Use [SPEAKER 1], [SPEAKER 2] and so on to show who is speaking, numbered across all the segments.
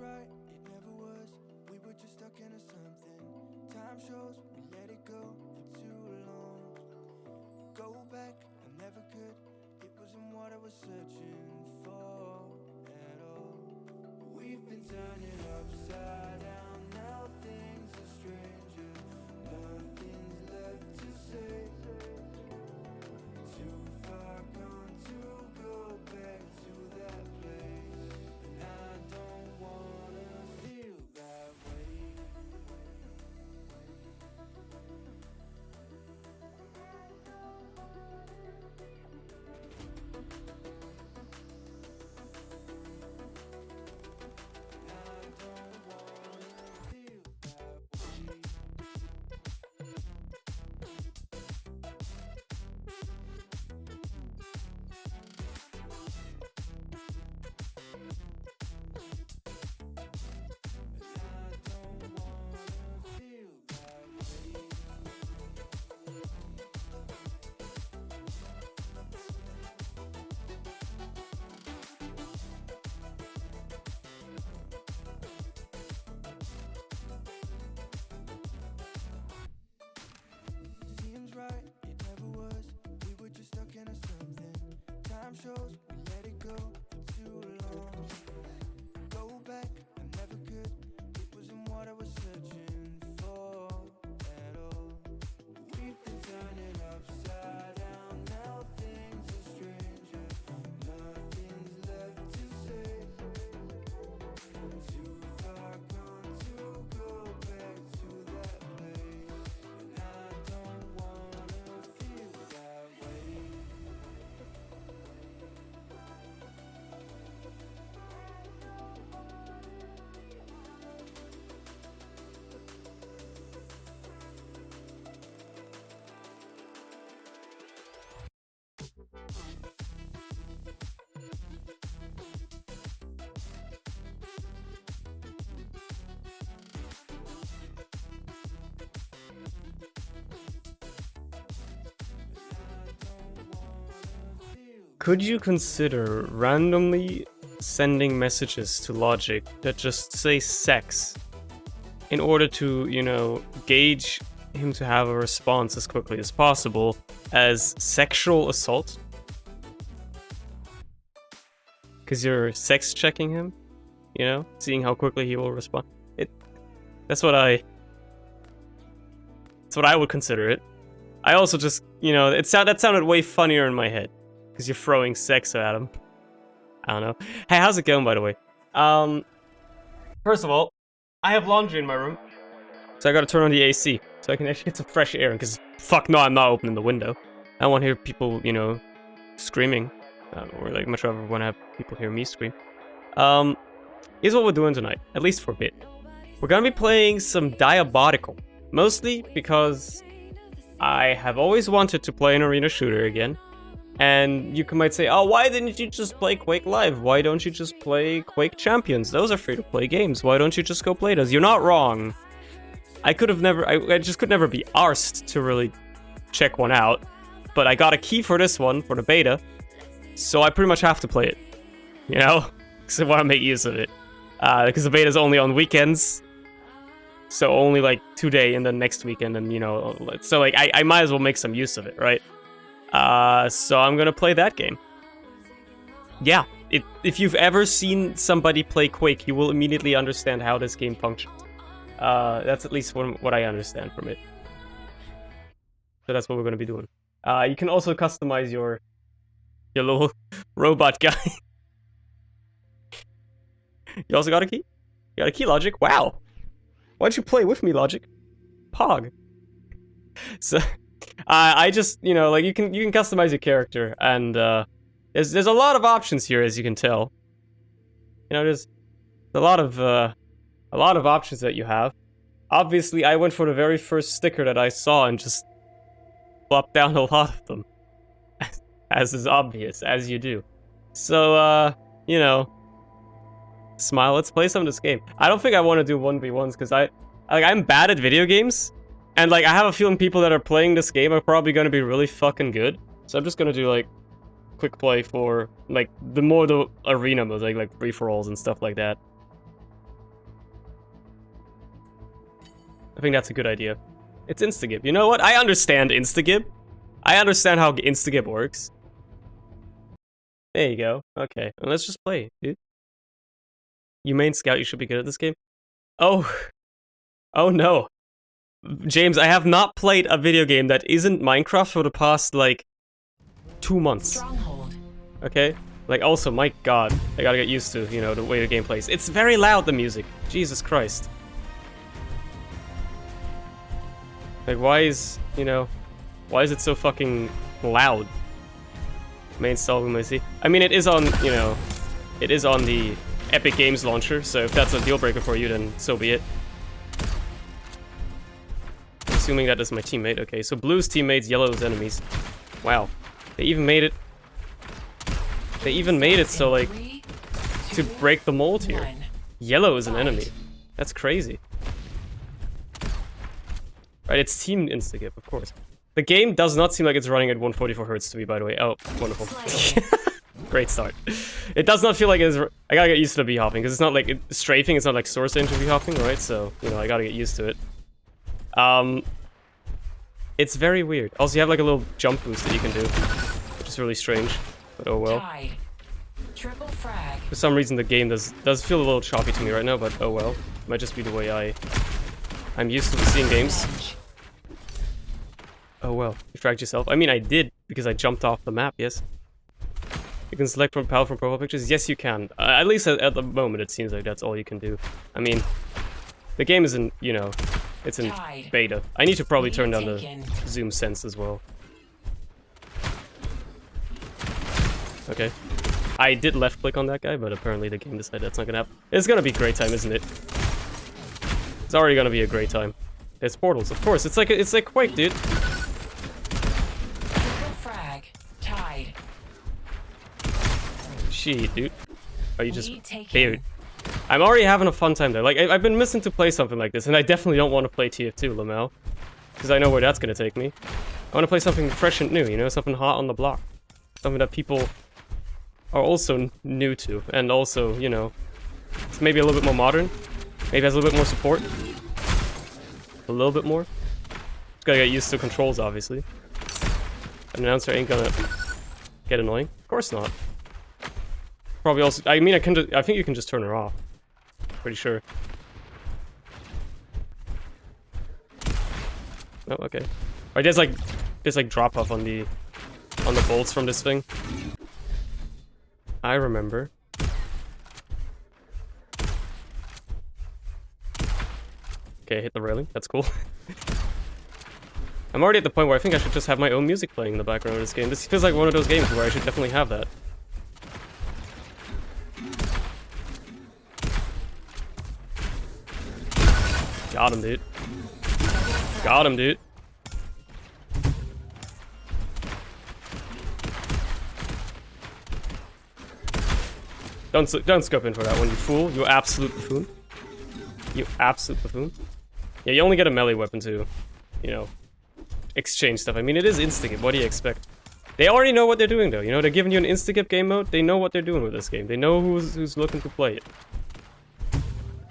[SPEAKER 1] right, it never was. We were just stuck into something. Time shows we let it go for too long. Go back, I never could. It wasn't what I was searching for at all. We've been turning upside down. Now things are stranger. Nothing's left to say. Too far gone to go back to that place. And I don't wanna feel that way. Seems right, it never was. We were just stuck into something. Time shows we let it go for too long. Go back, I never could. It wasn't what I was searching for at all. We've been turning upside down. Now things are stranger. Nothing's left to say. Too far gone to go back to that place. And I don't wanna feel that way.
[SPEAKER 2] Could you consider randomly sending messages to Logic that just say sex in order to, gauge him to have a response as quickly as possible as sexual assault? Because you're sex checking him, seeing how quickly he will respond. That's what I would consider it. I also just, that sounded way funnier in my head. Because you're throwing sex at him. I don't know. Hey, how's it going, by the way? First of all, I have laundry in my room. So I gotta turn on the AC. So I can actually get some fresh air. Because, fuck no, I'm not opening the window. I don't want to hear people, screaming. Or, much rather want to have people hear me scream. Here's what we're doing tonight. At least for a bit. We're gonna be playing some Diabotical. Mostly because I have always wanted to play an arena shooter again. And you might say, oh, why didn't you just play Quake Live? Why don't you just play Quake Champions? Those are free-to-play games. Why don't you just go play those? You're not wrong. I just could never be arsed to really check one out. But I got a key for this one, for the beta. So I pretty much have to play it. Because I want to make use of it. Because the beta's only on weekends. So only, today and then next weekend. And, so, I might as well make some use of it, right? So I'm gonna play that game. Yeah, if you've ever seen somebody play Quake, you will immediately understand how this game functions. That's at least what I understand from it. So that's what we're gonna be doing. You can also customize your little robot guy. You also got a key? You got a key, Logic? Wow. Why'd you play with me, Logic? Pog. So... I just, you can customize your character, and there's a lot of options here, as you can tell. There's a lot of options that you have. Obviously, I went for the very first sticker that I saw and just plopped down a lot of them, as is obvious, as you do. So, smile. Let's play some of this game. I don't think I want to do 1v1s because I'm bad at video games. And, I have a feeling people that are playing this game are probably going to be really fucking good. So I'm just going to do, quick play for, the arena modes, like free-for-alls and stuff like that. I think that's a good idea. It's Instagib. You know what? I understand Instagib. I understand how Instagib works. There you go. Okay, well, let's just play, dude. You main scout, you should be good at this game. Oh. Oh no. James, I have not played a video game that isn't Minecraft for the past, like, 2 months.
[SPEAKER 3] Stronghold.
[SPEAKER 2] Okay? Like, also, my god, I gotta get used to, you know, the way the game plays. It's very loud, the music. Jesus Christ. Like, why is, you know, why is it so fucking loud? Main install room, I see. I mean, it is on, you know, it is on the Epic Games launcher, so if that's a deal breaker for you, then so be it. Assuming that is my teammate. Okay, so blue's teammates, yellow's enemies. Wow. They even made it... They even made it so, like, to break the mold here. Yellow is an enemy. That's crazy. Right, it's team Instagib, of course. The game does not seem like it's running at 144 Hz to me, by the way. Oh, wonderful. Great start. It does not feel like it's... I gotta get used to the bee-hopping, because it's not like... strafing, it's not like source danger bee-hopping, right? So, you know, I gotta get used to it. It's very weird. Also, you have like a little jump boost that you can do, which is really strange, but oh well.
[SPEAKER 3] Triple frag.
[SPEAKER 2] For some reason, the game does feel a little choppy to me right now, but oh well. It might just be the way I'm used to seeing games. Oh well, you fragged yourself. I mean, I did, because I jumped off the map, yes. You can select from profile pictures? Yes, you can. At least at the moment, it seems like that's all you can do. I mean, the game isn't, you know, it's in beta. I need to probably turn down the zoom sense as well. Okay. I did left click on that guy, but apparently the game decided that's not gonna happen. It's gonna be a great time, isn't it? It's already gonna be a great time. There's portals, of course. It's like Quake, dude.
[SPEAKER 3] Frag. Tied.
[SPEAKER 2] Shit, dude. Are you just... Dude. I'm already having a fun time there. Like, I've been missing to play something like this, and I definitely don't want to play TF2, Lamel. Because I know where that's going to take me. I want to play something fresh and new, you know? Something hot on the block. Something that people are also new to. And also, you know, it's maybe a little bit more modern. Maybe has a little bit more support. A little bit more. Just gotta get used to controls, obviously. An announcer ain't gonna get annoying. Of course not. Probably also... I mean, I think you can just turn her off. Pretty sure. Oh, okay. Alright, there's like drop off on the bolts from this thing. I remember. Okay, hit the railing. That's cool. I'm already at the point where I think I should just have my own music playing in the background of this game. This feels like one of those games where I should definitely have that. Got him, dude. Got him, dude. Don't scope in for that one, you fool. You absolute buffoon. You absolute buffoon. Yeah, you only get a melee weapon to, you know, exchange stuff. I mean, it is Instagib. What do you expect? They already know what they're doing, though. You know, they're giving you an Instagib game mode. They know what they're doing with this game. They know who's looking to play it.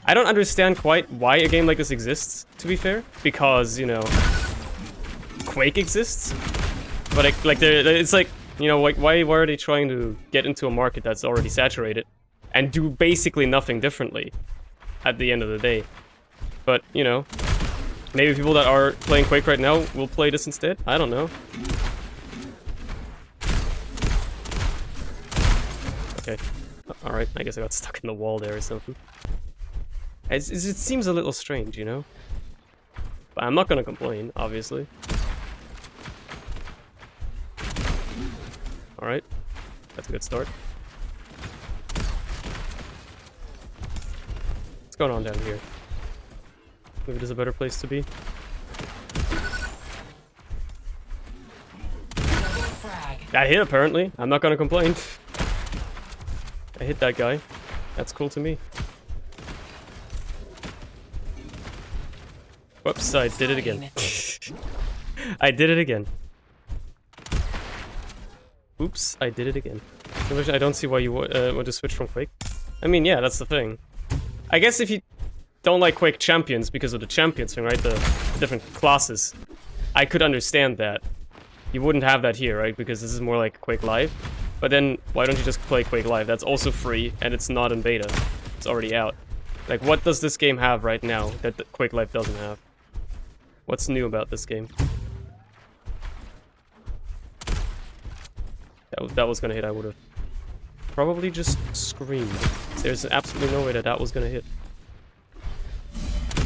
[SPEAKER 2] I don't understand quite why a game like this exists, to be fair. Because, you know, Quake exists. But, it's like, you know, like, why are they trying to get into a market that's already saturated and do basically nothing differently at the end of the day? But, you know, maybe people that are playing Quake right now will play this instead? I don't know. Okay. Alright, I guess I got stuck in the wall there or something. It seems a little strange, you know? But I'm not gonna complain, obviously. Alright. That's a good start. What's going on down here? Maybe there's a better place to be. That hit, apparently. I'm not gonna complain. I hit that guy. That's cool to me. Whoops, I did it again. I did it again. Oops, I did it again. I don't see why you want to switch from Quake. I mean, yeah, that's the thing. I guess if you... don't like Quake Champions because of the champions thing, right? The different classes. I could understand that. You wouldn't have that here, right? Because this is more like Quake Live. But then, why don't you just play Quake Live? That's also free, and it's not in beta. It's already out. Like, what does this game have right now that the Quake Live doesn't have? What's new about this game? That was gonna hit, I would've probably just screamed. There's absolutely no way that was gonna hit.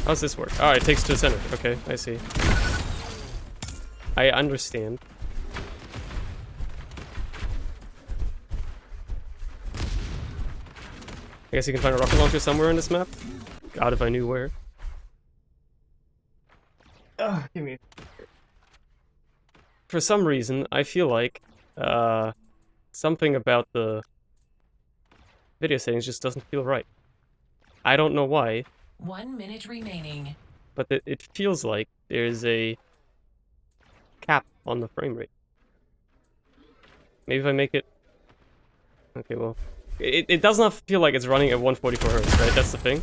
[SPEAKER 2] How's this work? Oh, it takes to the center. Okay, I see. I understand. I guess you can find a rocket launcher somewhere in this map. God, if I knew where. Give me. For some reason, I feel like something about the video settings just doesn't feel right. I don't know why.
[SPEAKER 3] 1 minute remaining.
[SPEAKER 2] But it feels like there's a cap on the frame rate. Maybe if I make it... Okay, well... It does not feel like it's running at 144 Hz, right? That's the thing.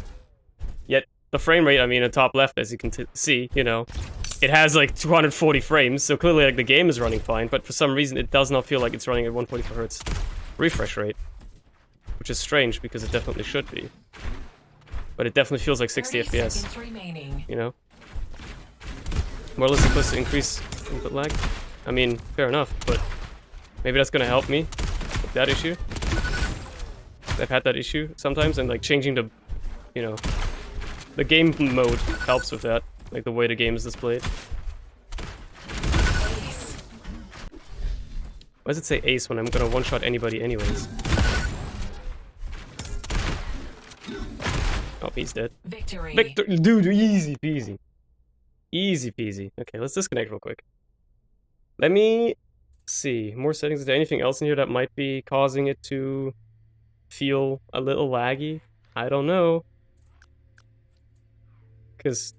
[SPEAKER 2] Yet, the frame rate, I mean, in top left, as you can see, you know, it has like 240 frames, so clearly like the game is running fine, but for some reason it does not feel like it's running at 144 Hz refresh rate. Which is strange, because it definitely should be. But it definitely feels like 60 FPS. You know? More or less supposed to increase input lag. I mean, fair enough, but maybe that's gonna help me with that issue. I've had that issue sometimes, and like changing the, you know, the game mode helps with that, like the way the game is displayed. Why does it say ace when I'm gonna one-shot anybody anyways? Oh, he's dead.
[SPEAKER 3] Victory.
[SPEAKER 2] Dude, easy peasy. Easy peasy. Okay, let's disconnect real quick. Let me see. More settings. Is there anything else in here that might be causing it to feel a little laggy? I don't know. Because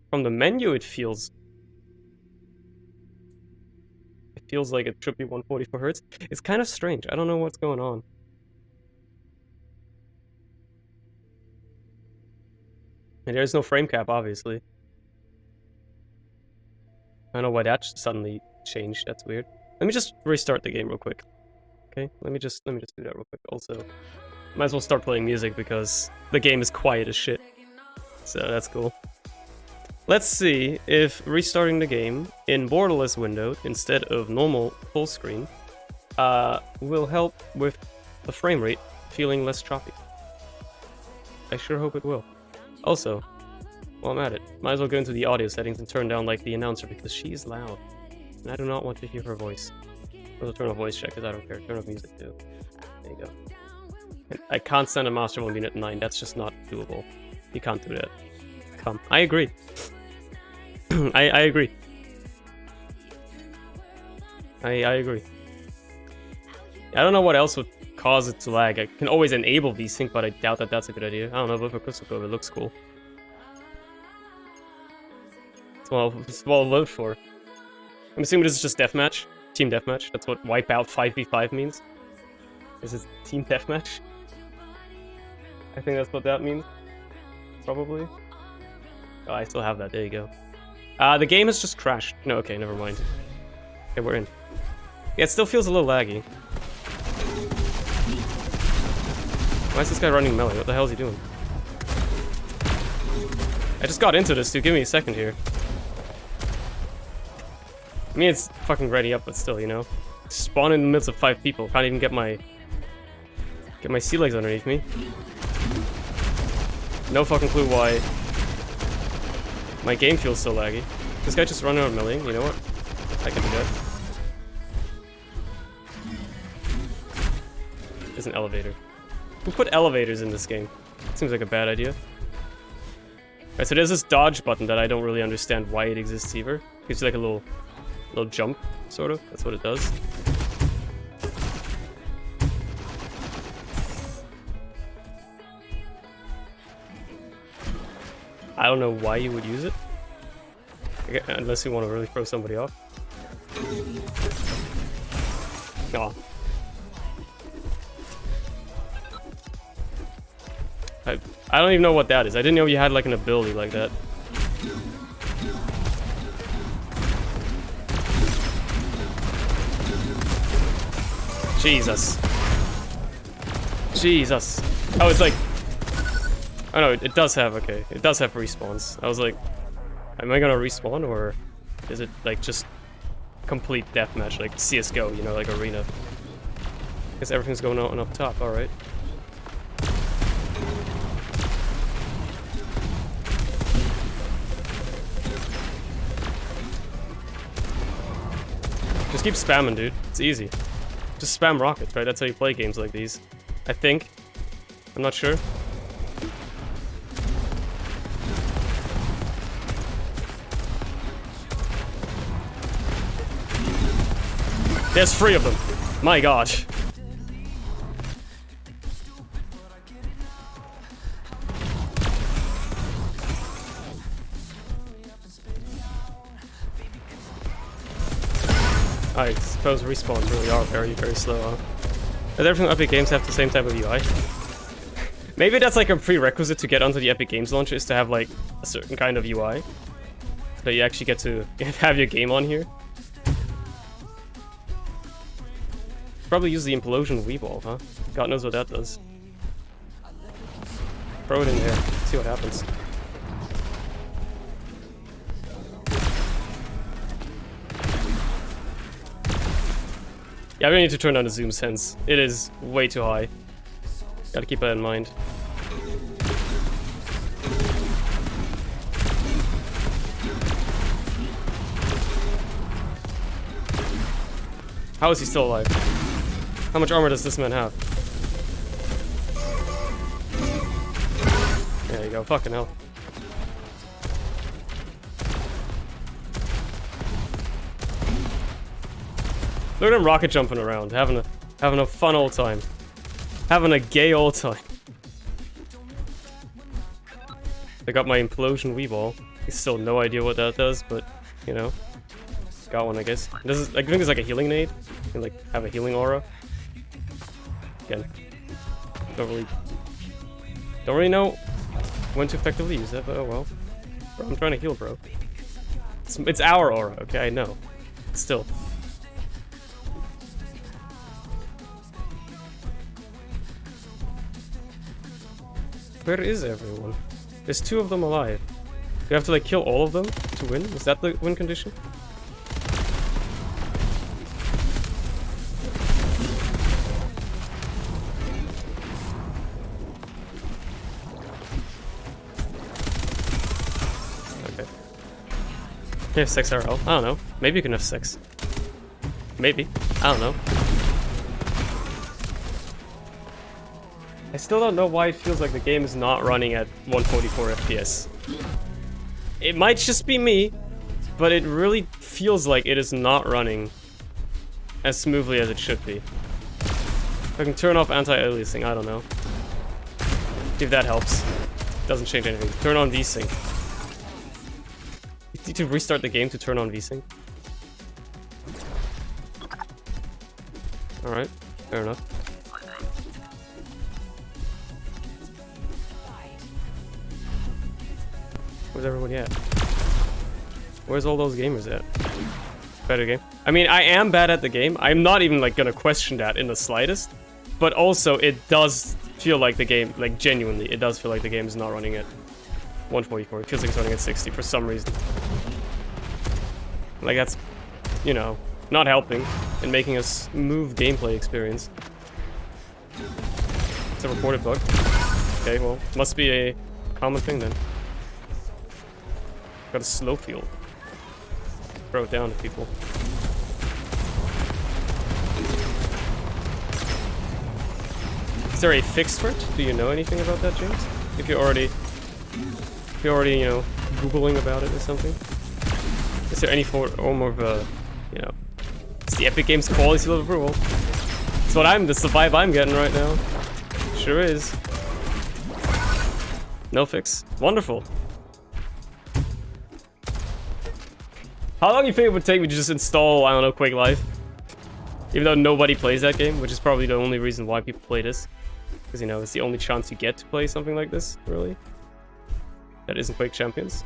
[SPEAKER 2] from the menu it feels like it should be 144 Hz. It's kind of strange. I don't know what's going on. And there's no frame cap, obviously. I don't know why that suddenly changed. That's weird. Let me just restart the game real quick. Okay, let me just do that real quick. Also, might as well start playing music because the game is quiet as shit. So that's cool. Let's see if restarting the game in borderless window instead of normal full screen will help with the frame rate feeling less choppy. I sure hope it will. Also, while I'm at it, might as well go into the audio settings and turn down like the announcer because she is loud. And I do not want to hear her voice. I'll turn off voice check because I don't care. Turn off music too. There you go. And I can't send a master one being at 9. That's just not doable. You can't do that. Come. I agree. I agree. I agree. I don't know what else would cause it to lag. I can always enable VSync, but I doubt that that's a good idea. I don't know, but for Crystal Cove, it looks cool. It's well voted for. I'm assuming this is just deathmatch. Team deathmatch. That's what Wipeout 5v5 means. Is it team deathmatch? I think that's what that means. Probably. Oh, I still have that. There you go. The game has just crashed. No, okay, never mind. Okay, we're in. Yeah, it still feels a little laggy. Why is this guy running melee? What the hell is he doing? I just got into this, dude. Give me a second here. I mean, it's fucking ready up, but still, you know. Spawn in the midst of 5 people. Can't even get my sea legs underneath me. No fucking clue why my game feels so laggy. This guy just running around meleeing. You know what? I can do that. There's an elevator. Who put elevators in this game? Seems like a bad idea. Alright, so there's this dodge button that I don't really understand why it exists either. Gives you like a little jump, sort of. That's what it does. I don't know why you would use it. Unless you want to really throw somebody off. Aw. I don't even know what that is. I didn't know you had like an ability like that. Jesus. Jesus. Oh, it's like... Oh no, it does have, okay. It does have respawns. I was like, am I gonna respawn, or is it like just complete deathmatch, like CSGO, you know, like arena? Guess everything's going on up top, alright. Just keep spamming, dude. It's easy. Just spam rockets, right? That's how you play games like these. I think. I'm not sure. There's 3 of them. My gosh. I suppose respawns really are very, very slow, huh? Does everything Epic Games have the same type of UI? Maybe that's like a prerequisite to get onto the Epic Games launcher, is to have like a certain kind of UI. So you actually get to have your game on here. Probably use the Implosion Weeball, huh? God knows what that does. Throw it in there, see what happens. Yeah, I really need to turn down the zoom sense. It is way too high. Gotta keep that in mind. How is he still alive? How much armor does this man have? There you go, fucking hell. Look at him rocket jumping around, having a fun old time. Having a gay old time. I got my Implosion Weeball. Still no idea what that does, but, you know. Got one, I guess. This is, I think it's like a healing nade. You can, like, have a healing aura. Again. Don't really know when to effectively use it, but oh well. Bro, I'm trying to heal, bro. It's our aura, okay, I know. Still. Where is everyone? There's 2 of them alive. Do you have to like kill all of them to win? Is that the win condition? Okay. You have 6 RL? I don't know. Maybe you can have 6. Maybe. I don't know. I still don't know why it feels like the game is not running at 144 FPS. It might just be me, but it really feels like it is not running as smoothly as it should be. If I can turn off anti-aliasing, I don't know. See if that helps. Doesn't change anything. Turn on VSync. You need to restart the game to turn on VSync. Alright, fair enough. Where's everybody at? Where's all those gamers at? Better game. I mean, I am bad at the game. I'm not even like gonna question that in the slightest. But also, it does feel like the game, like genuinely, it does feel like the game is not running at 144. It feels like it's running at 60 for some reason. Like that's, you know, not helping and making a smooth gameplay experience. It's a reported bug. Okay, well, must be a common thing then. Got a slow field. Throw it down to people. Is there a fix for it? Do you know anything about that, James? If you're already, you know, Googling about it or something? Is there any form of you know, it's the Epic Games quality seal of approval. That's the vibe I'm getting right now. Sure is. No fix. Wonderful. How long do you think it would take me to just install, I don't know, Quake Live? Even though nobody plays that game, which is probably the only reason why people play this. Because, you know, it's the only chance you get to play something like this, really. That isn't Quake Champions.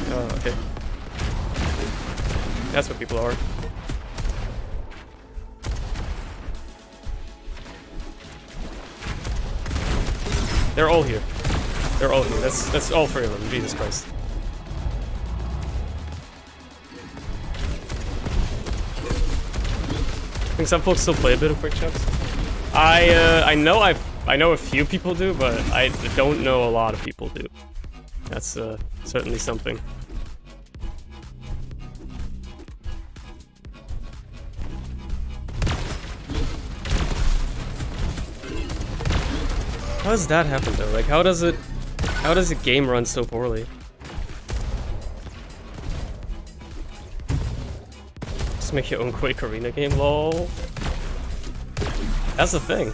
[SPEAKER 2] Oh, okay. That's what people are. They're all here. They're all here. That's all three of them. Jesus Christ. I think some folks still play a bit of Quick Champs. I know a few people do, but I don't know a lot of people do. That's certainly something. How does that happen though? Like, how does a game run so poorly? Just make your own Quake Arena game, lol. That's the thing.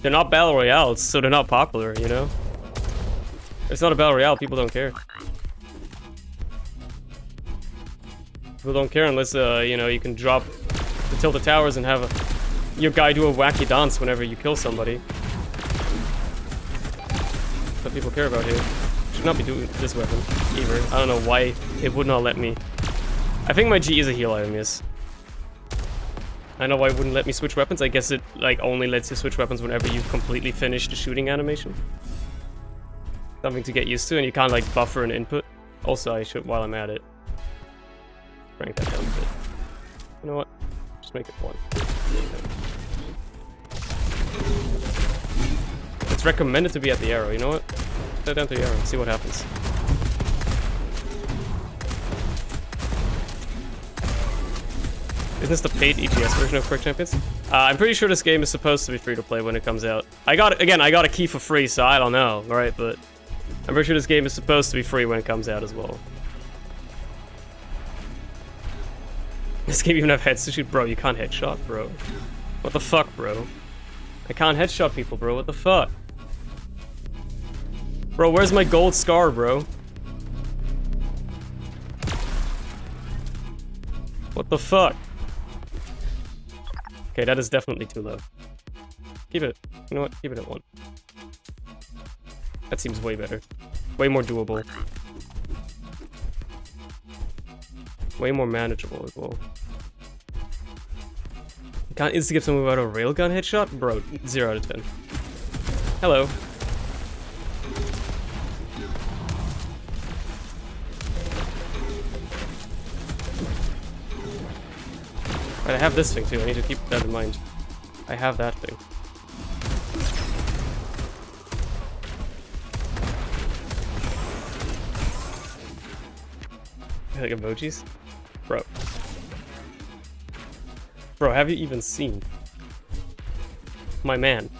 [SPEAKER 2] They're not battle royales, so they're not popular, you know? If it's not a battle royale, people don't care. People don't care unless, you know, you can drop the Tilted Towers and have your guy do a wacky dance whenever you kill somebody. What people care about here. Should not be doing this weapon either. I don't know why it would not let me. I think my G is a heal item, yes. I know why it wouldn't let me switch weapons. I guess it like only lets you switch weapons whenever you've completely finished the shooting animation. Something to get used to, and you can't like buffer an input. Also, I should, while I'm at it, crank that down a bit. You know what? Just make it 1. It's recommended to be at the arrow, you know what? Put that down to the arrow and see what happens. Isn't this the paid EGS version of Quick Champions? I'm pretty sure this game is supposed to be free to play when it comes out. I got a key for free, so I don't know, right? But I'm pretty sure this game is supposed to be free when it comes out as well. This game even have heads to shoot? Bro, you can't headshot, bro. What the fuck, bro? I can't headshot people, bro. What the fuck? Bro, where's my gold scar, bro? What the fuck? Okay, that is definitely too low. Keep it. You know what? Keep it at 1. That seems way better. Way more doable. Way more manageable as well. You can't insta-skip someone without a railgun headshot? Bro, 0 out of 10. Hello. Right, I have this thing too, I need to keep that in mind. I have that thing. Like emojis? Bro. Bro, have you even seen my man?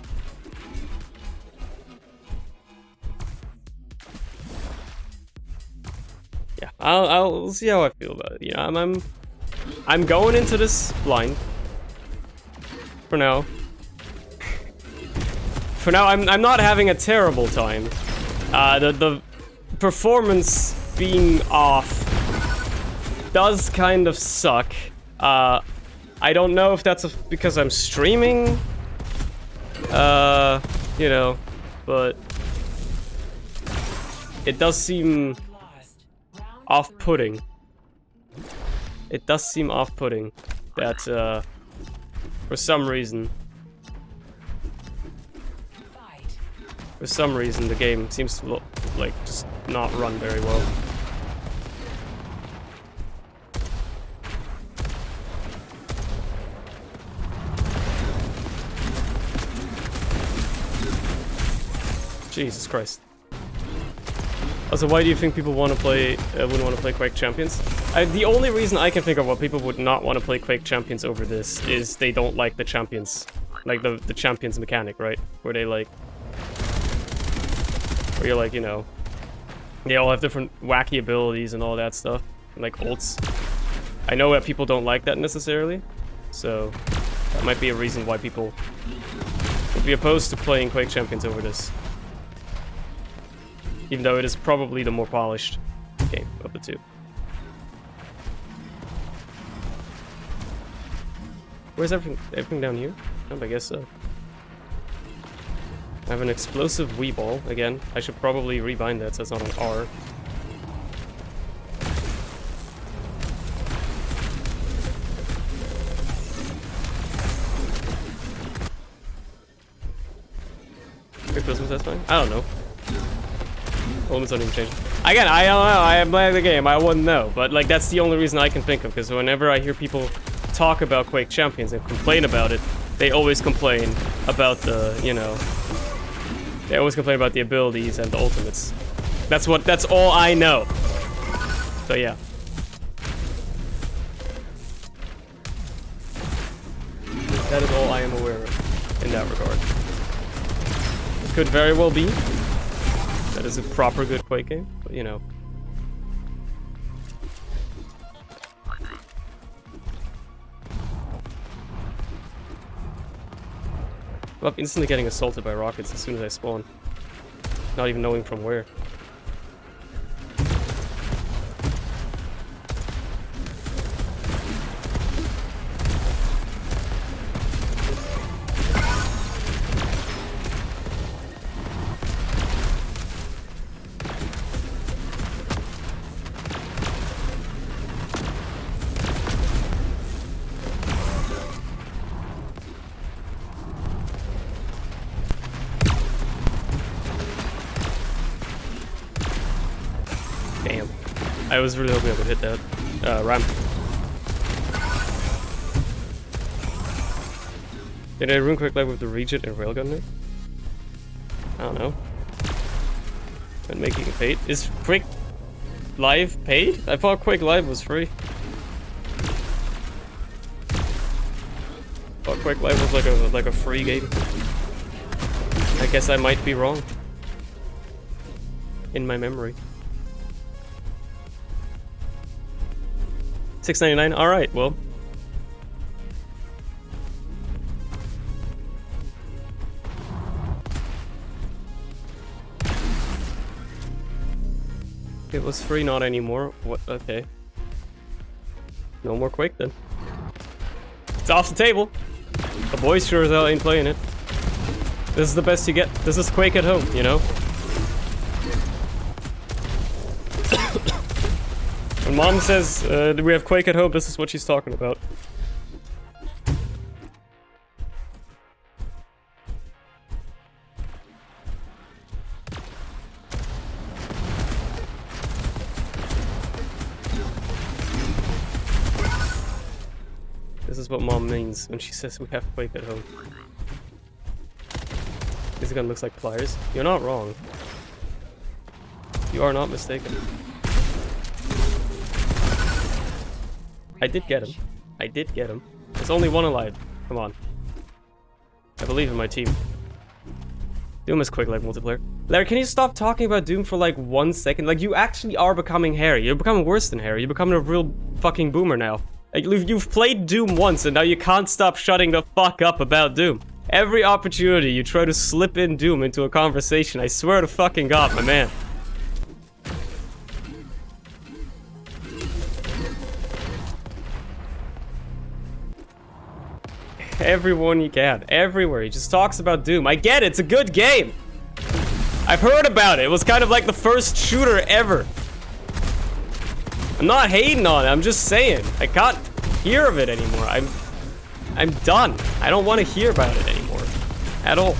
[SPEAKER 2] Yeah, I'll see how I feel about it. You know, I'm going into this blind. For now. For now, I'm not having a terrible time. The performance being off does kind of suck. I don't know if that's because I'm streaming. You know, but it does seem off-putting. It does seem off-putting that, for some reason, the game seems to look like just not run very well. Jesus Christ. Also, why do you think people want to play, wouldn't want to play Quake Champions? The only reason I can think of why people would not want to play Quake Champions over this is they don't like the champions. Like, the champions mechanic, right? Where they, like... Where you're like, you know... They all have different wacky abilities and all that stuff. And, like, ults. I know that people don't like that necessarily. So, that might be a reason why people would be opposed to playing Quake Champions over this. Even though it is probably the more polished game of the two. Where's everything? Everything down here? Oh, I guess so. I have an explosive Wii ball. Again, I should probably rebind that so it's not an R. Quick Christmas, that's fine. I don't know. Elements don't even change. Again, I don't know. I am playing the game. I wouldn't know. But, like, that's the only reason I can think of. Because whenever I hear people talk about Quake Champions and complain about it, they always complain about the, you know... They always complain about the abilities and the ultimates. That's all I know. So, yeah. That is all I am aware of in that regard. It could very well be that is a proper good Quake game, but you know. I'm instantly getting assaulted by rockets as soon as I spawn. Not even knowing from where. Damn. I was really hoping I could hit that ramp. Did I ruin Quick Live with the Regent and Railgun there? I don't know. And making it paid. Is Quick Live paid? I thought Quick Live was free. I thought Quick Live was like a free game. I guess I might be wrong. In my memory. $6.99. All right. Well. It was free, not anymore. What? Okay. No more Quake then. It's off the table. The boys sure as hell ain't playing it. This is the best you get. This is Quake at home, you know? When mom says, we have Quake at home, this is what she's talking about. This is what mom means when she says we have Quake at home. This gun looks like pliers. You're not wrong. You are not mistaken. I did get him. I did get him. There's only one alive. Come on. I believe in my team. Doom is quick like multiplayer. Larry, can you stop talking about Doom for like 1 second? Like, you actually are becoming Harry. You're becoming worse than Harry. You're becoming a real fucking boomer now. Like, you've played Doom once and now you can't stop shutting the fuck up about Doom. Every opportunity you try to slip in Doom into a conversation, I swear to fucking God, my man. Everyone you can. Everywhere. He just talks about Doom. I get it. It's a good game. I've heard about it. It was kind of like the first shooter ever. I'm not hating on it. I'm just saying. I can't hear of it anymore. I'm done. I don't want to hear about it anymore. At all.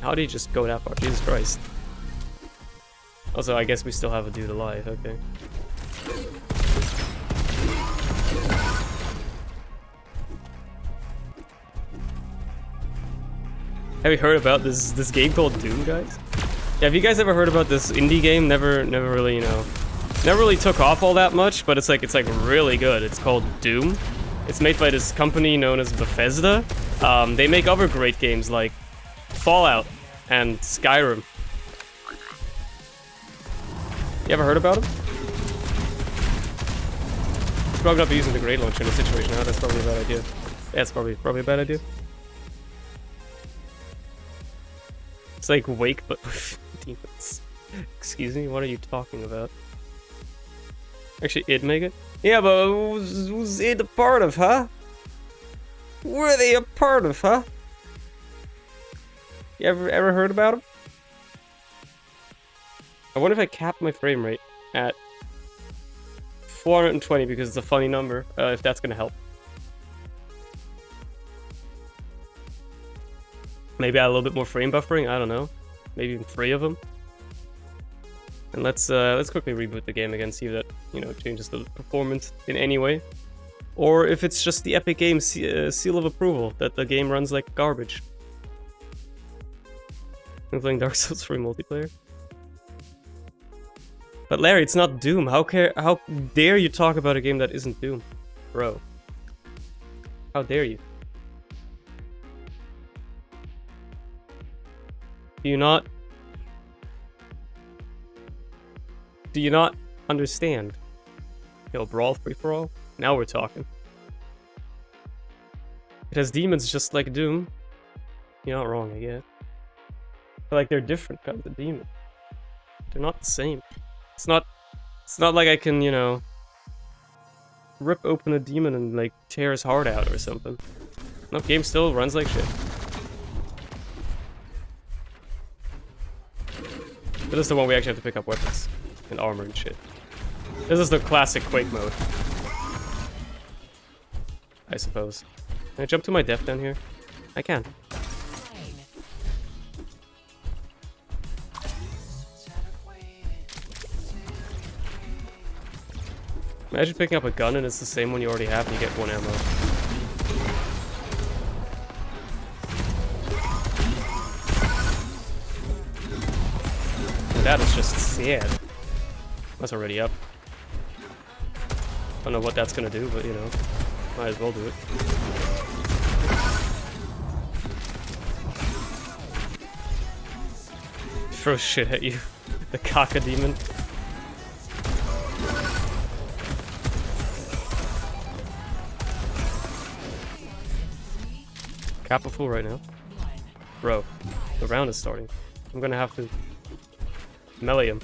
[SPEAKER 2] How did he just go that far? Jesus Christ. Also, I guess we still have a dude alive. Okay. Have you heard about this game called Doom, guys? Yeah, have you guys ever heard about this indie game? Never really, you know, never really took off all that much, but it's like really good. It's called Doom. It's made by this company known as Bethesda. They make other great games like Fallout and Skyrim. You ever heard about them? Probably not be using the Great Launcher in a situation now. That's probably a bad idea. Yeah, it's probably a bad idea. It's like Wake, but with demons. Excuse me, what are you talking about? Actually, it'd make it. Yeah, but who's it a part of, huh? What are they a part of, huh? You ever heard about them? I wonder if I cap my frame rate at 420 because it's a funny number, if that's gonna help. Maybe add a little bit more frame buffering, I don't know. Maybe even 3 of them. And let's quickly reboot the game again, see if that, you know, changes the performance in any way. Or if it's just the Epic Games seal of approval, that the game runs like garbage. I'm playing Dark Souls 3 multiplayer. But Larry, it's not Doom. How dare you talk about a game that isn't Doom? Bro. How dare you? Do you not understand? Yo, Brawl free-for-all? Now we're talking. It has demons just like Doom. You're not wrong, I guess. But like they're different kinds of demons. They're not the same. It's not like I can, you know, rip open a demon and like tear his heart out or something. No, game still runs like shit. This is the one we actually have to pick up weapons and armor and shit. This is the classic Quake mode, I suppose. Can I jump to my death down here? I can. Imagine picking up a gun and it's the same one you already have and you get 1 ammo. That is just sad. That's already up. Don't know what that's gonna do, but you know, might as well do it. Throw shit at you. The Kaka demon. Kappa full right now. Bro, the round is starting. I'm gonna have to melee him.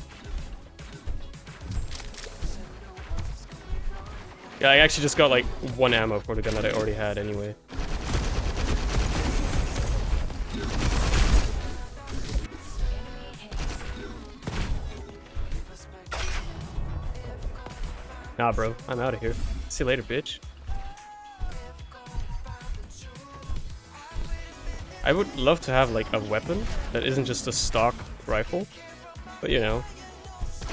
[SPEAKER 2] Yeah, I actually just got like 1 ammo for the gun that I already had anyway. Nah, bro, I'm out of here. See you later, bitch. I would love to have like a weapon that isn't just a stock rifle, but you know,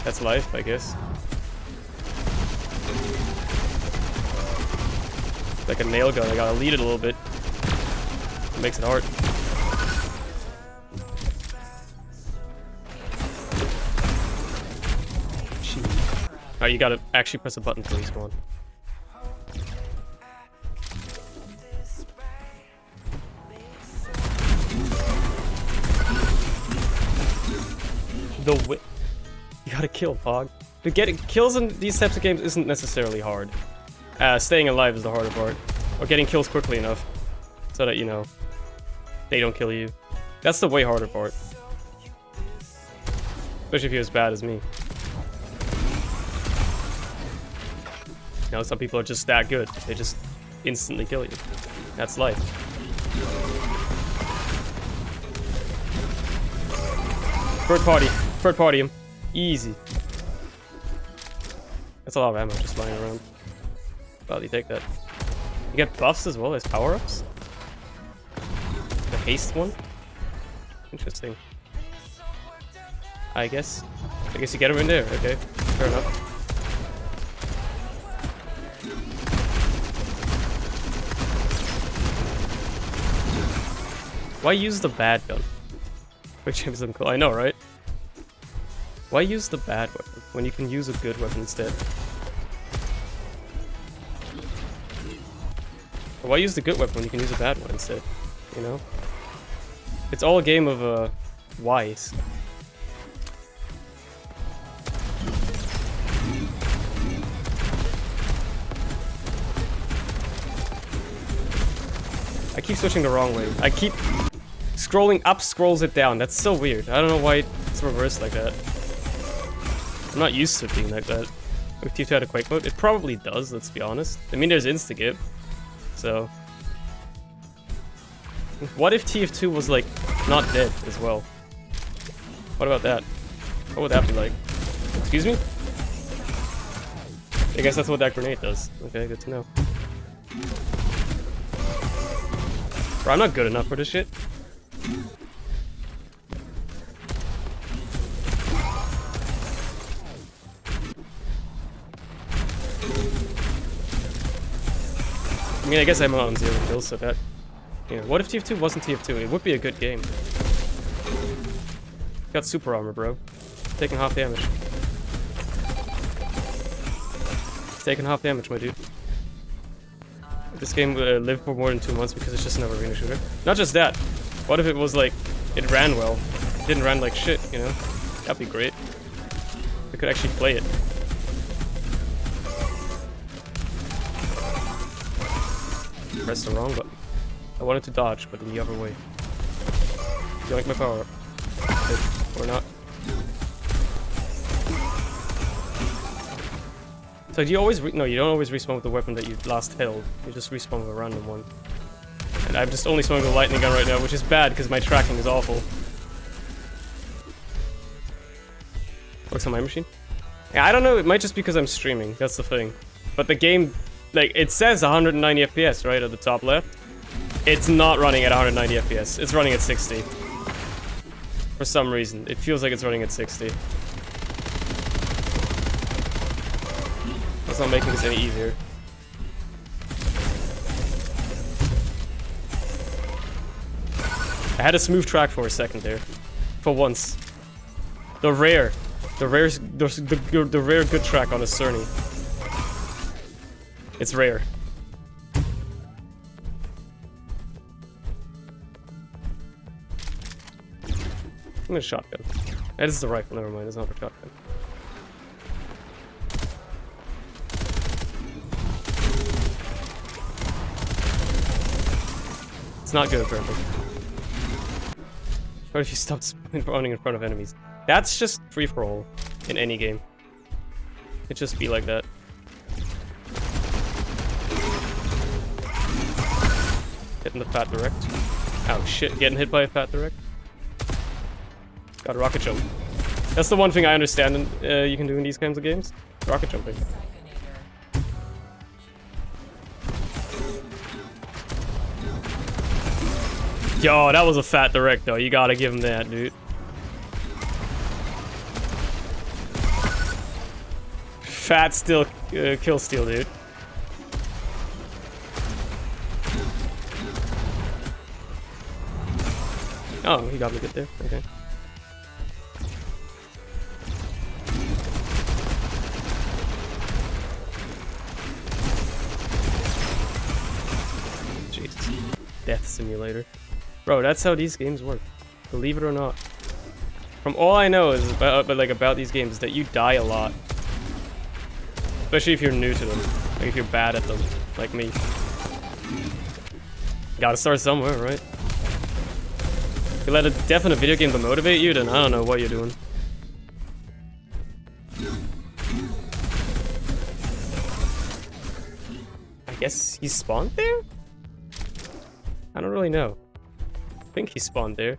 [SPEAKER 2] that's life, I guess. Like a nail gun, I gotta lead it a little bit. It makes it hard. Alright, you gotta actually press a button to respawn. You gotta kill, Pog. But getting kills in these types of games isn't necessarily hard. Staying alive is the harder part. Or getting kills quickly enough. So that, you know, they don't kill you. That's the way harder part. Especially if you're as bad as me. You know, some people are just that good. They just instantly kill you. That's life. Third party him. Easy. That's a lot of ammo just lying around. Well, you take that. You get buffs as well as power-ups? The haste one? Interesting. I guess you get him in there. Okay, fair enough. Why use the bad gun? Which gives them cool. I know, right? Why use the bad weapon when you can use a good weapon instead? Or why use the good weapon when you can use a bad one instead? You know? It's all a game of whys. I keep switching the wrong way. I keep scrolling up, scrolls it down. That's so weird. I don't know why it's reversed like that. I'm not used to it being like that. If TF2 had a Quake mode, it probably does, let's be honest. I mean, there's Instagip, so... What if TF2 was, like, not dead as well? What about that? What would that be like? Excuse me? I guess that's what that grenade does. Okay, good to know. Bro, I'm not good enough for this shit. I mean, I guess I'm on 0 kills, so that... You know, what if TF2 wasn't TF2? It would be a good game. Got super armor, bro. Taking half damage. It's taking half damage, my dude. This game lived for more than 2 months because it's just another arena shooter. Not just that. What if it was like, it ran well? It didn't run like shit, you know? That'd be great. We could actually play it. Pressed the wrong button. I wanted to dodge, but in the other way. You like my power up? Or not? So do you always no, you don't always respawn with the weapon that you last held. You just respawn with a random one. And I'm just only spawning with a lightning gun right now, which is bad because my tracking is awful. Works on my machine? Yeah, I don't know, it might just be because I'm streaming, that's the thing. But the game, like, it says 190 FPS, right, at the top left. It's not running at 190 FPS, it's running at 60. For some reason, it feels like it's running at 60. That's not making this any easier. I had a smooth track for a second there. For once. The rare rare good track on a Cerny. It's rare. I'm gonna shotgun. That is the rifle, never mind, it's not a shotgun. It's not good apparently. What if you stop running in front of enemies? That's just free for all in any game. It just be like that. Hitting the fat direct. Oh shit, getting hit by a fat direct. Got a rocket jump. That's the one thing I understand you can do in these kinds of games. Rocket jumping. Yo, that was a fat direct though. You gotta give him that, dude. Fat still kill steal, dude. Oh, he got me good there. Okay. Jesus. Death simulator. Bro, that's how these games work. Believe it or not. From all I know is about these games is that you die a lot. Especially if you're new to them. Like if you're bad at them. Like me. Gotta start somewhere, right? If you let a death in a video game to motivate you, then I don't know what you're doing. I guess he spawned there? I don't really know. I think he spawned there.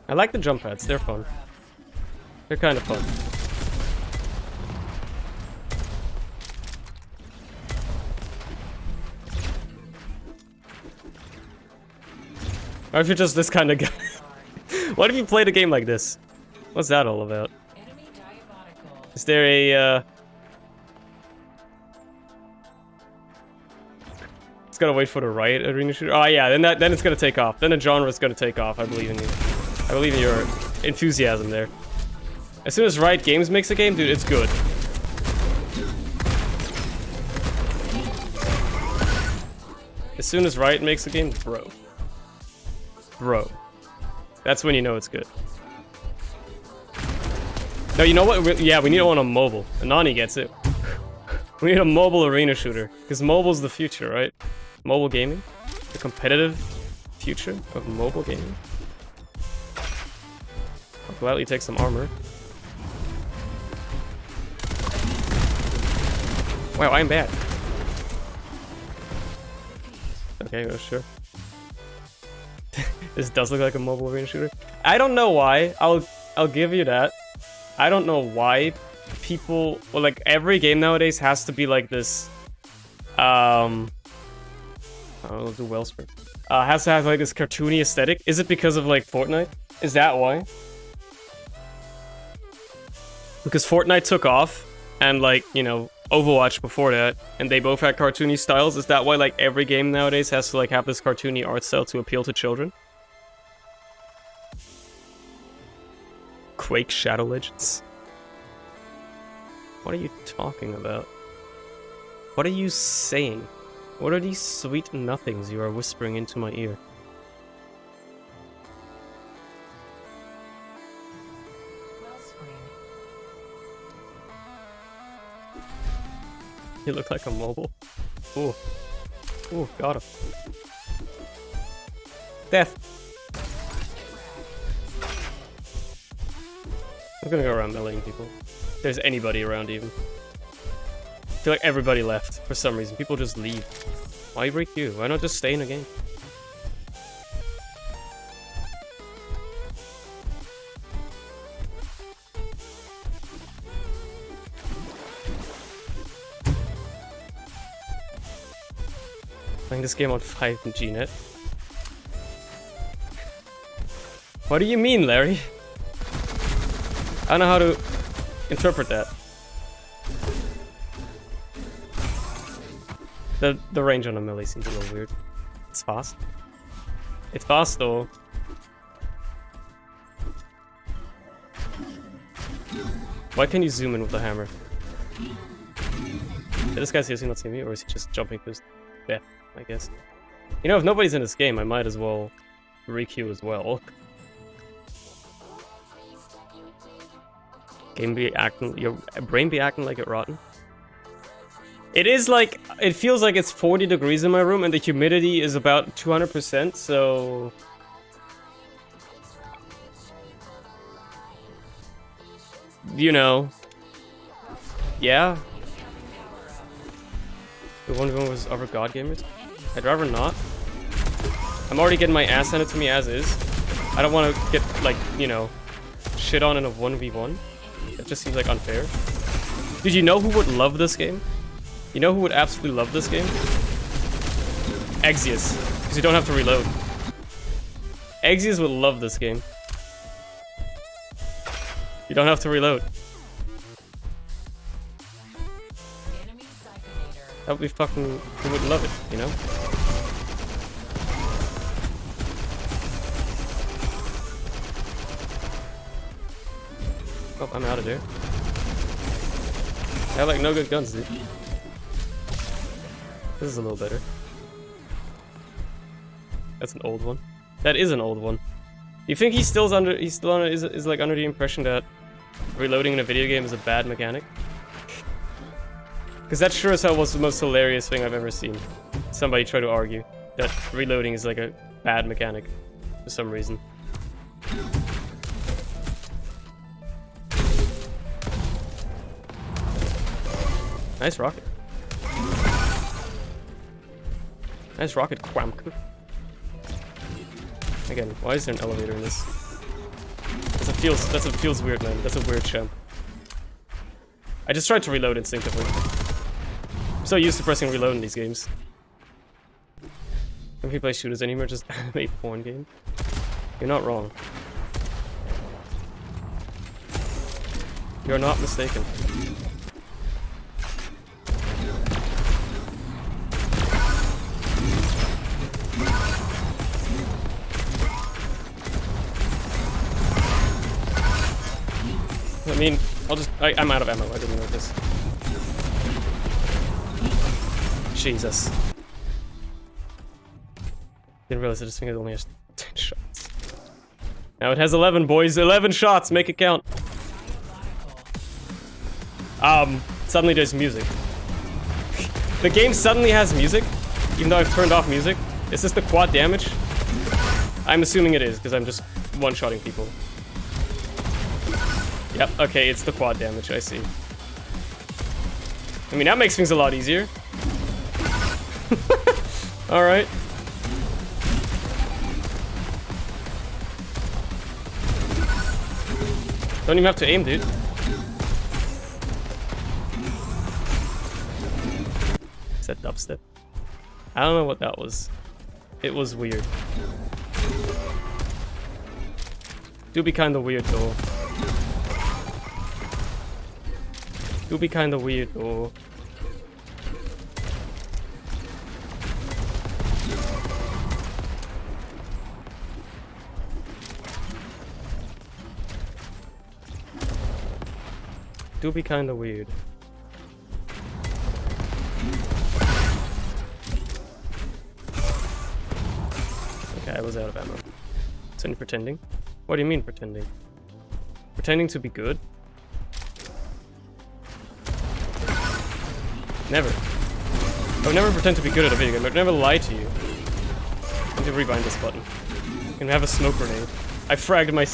[SPEAKER 2] I like the jump pads, they're fun. They're kind of fun. Or if you're just this kind of guy. What if you played a game like this? What's that all about? Is there a, It's gotta wait for the right arena shooter? Oh yeah, then it's gonna take off. Then the genre is gonna take off. I believe in you. I believe in your enthusiasm there. As soon as Riot Games makes a game, dude, it's good. As soon as Riot makes a game, bro. Bro. That's when you know it's good. No, you know what? Yeah, we need one on mobile. Nani gets it. We need a mobile arena shooter. Because mobile's the future, right? Mobile gaming. The competitive future of mobile gaming. I'll gladly take some armor. Wow, I'm bad. Okay, well, sure. This does look like a mobile arena shooter. I don't know why. I'll give you that. I don't know why people, well, like every game nowadays has to be like this. I'll do Wellspring. Has to have like this cartoony aesthetic. Is it because of like Fortnite? Is that why? Because Fortnite took off, and like, you know, Overwatch before that, and they both had cartoony styles. Is that why like every game nowadays has to like have this cartoony art style to appeal to children? Quake Shadow Legends. What are you talking about? What are you saying? What are these sweet nothings you are whispering into my ear? You look like a mobile. Ooh. Ooh, got him. Death. I'm gonna go around meleeing people. If there's anybody around even. I feel like everybody left for some reason. People just leave. Why break you? Why not just stay in a game? Playing this game on 5G net. What do you mean, Larry? I don't know how to interpret that. The range on a melee seems a little weird. It's fast. It's fast though. Why can you zoom in with the hammer? Did this guy seriously not see me, or is he just jumping to his death, I guess? You know, if nobody's in this game, I might as well re-queue as well. Game be acting, your brain be acting like it rotten. It is like, it feels like it's 40 degrees in my room and the humidity is about 200%, so... You know. Yeah. The one going was other god gamers. I'd rather not. I'm already getting my ass handed to me as is. I don't want to get, like, you know, shit on in a 1v1. That just seems like unfair. Dude, you know who would love this game? You know who would absolutely love this game? Exius. Because you don't have to reload. Exius would love this game. You don't have to reload. That would be fucking... Who would love it, you know? Oh, I'm out of there. I have like no good guns, dude. This is a little better. That's an old one. That is an old one. You think he's still under? He's still under? Is like under the impression that reloading in a video game is a bad mechanic? Because that sure as hell was the most hilarious thing I've ever seen. Somebody try to argue that reloading is like a bad mechanic for some reason. Nice rocket. Nice rocket, Quamk. Again, why is there an elevator in this? That's what feels weird, man. That's a weird champ. I just tried to reload instinctively. I'm so used to pressing reload in these games. Don't you play shooters anymore, just anime porn game? You're not wrong. You're not mistaken. I mean, I'm out of ammo, I didn't notice. Jesus. Didn't realize that this thing only has 10 shots. Now it has 11, boys. 11 shots, make it count.
[SPEAKER 3] Diabotical
[SPEAKER 2] Suddenly there's music. The game suddenly has music, even though I've turned off music. Is this the quad damage? I'm assuming it is, because I'm just one-shotting people. Yep, okay, it's the quad damage, I see. I mean, that makes things a lot easier. Alright. Don't even have to aim, dude. Is that dubstep? I don't know what that was. It was weird. Do be kinda weird though. Do be kinda weird though. Do be kinda weird. Okay, I was out of ammo. It's any pretending? What do you mean pretending? Pretending to be good? Never. I would never pretend to be good at a video game. I would never lie to you. I need to rebind this button. I can have a smoke grenade. I fragged my...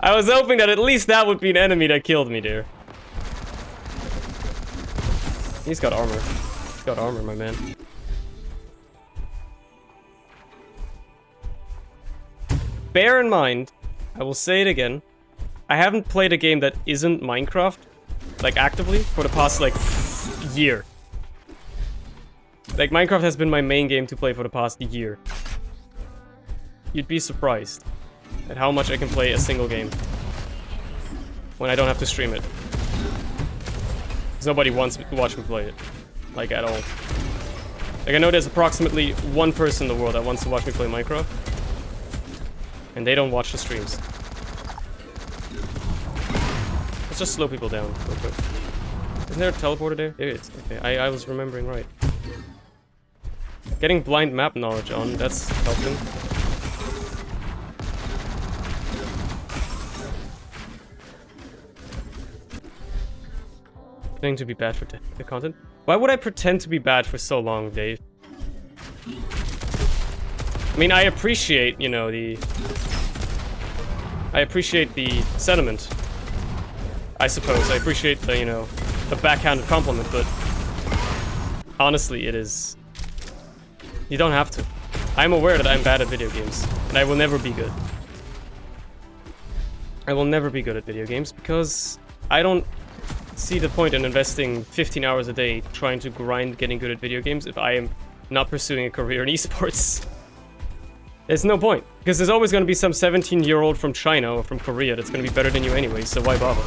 [SPEAKER 2] I was hoping that at least that would be an enemy that killed me there. He's got armor. He's got armor, my man. Bear in mind, I will say it again, I haven't played a game that isn't Minecraft, like actively, for the past like year. Like Minecraft has been my main game to play for the past year. You'd be surprised at how much I can play a single game when I don't have to stream it. Because nobody wants to watch me play it, like at all. Like I know there's approximately one person in the world that wants to watch me play Minecraft. And they don't watch the streams. Let's just slow people down real quick. Isn't there a teleporter there? There it is. Okay, I was remembering right. Getting blind map knowledge on, that's helping. Pretending to be bad for the content? Why would I pretend to be bad for so long, Dave? I mean, I appreciate, you know, I appreciate the sentiment. I suppose. I appreciate the, you know, the backhanded compliment, but honestly, it is... You don't have to. I'm aware that I'm bad at video games, and I will never be good. I will never be good at video games, because I don't see the point in investing 15 hours a day trying to grind getting good at video games if I am not pursuing a career in esports. There's no point, because there's always going to be some 17-year-old from China or from Korea that's going to be better than you anyway, so why bother?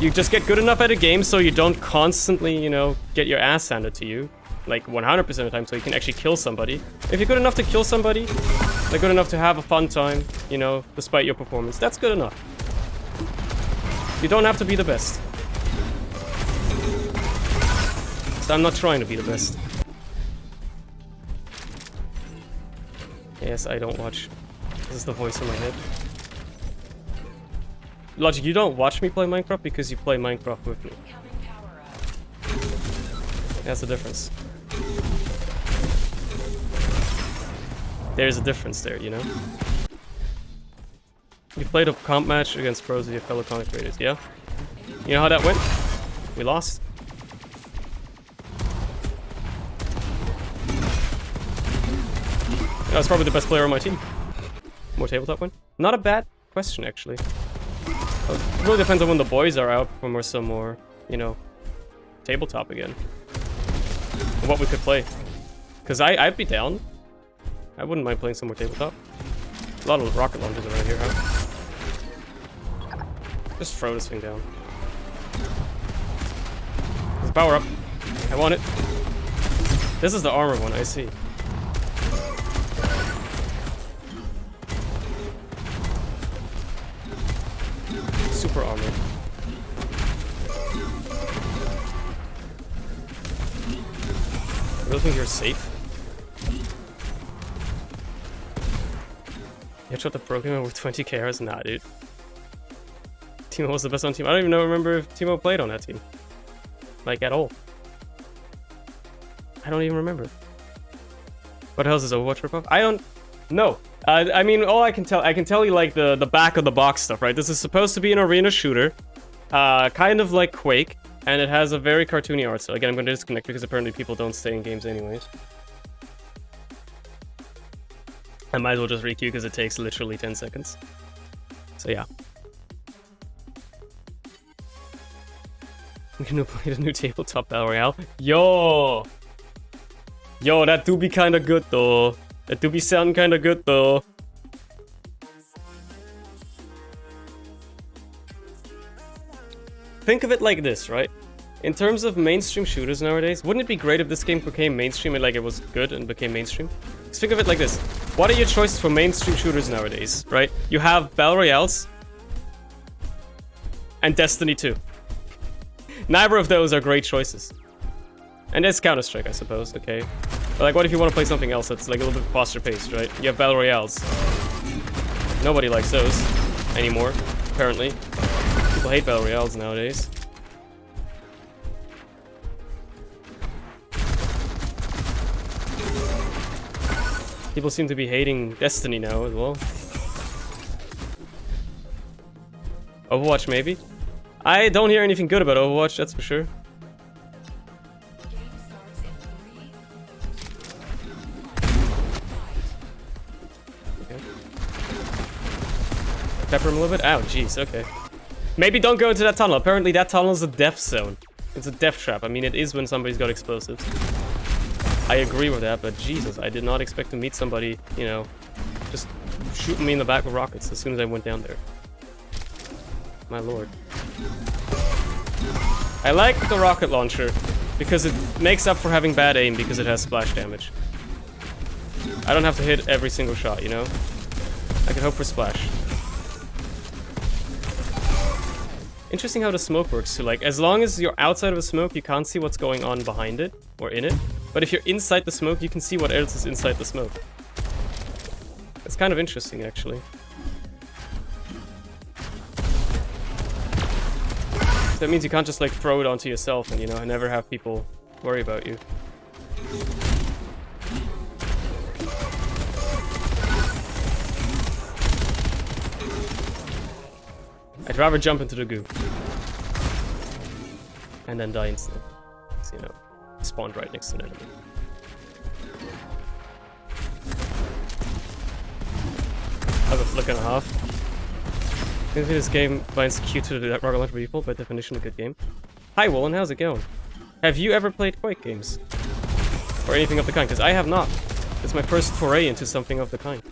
[SPEAKER 2] You just get good enough at a game so you don't constantly, you know, get your ass handed to you, like 100% of the time, so you can actually kill somebody. If you're good enough to kill somebody, like good enough to have a fun time, you know, despite your performance, that's good enough. You don't have to be the best. So I'm not trying to be the best. Yes, I don't watch. This is the voice in my head. Logic, you don't watch me play Minecraft because you play Minecraft with me. That's the difference. There's a difference there, you know? You played a comp match against pros with your fellow content creators, yeah? You know how that went? We lost. I was probably the best player on my team. More tabletop win? Not a bad question, actually. It really depends on when the boys are out when we're some more, you know, tabletop again. And what we could play. Because I'd be down. I wouldn't mind playing some more tabletop. A lot of rocket launchers around here, huh? Just throw this thing down. Let's power up. I want it. This is the armor one, I see. Super armor. I really think you're safe. Headshot the Pokemon with 20 KRs? Nah, dude. Timo was the best on team. I don't even remember if Timo played on that team. Like, at all. I don't even remember. What else is Overwatch ripoff? I don't know. I mean, all I can tell you like the back of the box stuff, right? This is supposed to be an arena shooter, kind of like Quake, and it has a very cartoony art style. Again, I'm going to disconnect because apparently people don't stay in games anyways. I might as well just re-queue because it takes literally 10 seconds. So yeah. We can play the new tabletop battle royale. Yo, that do be kind of good though. That do be sounding kind of good though. Think of it like this, right? In terms of mainstream shooters nowadays, wouldn't it be great if this game became mainstream and like it was good and became mainstream? Just think of it like this. What are your choices for mainstream shooters nowadays, right? You have Battle Royales and Destiny 2. Neither of those are great choices. And there's Counter-Strike, I suppose, okay? But like, what if you want to play something else that's like a little bit faster paced, right? You have Battle Royales. Nobody likes those anymore, apparently. People hate Battle Royales nowadays. People seem to be hating Destiny now as well. Overwatch, maybe? I don't hear anything good about Overwatch, that's for sure. Okay. Pepper him a little bit? Ow, jeez, okay. Maybe don't go into that tunnel. Apparently that tunnel is a death zone. It's a death trap. I mean, it is when somebody's got explosives. I agree with that, but Jesus, I did not expect to meet somebody, you know, just shooting me in the back with rockets as soon as I went down there. My lord. I like the rocket launcher because it makes up for having bad aim because it has splash damage. I don't have to hit every single shot, you know? I can hope for splash. Interesting how the smoke works too. Like, as long as you're outside of a smoke, you can't see what's going on behind it or in it. But if you're inside the smoke, you can see what else is inside the smoke. It's kind of interesting, actually. That means you can't just like throw it onto yourself and, you know, never have people worry about you. I'd rather jump into the goo. And then die instantly. So, you know, spawned right next to an enemy. I have a flick and a half. I think this game binds cute to the rocket launcher people, by definition a good game. Hi Woolen, how's it going? Have you ever played Quake games? Or anything of the kind? Because I have not. It's my first foray into something of the kind.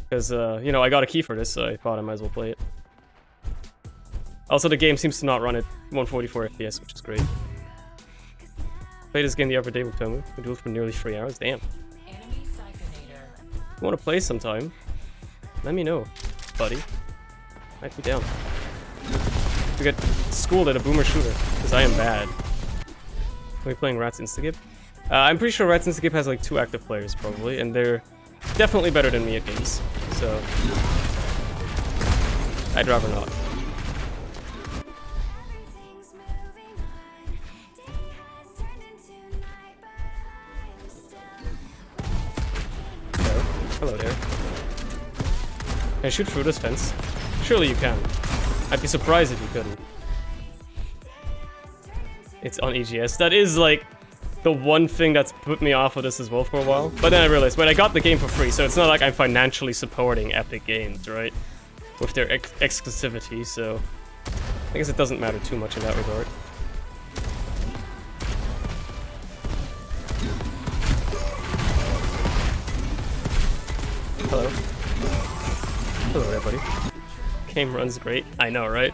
[SPEAKER 2] Because, you know, I got a key for this, so I thought I might as well play it. Also, the game seems to not run at 144 FPS, which is great. Played this game the other day with Tomu. We do it for nearly 3 hours. Damn. If you want to play sometime, let me know, buddy. Might be down. We get schooled at a boomer shooter, because I am bad. Are we playing Rats Instagib? I'm pretty sure Rats Instagib has like 2 active players, probably, and they're definitely better than me at games, so I'd rather not. Hello there. Can I shoot through this fence? Surely you can. I'd be surprised if you couldn't. It's on EGS. That is like the one thing that's put me off of this as well for a while. But then I realized, wait, I got the game for free, so it's not like I'm financially supporting Epic Games, right? With their exclusivity, so I guess it doesn't matter too much in that regard. Hello. Hello there, buddy. Game runs great. I know, right?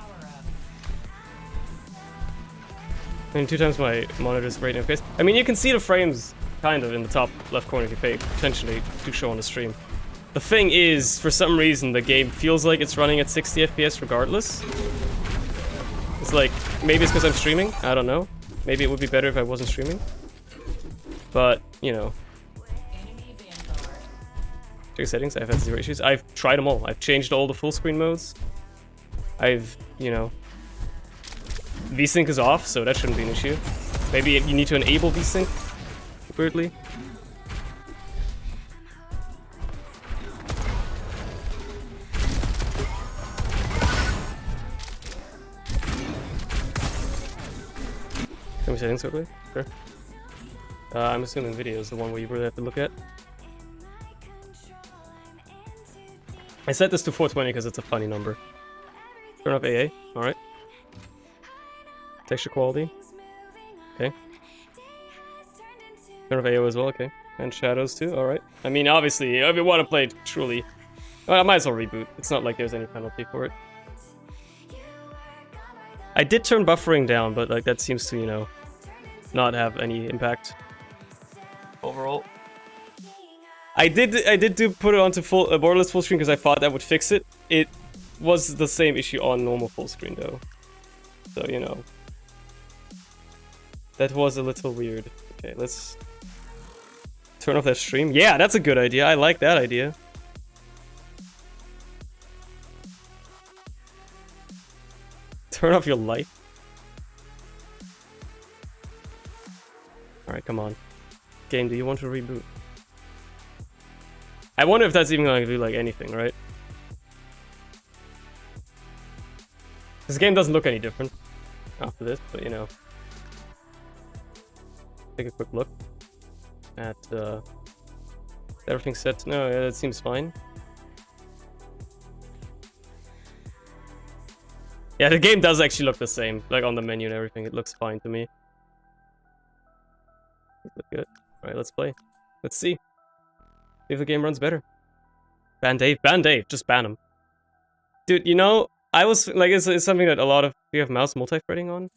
[SPEAKER 2] I mean, 2 times my monitor's great in FPS. I mean, you can see the frames kind of in the top left corner if you pay attention to show on the stream. The thing is, for some reason, the game feels like it's running at 60 FPS regardless. It's like, maybe it's because I'm streaming, I don't know. Maybe it would be better if I wasn't streaming. But, you know. Check settings, I've had 0 issues. I've tried them all. I've changed all the full screen modes. I've, you know, VSync is off, so that shouldn't be an issue. Maybe you need to enable VSync, weirdly. Can we settings quickly? Sure. I'm assuming video is the one where you really have to look at. I set this to 420 because it's a funny number. Turn off AA. Alright. Texture quality. Okay. Turn off AO as well. Okay. And shadows too. Alright. I mean, obviously, if you want to play truly... Well, I might as well reboot. It's not like there's any penalty for it. I did turn buffering down, but like that seems to, you know, not have any impact overall. I did put it onto full borderless full screen because I thought that would fix it. It was the same issue on normal full screen though. So, you know, that was a little weird. Okay, let's turn off that stream. Yeah, that's a good idea. I like that idea. Turn off your light. Alright, come on. Game, do you want to reboot? I wonder if that's even going to do, like, anything, right? This game doesn't look any different after this, but, you know. Take a quick look at, everything's set. No, yeah, that seems fine. Yeah, the game does actually look the same, like on the menu and everything. It looks fine to me. It look good. Alright, let's play. Let's see if the game runs better. Ban Dave. Ban Dave. Just ban him. Dude, you know, I was, like, it's something that a lot of... Do you have mouse multi-threading on?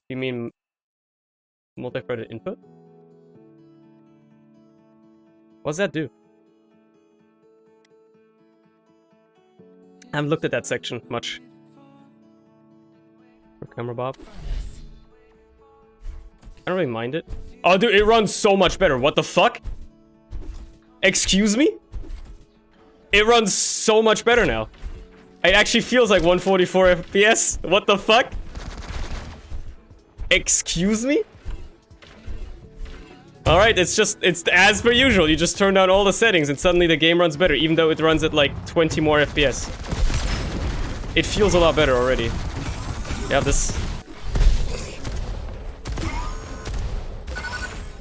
[SPEAKER 2] You mean multi-threaded input? What does that do? I haven't looked at that section much. For camera Bob. I don't really mind it. Oh, dude, it runs so much better. What the fuck? Excuse me? It runs so much better now. It actually feels like 144 FPS. What the fuck? Excuse me? Alright, it's as per usual. You just turn down all the settings and suddenly the game runs better, even though it runs at like 20 more FPS. It feels a lot better already. Yeah, this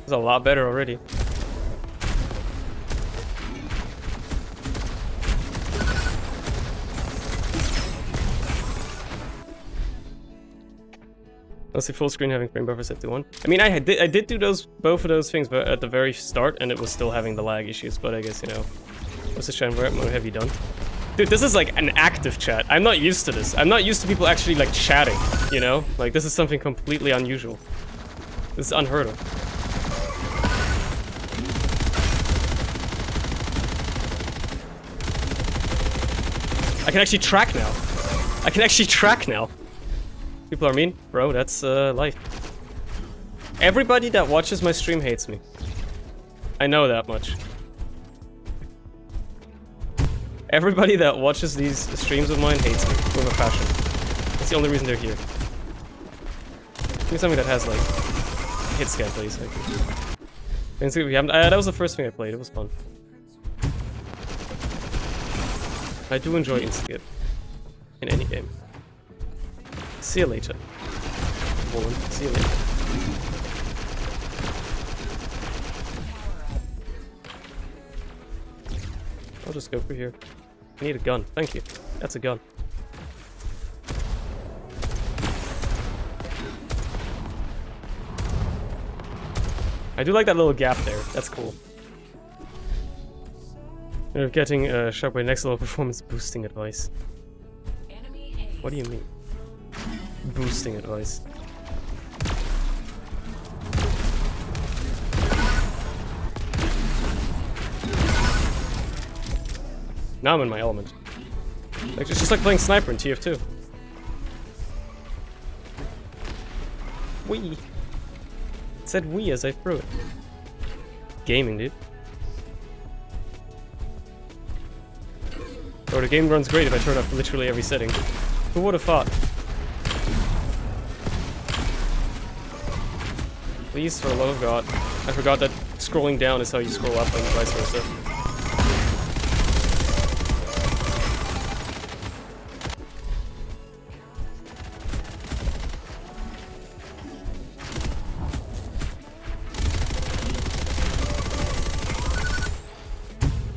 [SPEAKER 2] is a lot better already. Let's see, full screen having frame buffer set to 1. I mean, I did do both of those things, but at the very start, and it was still having the lag issues. But I guess, you know, what's the chat? What have you done? Dude, this is like an active chat. I'm not used to this. I'm not used to people actually like chatting, you know? Like, this is something completely unusual. This is unheard of. I can actually track now. I can actually track now. People are mean? Bro, that's life. Everybody that watches my stream hates me. I know that much. Everybody that watches these streams of mine hates me with a passion. That's the only reason they're here. Give me something that has, like, hit scan, please. That was the first thing I played. It was fun. I do enjoy Insta-skip in any game. See you later. Woman, see you later. I'll just go through here. I need a gun. Thank you. That's a gun. I do like that little gap there. That's cool. You're getting Sharpway next level performance boosting advice. What do you mean? Boosting advice. Now I'm in my element. Like, it's just like playing sniper in TF2. Wee. It said wee as I threw it. Gaming, dude. Or the game runs great if I turn up literally every setting. Who would have thought? Please, for the love of God. I forgot that scrolling down is how you scroll up and vice versa.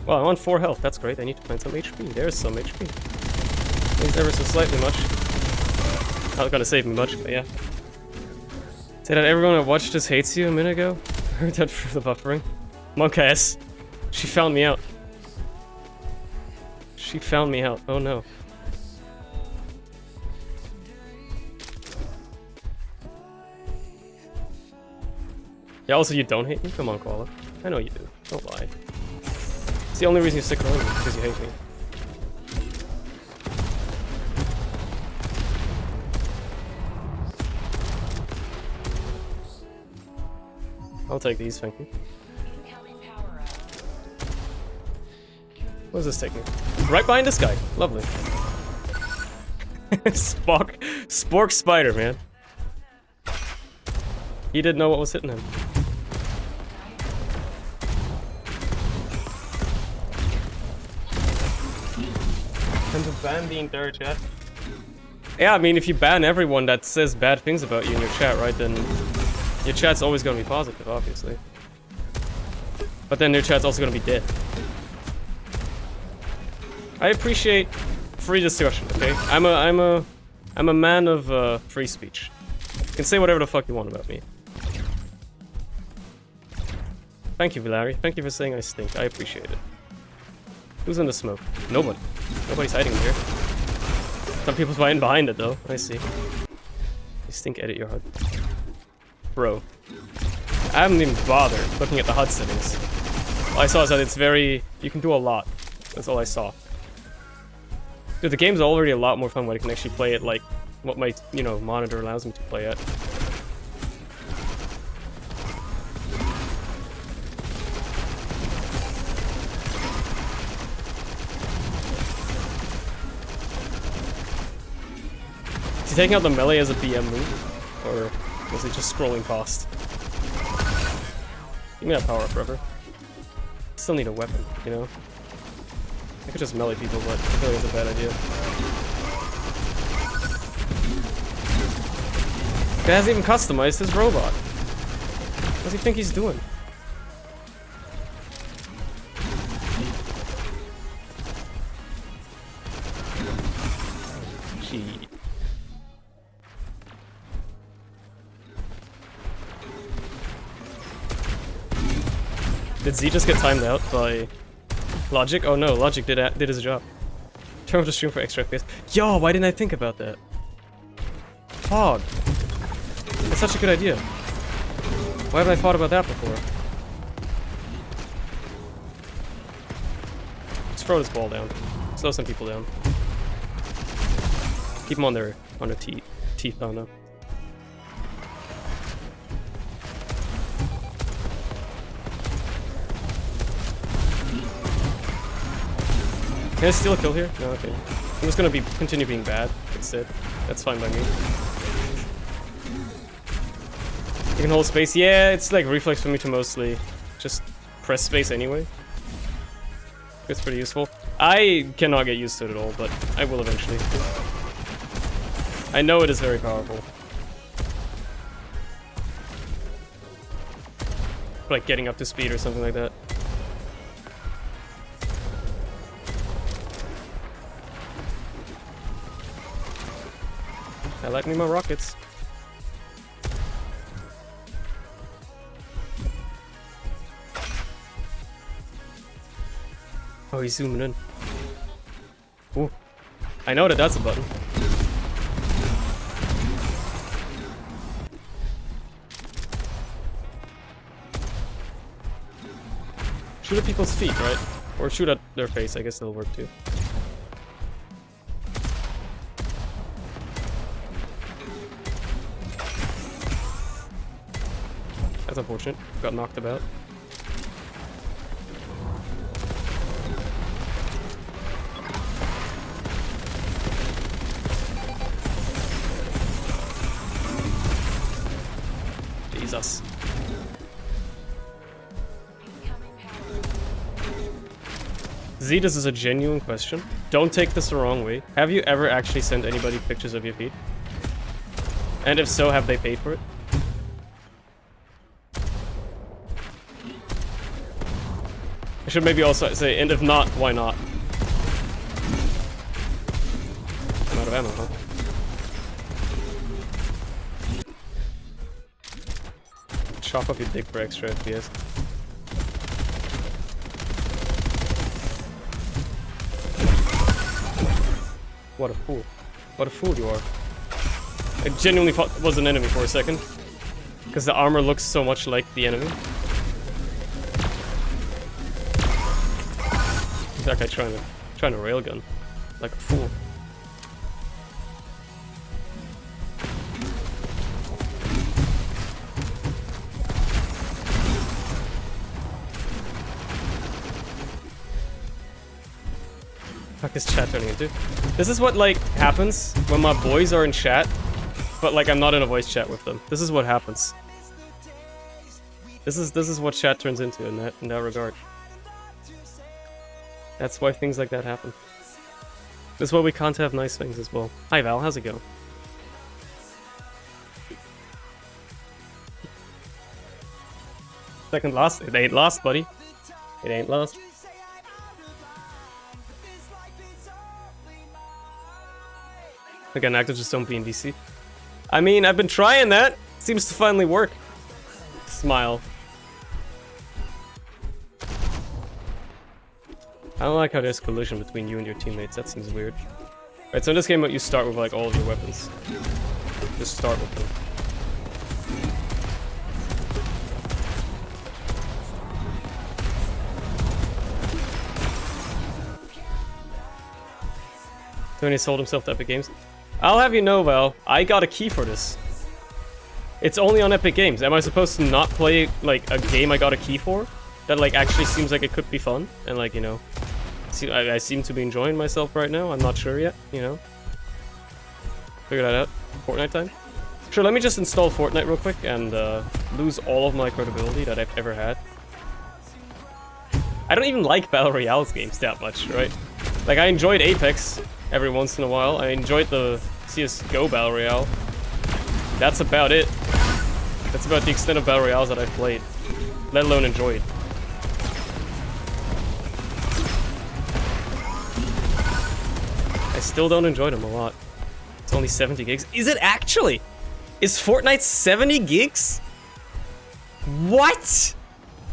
[SPEAKER 2] Well, I'm on 4 health, that's great. I need to find some HP. There's some HP. Means ever so slightly much. Not gonna save me much, but yeah. Say that everyone I watched just hates you a minute ago? I heard that for the buffering. Monk ass. She found me out. She found me out. Oh no. Yeah, also you don't hate me? Come on, Koala. I know you do. Don't lie. It's the only reason you stick around me, because you hate me. I'll take these, thank you. What does this take me? Right behind this guy. Lovely. Spork Spider, man. He didn't know what was hitting him. Time to ban the entire chat. Yeah, I mean, if you ban everyone that says bad things about you in your chat, right, then your chat's always gonna be positive, obviously. But then your chat's also gonna be dead. I appreciate free discussion, okay? I'm a man of free speech. You can say whatever the fuck you want about me. Thank you, Vilari. Thank you for saying I stink. I appreciate it. Who's in the smoke? Nobody. Nobody's hiding here. Some people's hiding behind it, though. I see. You stink, edit your HUD. Bro. I haven't even bothered looking at the HUD settings. All I saw is that it's very... You can do a lot. That's all I saw. Dude, the game's already a lot more fun when I can actually play it like what my, you know, monitor allows me to play at. Is he taking out the melee as a BM move? Or was he just scrolling past? Give me that power up, brother. Still need a weapon, you know? I could just melee people, but I feel like it's a bad idea. Guy hasn't even customized his robot. What does he think he's doing? Gee. Did Z just get timed out by Logic? Oh no, Logic did his job. Turn off the stream for extra FPS. Yo, why didn't I think about that? Hog. That's such a good idea. Why haven't I thought about that before? Let's throw this ball down. Slow some people down. Keep them on their teeth. Oh no. Can I steal a kill here? No, okay. I'm just gonna continue being bad instead. That's fine by me. You can hold space. Yeah, it's like reflex for me to mostly just press space anyway. It's pretty useful. I cannot get used to it at all, but I will eventually. I know it is very powerful. Like getting up to speed or something like that. I like me my rockets. Oh, he's zooming in. Ooh. I know that that's a button. Shoot at people's feet, right? Or shoot at their face, I guess that'll work too. That's unfortunate. Got knocked about. Jesus. Z, this is a genuine question. Don't take this the wrong way. Have you ever actually sent anybody pictures of your feet? And if so, have they paid for it? I should maybe also say, and if not, why not? I'm out of ammo, huh? Chop up your dick for extra FPS. What a fool. What a fool you are. I genuinely thought it was an enemy for a second. Because the armor looks so much like the enemy. That guy trying to railgun. Like a fool. Fuck is chat turning into? This is what like happens when my boys are in chat, but like I'm not in a voice chat with them. This is what happens. This is what chat turns into in that regard. That's why things like that happen. That's why we can't have nice things as well. Hi Val, how's it going? Second last? It ain't lost, buddy. It ain't lost. Again, actors just don't be in DC. I mean, I've been trying that. Seems to finally work. Smile. I don't like how there's collision between you and your teammates. That seems weird. Right, so in this game, you start with like all of your weapons. Just start with them. Tony sold himself to Epic Games. I'll have you know, Val, I got a key for this. It's only on Epic Games. Am I supposed to not play, like, a game I got a key for? That, like, actually seems like it could be fun? And, like, you know... I seem to be enjoying myself right now. I'm not sure yet, you know? Figure that out. Fortnite time? Sure, let me just install Fortnite real quick and, lose all of my credibility that I've ever had. I don't even like Battle Royale games that much, right? Like, I enjoyed Apex every once in a while. I enjoyed the CSGO Battle Royale. That's about it. That's about the extent of Battle Royales that I've played. Let alone enjoyed. I still don't enjoy them a lot. It's only 70 gigs. Is it actually? Is Fortnite 70 gigs? What?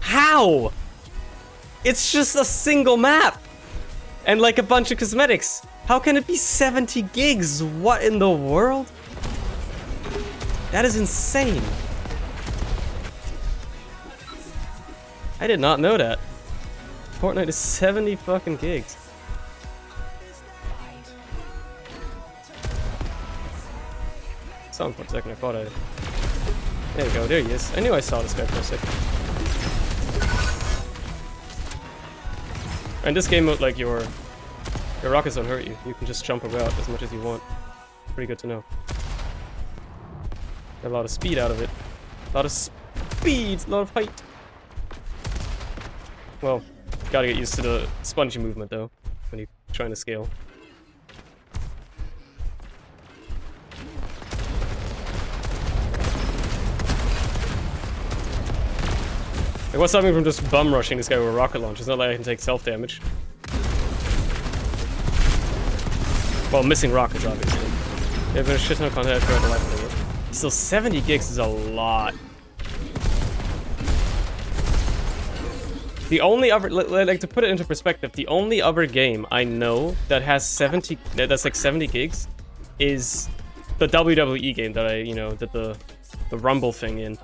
[SPEAKER 2] How? It's just a single map. And like a bunch of cosmetics. How can it be 70 gigs? What in the world? That is insane. I did not know that. Fortnite is 70 fucking gigs. Saw him for a second, I thought I... There you go, there he is. I knew I saw this guy for a second. And this game mode, like, your rockets don't hurt you. You can just jump about as much as you want. Pretty good to know. Got a lot of speed out of it. A lot of speed, a lot of height. Well, gotta get used to the spongy movement though, when you're trying to scale. Like, what's stopping me from just bum rushing this guy with a rocket launch? It's not like I can take self damage. Well, missing rockets, obviously. There's been a shit ton of content throughout the life of the world. Still, 70 gigs is a lot. The only other, like, to put it into perspective, the only other game I know that has 70, that's like 70 gigs, is the WWE game that I, you know, did the Rumble thing in.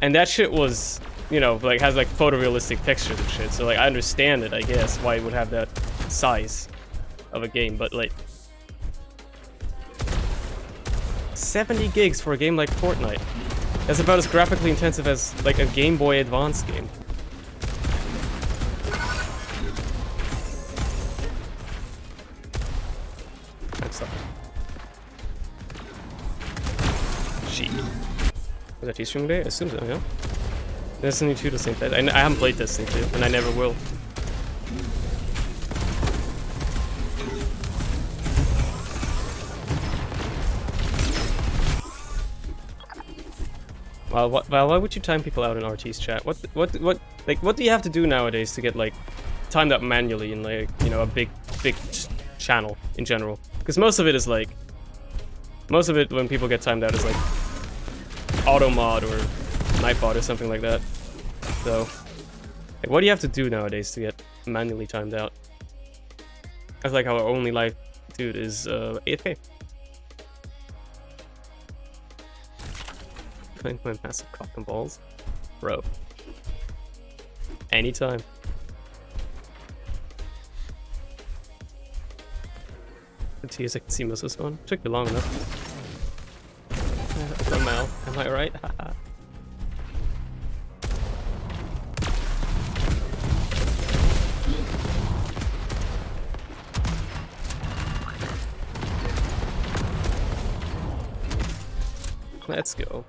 [SPEAKER 2] And that shit was, you know, like, has like photorealistic textures and shit. So like, I understand it, I guess, why it would have that size of a game, but like, 70 gigs for a game like Fortnite. That's about as graphically intensive as like a Game Boy Advance game. What's up? Sheep. Was that T-Stream Day? I assume so, yeah. Destiny 2 the same day. I haven't played Destiny 2, and I never will. Well, why would you time people out in RT's chat? What do you have to do nowadays to get like timed up manually in like, you know, a big channel in general? Because most of it when people get timed out is like auto mod or nightbot or something like that. So, like, what do you have to do nowadays to get manually timed out? That's like our only life, dude, is AFK. Playing my massive cock and balls, bro. Anytime. The tears I can see most of this one. Took you long enough. Mal, am I right? Haha. Let's go.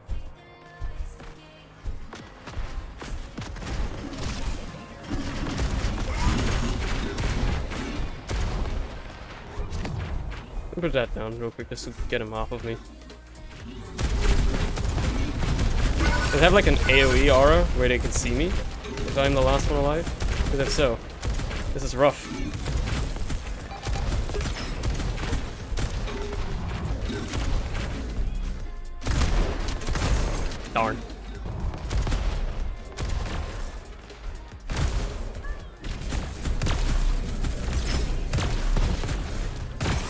[SPEAKER 2] Put that down real quick just to get him off of me. Does it have like an AoE aura where they can see me if I'm the last one alive? Because if so, this is rough. Darn.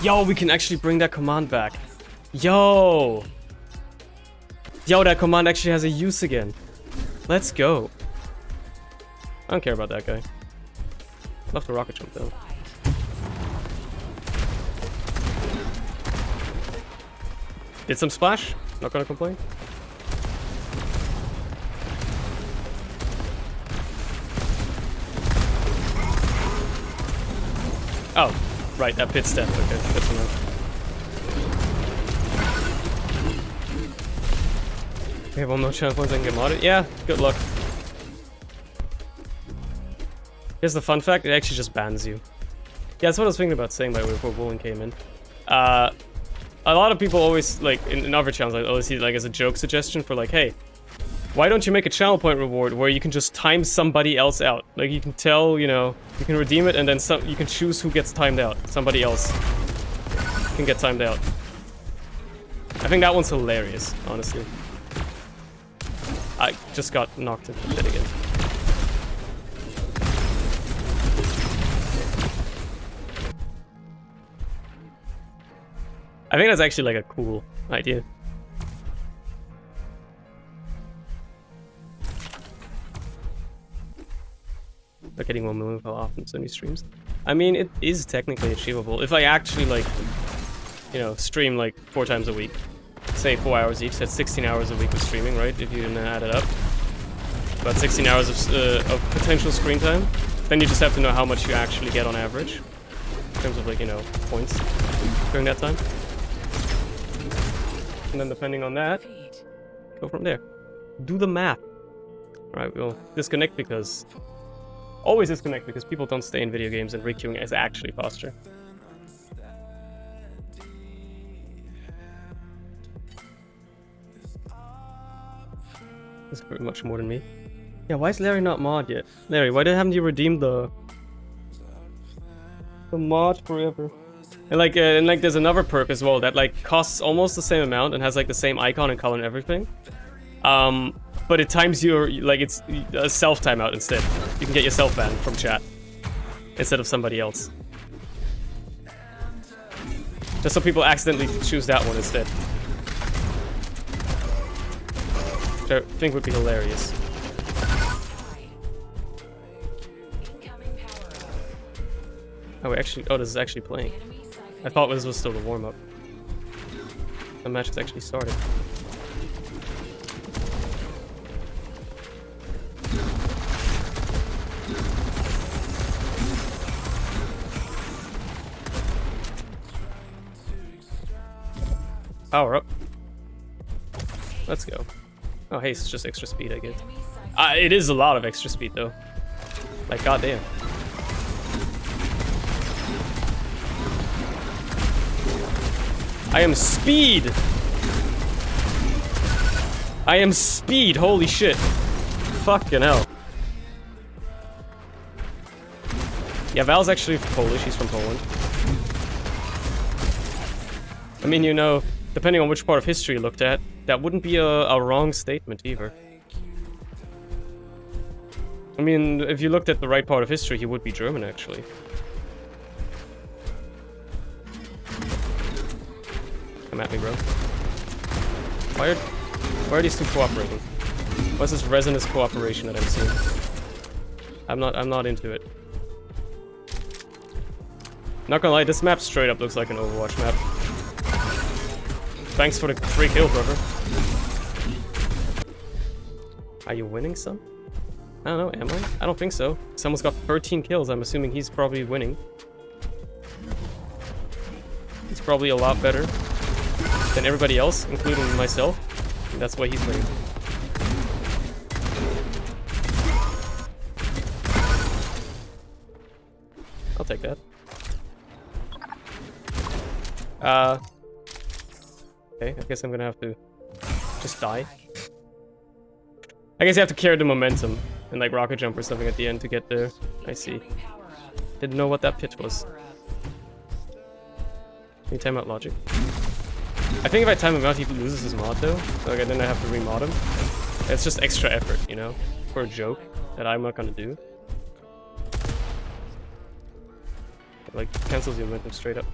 [SPEAKER 2] Yo, we can actually bring that command back. Yo! Yo, that command actually has a use again. Let's go. I don't care about that guy. Love the rocket jump though. Did some splash. Not gonna complain. Oh, right, that pit step. Okay, good to know. We have one more chance once I can get modded. Yeah, good luck. Here's the fun fact, it actually just bans you. Yeah, that's what I was thinking about saying by the way before Woolen came in. A lot of people always, like, in other channels, I always see it like as a joke suggestion for like, hey, why don't you make a channel point reward where you can just time somebody else out? Like, you can tell, you know, you can redeem it and then you can choose who gets timed out. Somebody else can get timed out. I think that one's hilarious, honestly. I just got knocked into the pit again. I think that's actually like a cool idea. Like getting 1 million how often Sony streams. I mean, it is technically achievable if I actually like, you know, stream like 4 times a week. Say 4 hours each. That's 16 hours a week of streaming, right? If you add it up, about 16 hours of potential screen time. Then you just have to know how much you actually get on average in terms of like, you know, points during that time. And then depending on that, go from there. Do the math. Alright, we'll disconnect because... Always disconnect because people don't stay in video games and requeuing is actually faster. That's pretty much more than me. Yeah, why is Larry not mod yet? Larry, why haven't you redeemed the mod forever? And like there's another perk as well that like costs almost the same amount and has like the same icon and color and everything. But it times your, like it's a self timeout instead. You can get yourself banned from chat instead of somebody else. Just so people accidentally choose that one instead. Which I think would be hilarious. Oh, this is actually playing. I thought this was still the warm-up. The match has actually started. Power up. Let's go. Oh, hey, it's just extra speed, I guess. It is a lot of extra speed, though. Like, goddamn. I am speed! I am speed, holy shit. Fucking hell. Yeah, Val's actually Polish, he's from Poland. I mean, you know, depending on which part of history you looked at, that wouldn't be a wrong statement either. I mean, if you looked at the right part of history, he would be German, actually. Come at me, bro. Why are these two cooperating? What's this resonance cooperation that I'm seeing? I'm not into it. Not gonna lie, this map straight up looks like an Overwatch map. Thanks for the free kill, brother. Are you winning some? I don't know, am I? I don't think so. Someone's got 13 kills, I'm assuming he's probably winning. He's probably a lot better than everybody else, including myself. And that's why he's winning. I'll take that. Okay, I guess I'm gonna have to just die. I guess you have to carry the momentum and like rocket jump or something at the end to get there. I see. Didn't know what that pit was. Can you time out logic? I think if I time him out, he loses his mod though. Like, then I have to remod him. It's just extra effort, you know, for a joke that I'm not gonna do. It, like, cancels the momentum straight up.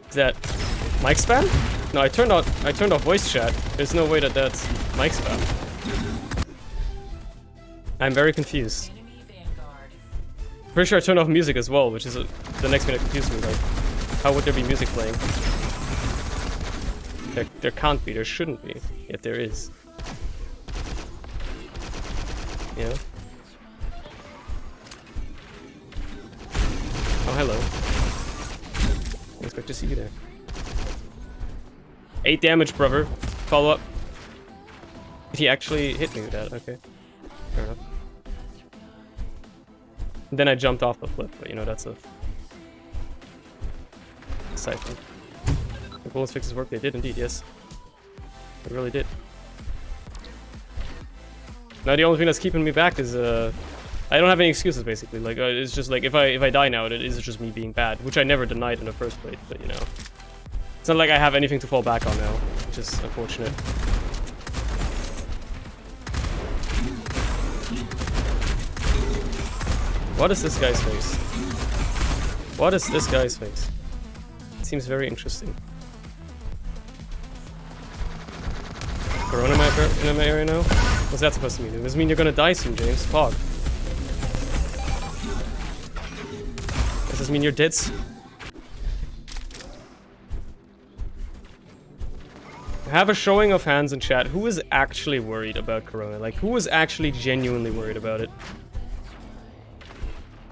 [SPEAKER 2] Is that mic spam? No, I turned off voice chat. There's no way that that's mic spam. I'm very confused. Pretty sure I turned off music as well, which is the next thing that confused me. Like, how would there be music playing? There can't be. There shouldn't be. Yet there is. You know? Oh, hello. I expect to see you there. 8 damage, brother. Follow up. Did he actually hit me with that? Okay. Fair enough. And then I jumped off the flip, but you know, that's a side thing. The bullets fixes work. They did indeed, yes. They really did. Now the only thing that's keeping me back is I don't have any excuses basically. Like it's just like if I die now, it is just me being bad, which I never denied in the first place. But you know, it's not like I have anything to fall back on now, which is unfortunate. What is this guy's face? What is this guy's face? It seems very interesting. Corona in my area now? What's that supposed to mean? Does this mean you're gonna die soon, James? Fog. Does this mean you're dead soon? Have a showing of hands in chat. Who is actually worried about Corona? Like, who is actually genuinely worried about it?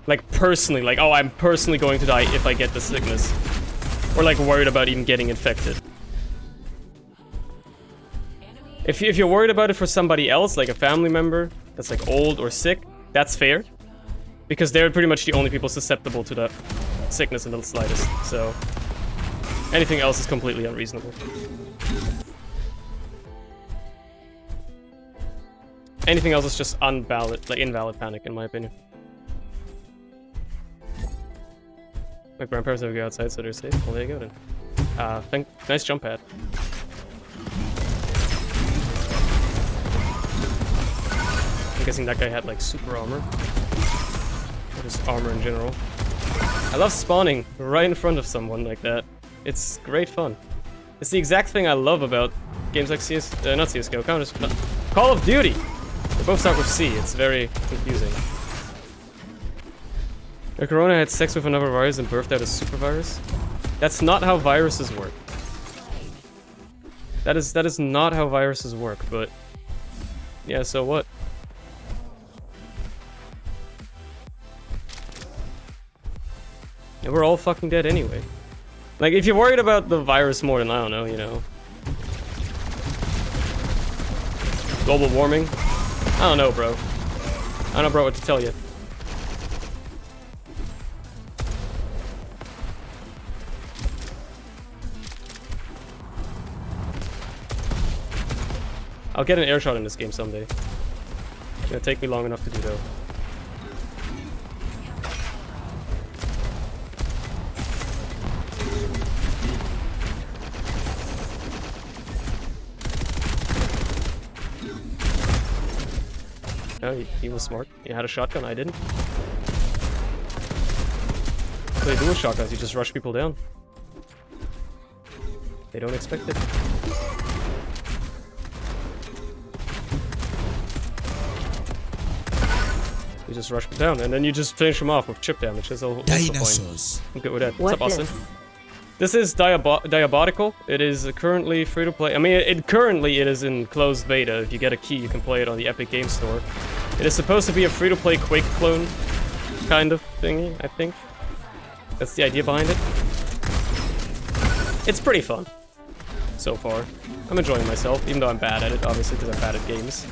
[SPEAKER 2] Like, personally, like, oh, I'm personally going to die if I get the sickness. Or, like, worried about even getting infected. If you're worried about it for somebody else, like a family member that's, like, old or sick, that's fair. Because they're pretty much the only people susceptible to that sickness in the slightest, so... anything else is completely unreasonable. Anything else is just invalid panic, in my opinion. My grandparents never go outside, so they're safe. Well, there you go then. Nice jump pad. I'm guessing that guy had like super armor. Or just armor in general. I love spawning right in front of someone like that. It's great fun. It's the exact thing I love about games like not CSGO, Call of Duty! They both start with C, it's very confusing. A Corona had sex with another virus and birthed out a super virus? That's not how viruses work. That is not how viruses work, but yeah, so what? And we're all fucking dead anyway. Like, if you're worried about the virus more than, I don't know, you know, global warming, I don't know, bro. I don't know, bro, what to tell you. I'll get an air shot in this game someday. It's gonna take me long enough to do though. No, he was smart. He had a shotgun, I didn't. What they do with shotguns, you just rush people down. They don't expect it. You just rush them down, and then you just finish them off with chip damage. That's the point. I'm good with that. What's up, Austin? This is Diabotical. It is currently free to play. I mean, currently it is in closed beta. If you get a key, you can play it on the Epic Games Store. It is supposed to be a free to play Quake clone kind of thingy, I think. That's the idea behind it. It's pretty fun so far. I'm enjoying myself, even though I'm bad at it, obviously, because I'm bad at games.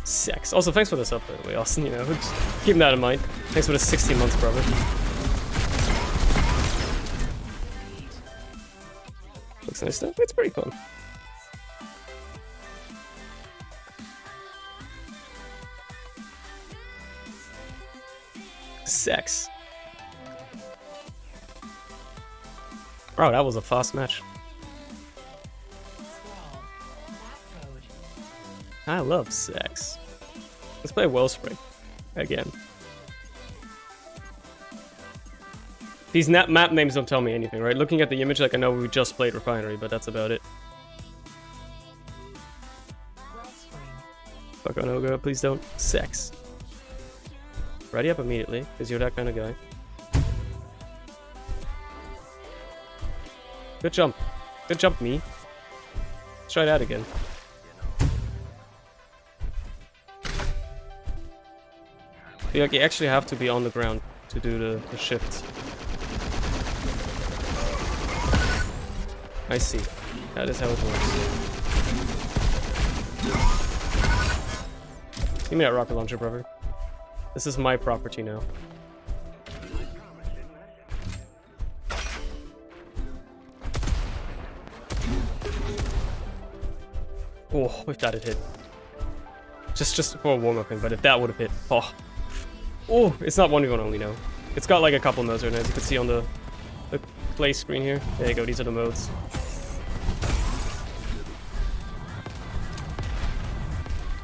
[SPEAKER 2] Sex. Also, thanks for the sub, by the way, Austin, you know, just keep that in mind. Thanks for the 16 months, brother. Looks nice though. It's pretty fun. Sex. Oh, that was a fast match. I love sex. Let's play Wellspring again. These map names don't tell me anything, right? Looking at the image, like I know we just played Refinery, but that's about it. Fuck on Oga, please don't. Sex. Ready up immediately, because you're that kind of guy. Good jump. Good jump, me. Let's try that again. I feel like you actually have to be on the ground to do the shift. I see. That is how it works. Give me that rocket launcher, brother. This is my property now. Oh, if that had hit. Just for a warm-up thing, but if that would have hit. Oh. Oh, it's not 1v1 only now. It's got like a couple modes right now, as you can see on the play screen here. There you go, these are the modes.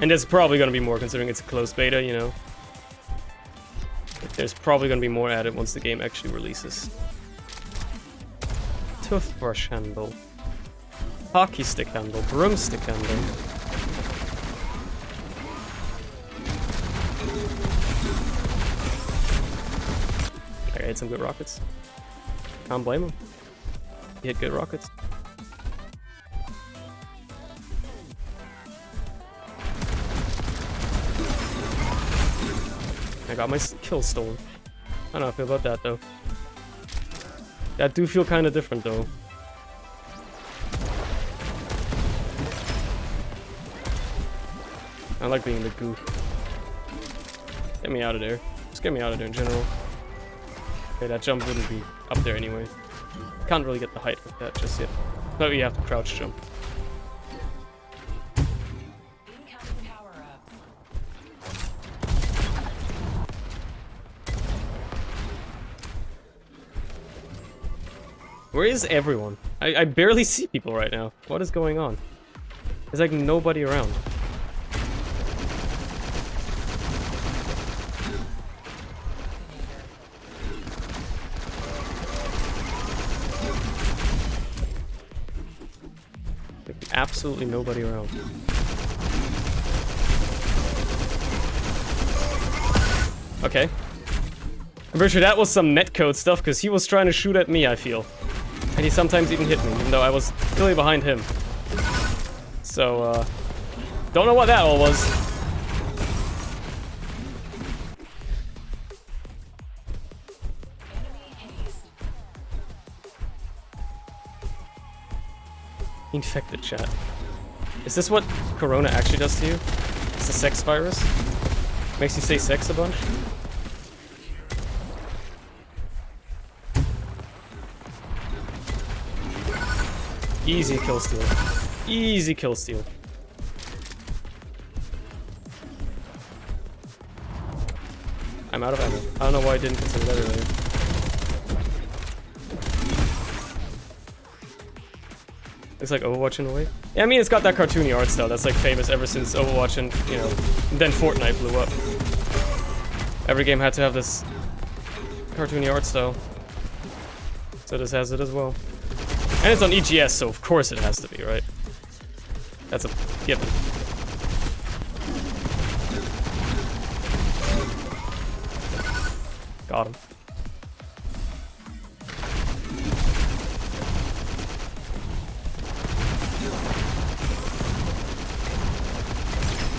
[SPEAKER 2] And there's probably going to be more considering it's a closed beta, you know. There's probably going to be more added once the game actually releases. Toothbrush handle. Hockey stick handle. Broomstick handle. I hit some good rockets. Can't blame him. He hit good rockets. I got my kill stolen. I don't know how I feel about that though. That do feel kind of different though. I like being the goof. Get me out of there. Just get me out of there in general. Okay, that jump wouldn't be up there anyway. Can't really get the height with that just yet. But you have to crouch jump. Where is everyone? I barely see people right now. What is going on? There's like nobody around. Like absolutely nobody around. Okay. I'm pretty sure that was some netcode stuff, because he was trying to shoot at me, I feel. And he sometimes even hit me, even though I was clearly behind him. So, don't know what that all was. Infected chat. Is this what Corona actually does to you? It's a sex virus? Makes you say sex a bunch? Easy kill steal. Easy kill steal. I'm out of ammo. I don't know why I didn't consider that earlier. It's like Overwatch in a way. Yeah, I mean, it's got that cartoony art style that's like famous ever since Overwatch and, you know, then Fortnite blew up. Every game had to have this cartoony art style. So this has it as well. And it's on EGS, so of course it has to be, right? That's a given. Got him.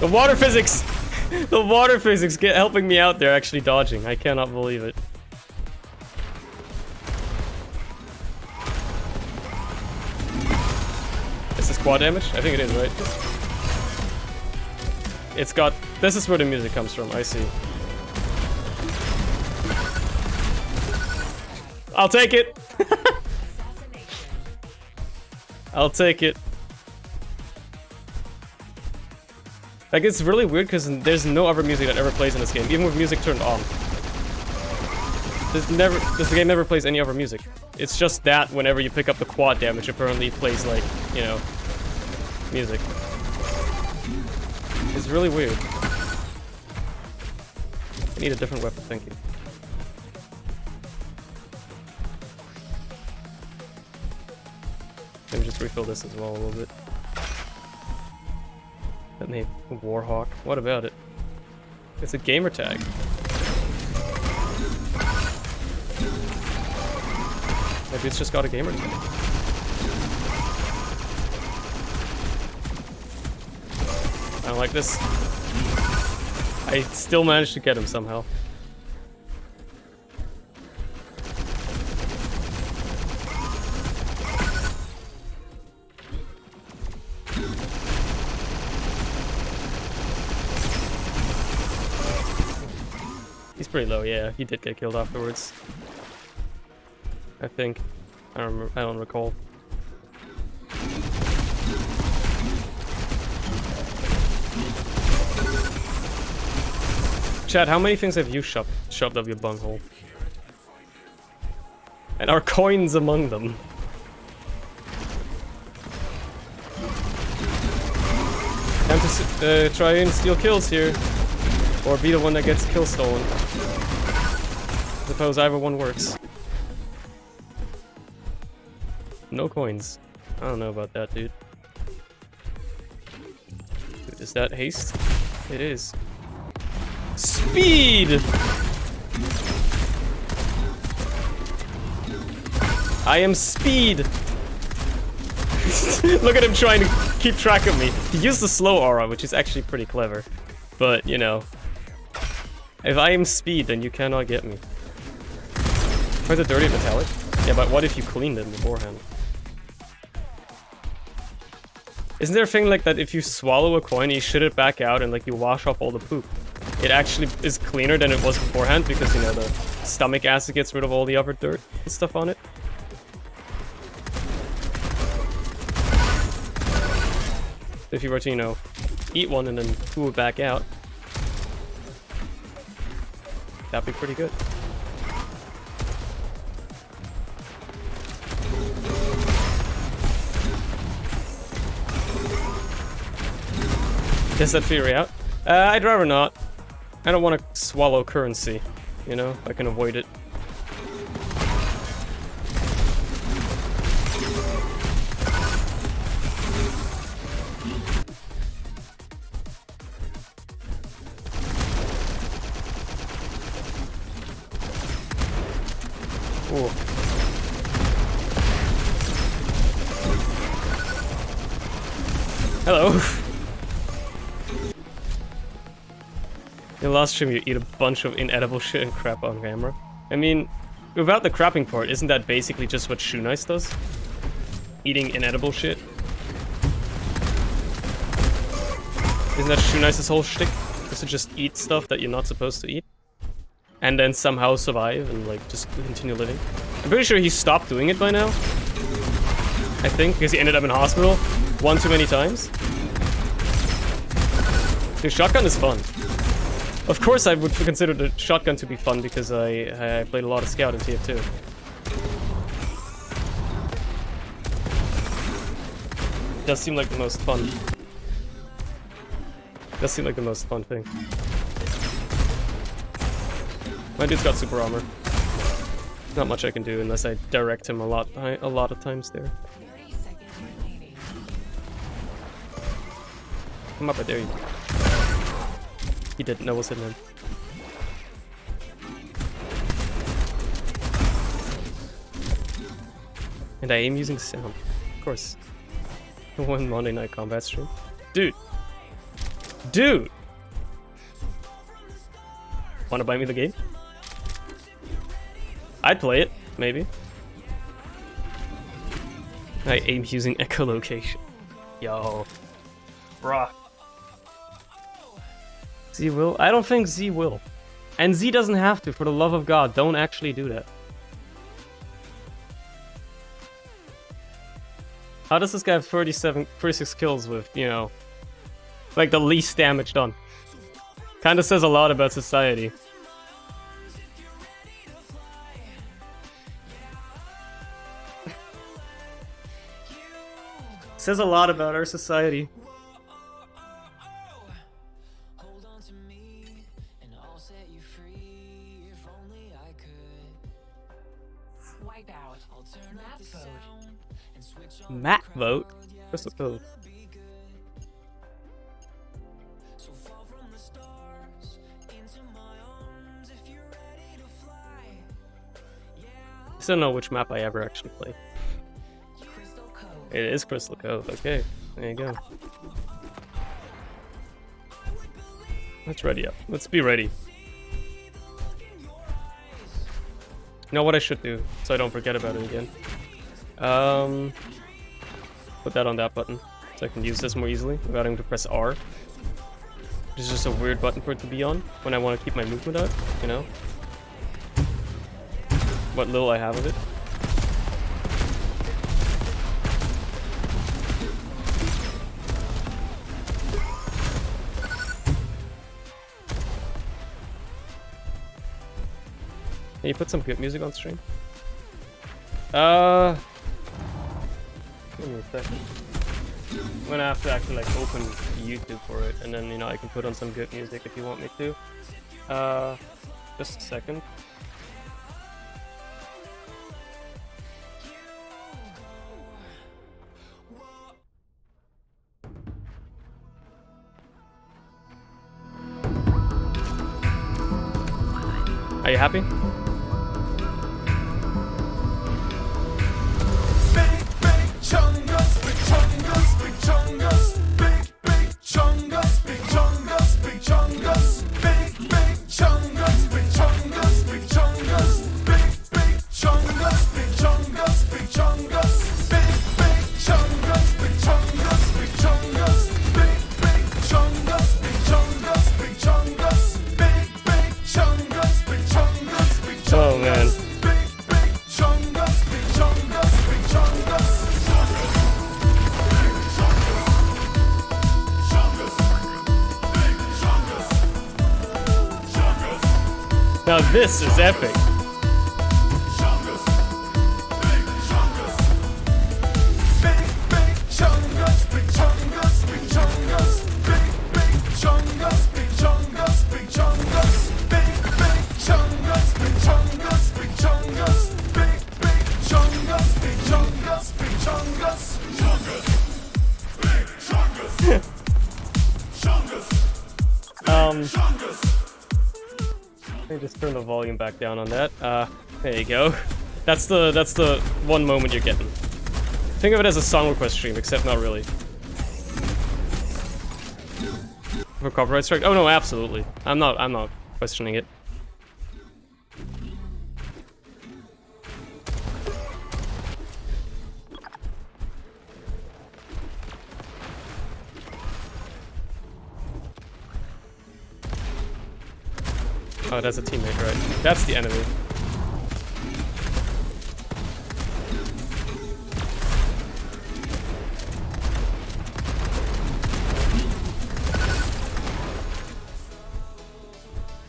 [SPEAKER 2] The water physics! The water physics helping me out there actually dodging. I cannot believe it. Is this quad damage? I think it is, right? It's got... This is where the music comes from, I see. I'll take it! I'll take it. Like, it's really weird because there's no other music that ever plays in this game, even with music turned on. This game never plays any other music. It's just that whenever you pick up the quad damage, apparently it plays, like, you know, music. It's really weird. I need a different weapon, thank you. Let me just refill this as well a little bit. That name, Warhawk. What about it? It's a gamer tag. Maybe it's just got a gamer tag. I don't like this. I still managed to get him somehow. He's pretty low, yeah. He did get killed afterwards. I think. I don't recall. Chad, how many things have you shoved up your bunghole? And are coins among them? Time to try and steal kills here. Or be the one that gets kill stolen. I suppose either one works. No coins. I don't know about that, dude. Is that haste? It is. Speed! I am speed! Look at him trying to keep track of me. He used the slow aura, which is actually pretty clever. But, you know. If I am speed, then you cannot get me. Why is it dirty metallic? Yeah, but what if you cleaned it beforehand? Isn't there a thing like that if you swallow a coin, you shit it back out and like you wash off all the poop? It actually is cleaner than it was beforehand because, you know, the stomach acid gets rid of all the other dirt and stuff on it. If you were to, you know, eat one and then poo it back out, that'd be pretty good. Test that theory out. I'd rather not. I don't want to swallow currency, you know? I can avoid it. Hello. Your last stream, you eat a bunch of inedible shit and crap on camera. I mean, without the crapping part, isn't that basically just what Shoe Nice does? Eating inedible shit? Isn't that Shoe Nice's whole shtick? Is to just eat stuff that you're not supposed to eat? And then somehow survive and, like, just continue living? I'm pretty sure he stopped doing it by now. I think, because he ended up in hospital one too many times. Dude, shotgun is fun. Of course I would consider the shotgun to be fun because I played a lot of Scout in TF2. It does seem like the most fun. It does seem like the most fun thing. My dude's got super armor. Not much I can do unless I direct him a lot of times there.
[SPEAKER 3] 30 seconds remaining.
[SPEAKER 2] Come up, I dare you. He didn't know what's hitting him. And I aim using sound. Of course. One Monday Night Combat stream. Dude! Dude! Wanna buy me the game? I'd play it, maybe. I aim using echolocation. Yo. Bruh. Z will? I don't think Z will. And Z doesn't have to, for the love of God. Don't actually do that. How does this guy have 36 kills with, you know, like the least damage done? Kinda says a lot about society. Says a lot about our society. Map vote? Crystal Cove. I still don't know which map I ever actually played. It is Crystal Cove, okay. There you go. Let's ready up. Let's be ready. You know what I should do, so I don't forget about it again? Put that on that button, so I can use this more easily without having to press R. Which is just a weird button for it to be on when I want to keep my movement out, you know? What little I have of it. Can you put some good music on stream? Give me a second. I'm gonna have to actually like open YouTube for it, and then, you know, I can put on some good music if you want me to. Just a second. Are you happy? Oh man. Now this is epic. Let me just turn the volume back down on that. There you go. That's the one moment you're getting. Think of it as a song request stream, except not really. For copyright strike? Oh no, absolutely. I'm not questioning it. Oh, that's a teammate, right? That's the enemy.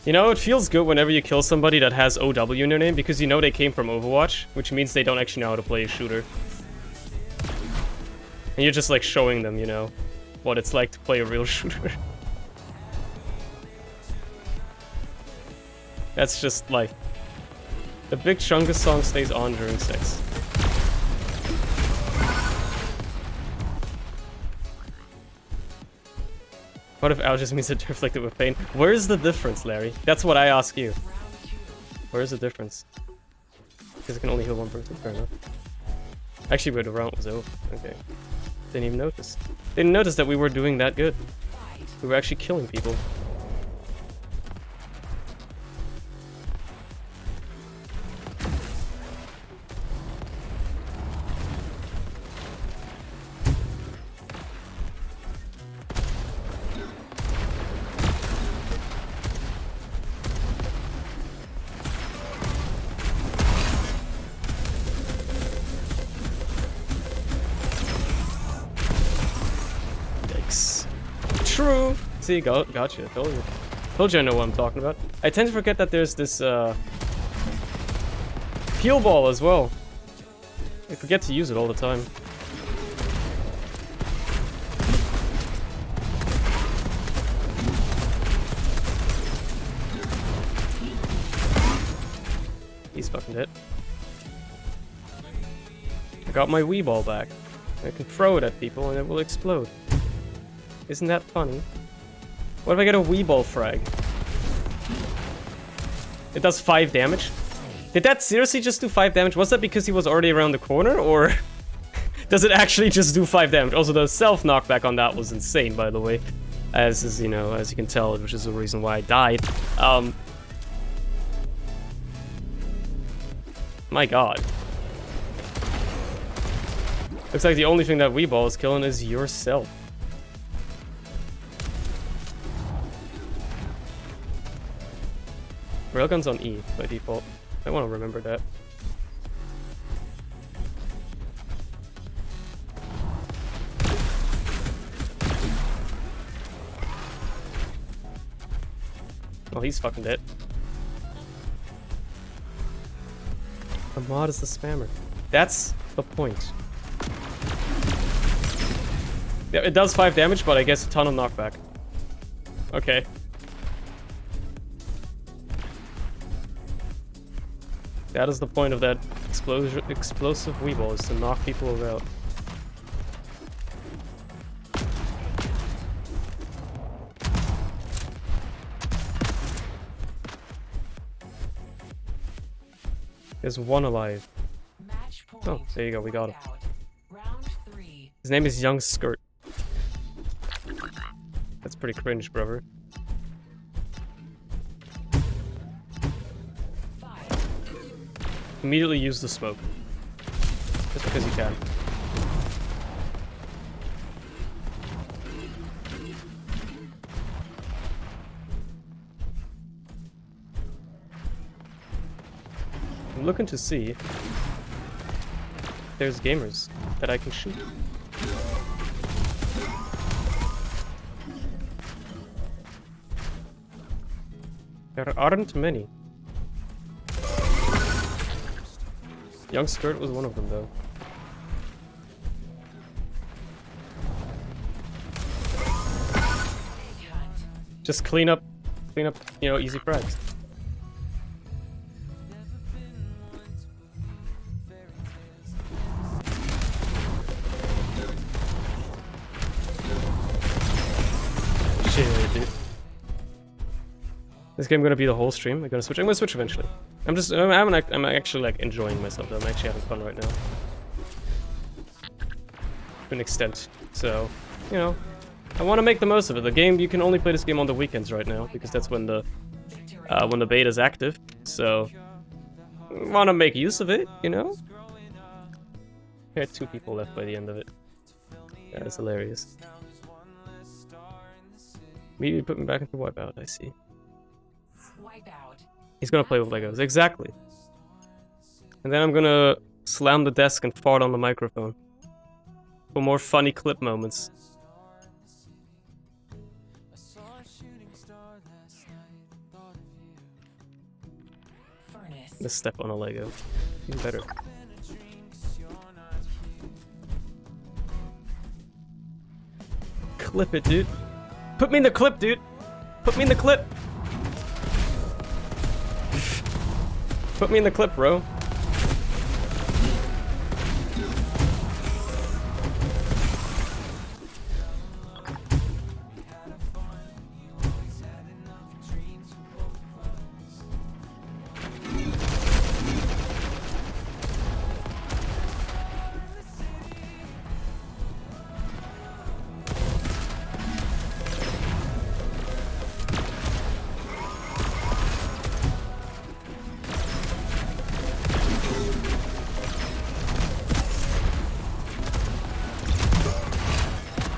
[SPEAKER 2] You know, it feels good whenever you kill somebody that has OW in their name, because you know they came from Overwatch, which means they don't actually know how to play a shooter. And you're just like showing them, you know, what it's like to play a real shooter. That's just like... The Big Chungus song stays on during sex. What if Al just means it reflected with pain? Where is the difference, Larry? That's what I ask you. Where is the difference? Because it can only heal one person, fair enough. Actually, where the round was over. Okay. Didn't even notice. Didn't notice that we were doing that good. We were actually killing people. True. See, gotcha. Told you I know what I'm talking about. I tend to forget that there's this peel ball as well. I forget to use it all the time. He's fucking dead. I got my Wii ball back. I can throw it at people and it will explode. Isn't that funny? What if I get a Wii ball frag? It does 5 damage? Did that seriously just do 5 damage? Was that because he was already around the corner, or does it actually just do 5 damage? Also, the self knockback on that was insane, by the way. As you know, as you can tell, which is the reason why I died. My god. Looks like the only thing that Wii ball is killing is yourself. Railgun's on E by default. I want to remember that. Oh, he's fucking dead. Ahmad is the spammer. That's the point. Yeah, it does 5 damage, but I guess a ton of knockback. Okay. That is the point of that explosive Weeball, is to knock people out. There's one alive. Oh, there you go, we got him. His name is Young Skirt. That's pretty cringe, brother. Immediately use the smoke. Just because you can. I'm looking to see if there's gamers that I can shoot. There aren't many. Young Skirt was one of them, though. Just clean up, you know, easy frags. Shit, dude. This game gonna be the whole stream. I'm gonna switch eventually. I'm actually like enjoying myself though. I'm actually having fun right now. To an extent. So, you know, I want to make the most of it. The game, you can only play this game on the weekends right now, because that's when the beta is active. So, want to make use of it, you know? There are 2 people left by the end of it. That is hilarious. Maybe put me back into Wipeout, I see.
[SPEAKER 3] Wipeout.
[SPEAKER 2] He's gonna play with Legos, exactly. And then I'm gonna slam the desk and fart on the microphone. For more funny clip moments.
[SPEAKER 3] Furnace.
[SPEAKER 2] Let's step on a Lego. Even better. Clip it, dude. Put me in the clip, dude. Put me in the clip. Put me in the clip, bro.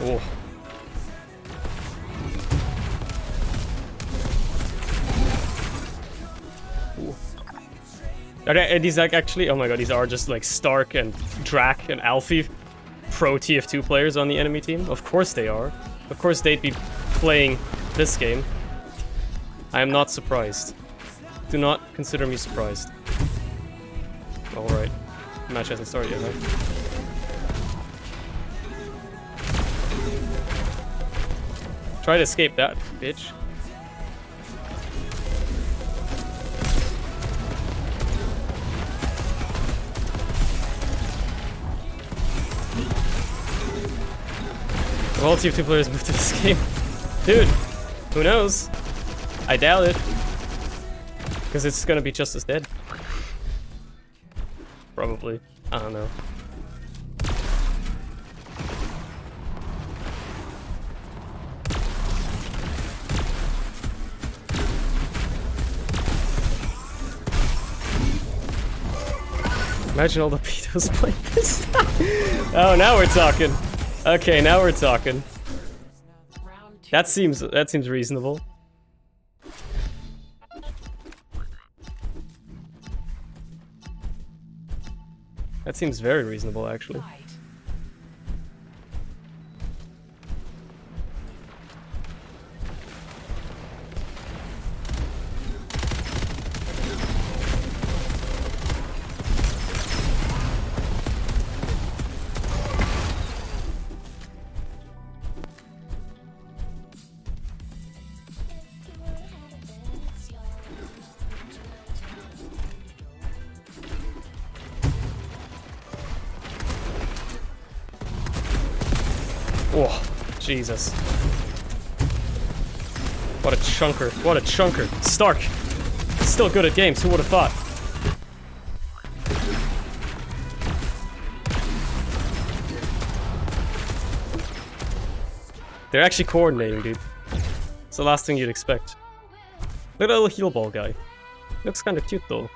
[SPEAKER 2] Oh. Ooh. Are these like actually? Oh my god, these are just like Stark and Drac and Alfie pro TF2 players on the enemy team? Of course they are. Of course they'd be playing this game. I am not surprised. Do not consider me surprised. Alright. The match hasn't started yet, right? Try to escape that, bitch. All TF2 players moved to this game. Dude, who knows? I doubt it. Because it's gonna be just as dead. Probably. I don't know. Imagine all the pedos playing this. Oh, now we're talking. Okay, now we're talking. That seems reasonable. That seems very reasonable, actually. Oh, Jesus. What a chunker. What a chunker. Stark. Still good at games. Who would have thought? They're actually coordinating, dude. It's the last thing you'd expect. Look at that little heal ball guy. Looks kind of cute, though.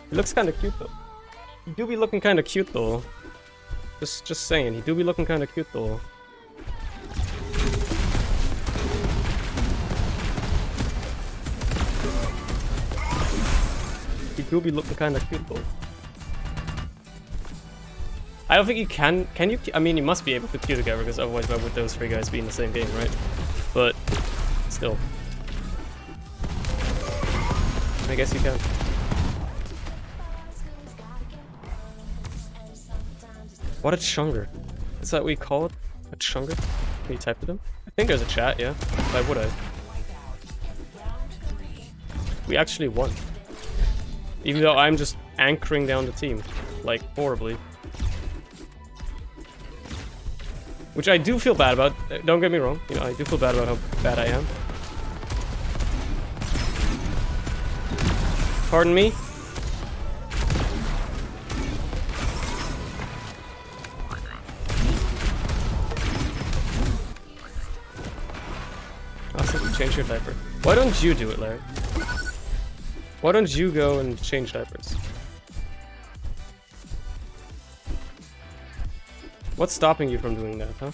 [SPEAKER 2] He looks kind of cute, though. He do be looking kind of cute, though. Just saying. He do be looking kind of cute, though. He do be looking kind of cute, though. I don't think you can you? I mean, you must be able to queue together, because otherwise why would those 3 guys be in the same game, right? But, still. I guess you can. What a chunger. Is that what we call it? A chunger? Can you type to them? I think there's a chat, yeah. Why would I? We actually won. Even though I'm just anchoring down the team. Like, horribly. Which I do feel bad about. Don't get me wrong. You know, I do feel bad about how bad I am. Pardon me? simply change your diaper. Why don't you do it, Larry? Why don't you go and change diapers? What's stopping you from doing that, huh?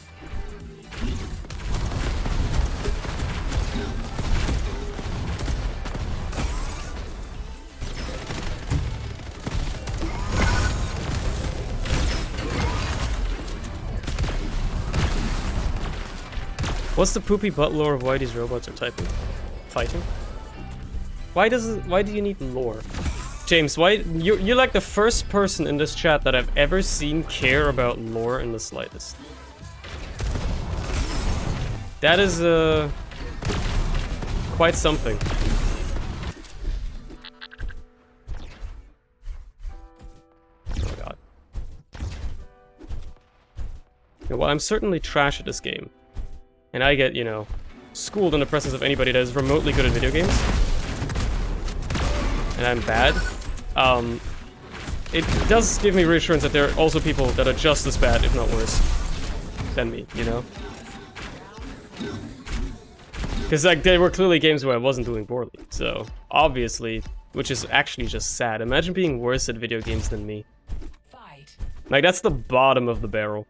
[SPEAKER 2] What's the poopy butt lore of why these robots are typing? Fighting? Why do you need lore? James, why you're like the first person in this chat that I've ever seen care about lore in the slightest. That is quite something. Oh my god. Yeah, well, I'm certainly trash at this game. And I get, you know, schooled in the presence of anybody that is remotely good at video games. And I'm bad. It does give me reassurance that there are also people that are just as bad, if not worse, than me, you know? Because, like, there were clearly games where I wasn't doing poorly, so, obviously, which is actually just sad. Imagine being worse at video games than me.
[SPEAKER 3] Fight.
[SPEAKER 2] Like, that's the bottom of the barrel.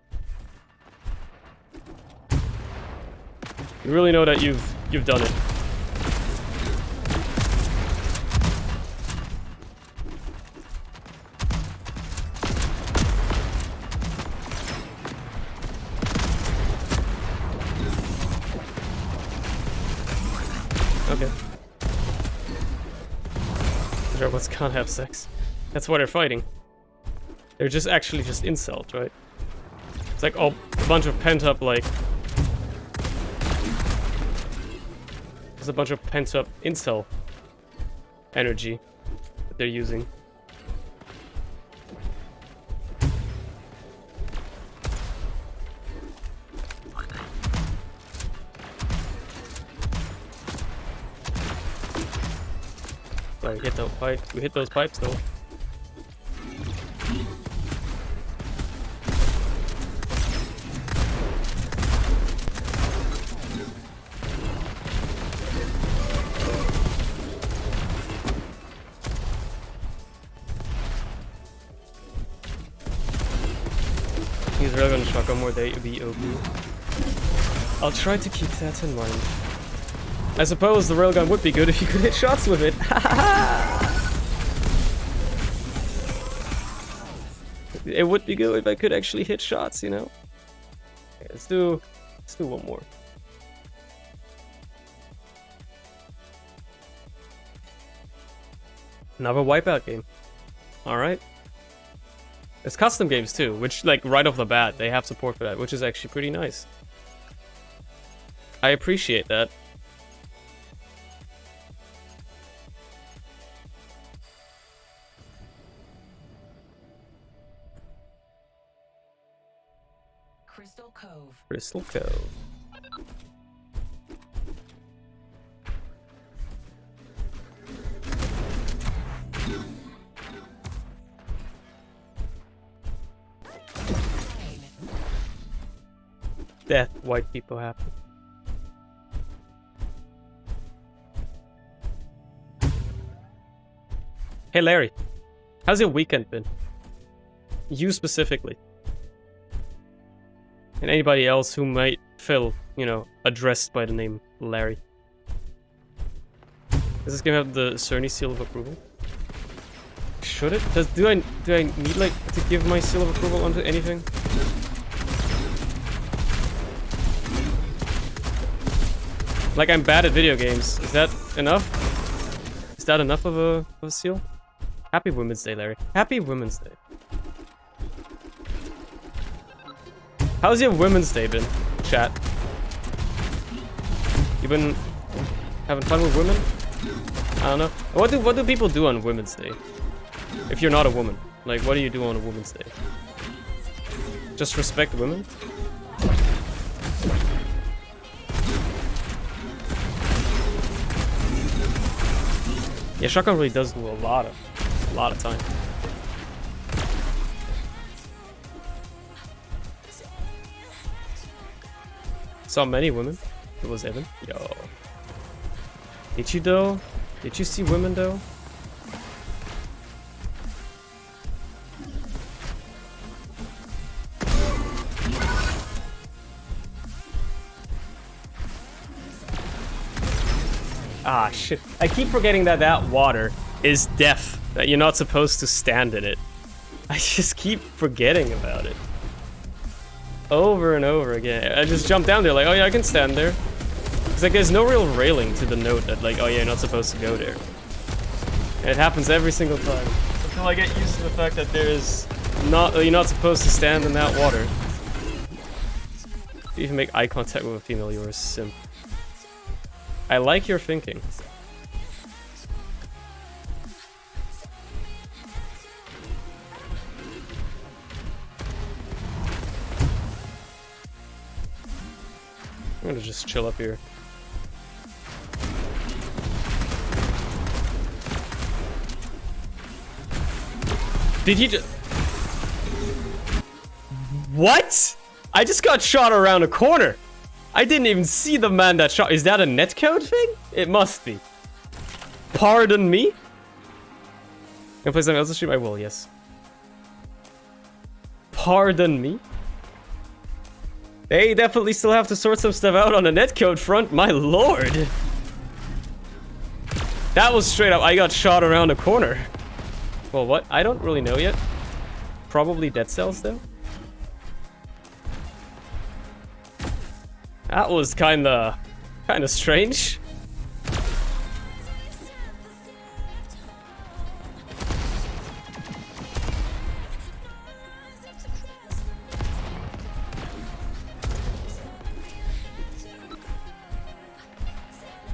[SPEAKER 2] You really know that you've done it. Okay. The robots can't have sex. That's why they're fighting. They're just actually just incels, right? It's like a bunch of pent-up, like... There's a bunch of pent-up incel energy that they're using. Sorry, hit those pipes. We hit those pipes though. He's really gonna shotgun more day be OP. I'll try to keep that in mind. I suppose the railgun would be good if you could hit shots with it. It would be good if I could actually hit shots, you know? Okay, let's do one more. Another Wipeout game. Alright. It's custom games too, which, like, right off the bat, they have support for that, which is actually pretty nice. I appreciate that.
[SPEAKER 3] Crystal Cove.
[SPEAKER 2] Crystal Cove. Death, white people happy. Hey Larry, how's your weekend been? You specifically. And anybody else who might feel, you know, addressed by the name Larry. Does this game have the Cerny seal of approval? Should it? Do I need, like, to give my seal of approval onto anything? Like, I'm bad at video games. Is that enough? Is that enough of a seal? Happy Women's Day, Larry. Happy Women's Day. How's your Women's Day been, chat? You been having fun with women? I don't know. What do people do on Women's Day? If you're not a woman, like, what do you do on a Women's Day? Just respect women? Yeah, shotgun really does do a lot of time. Saw many women. It was Evan. Yo. Did you though? Did you see women though? Ah, shit. I keep forgetting that that water is deaf, that you're not supposed to stand in it. I just keep forgetting about it. Over and over again. I just jump down there like, oh yeah, I can stand there. It's like there's no real railing to the note that like, oh yeah, you're not supposed to go there. And it happens every single time. Until I get used to the fact that there's not, you're not supposed to stand in that water. If you even make eye contact with a female, you're a simp. I like your thinking. I'm gonna just chill up here. Did he just... What? I just got shot around a corner. I didn't even see the man that shot. Is that a netcode thing? It must be. Pardon me? Can I play something else to stream? I will, yes. Pardon me? They definitely still have to sort some stuff out on the netcode front, my lord. That was straight up, I got shot around a corner. Well, what? I don't really know yet. Probably dead cells, though. That was kinda strange.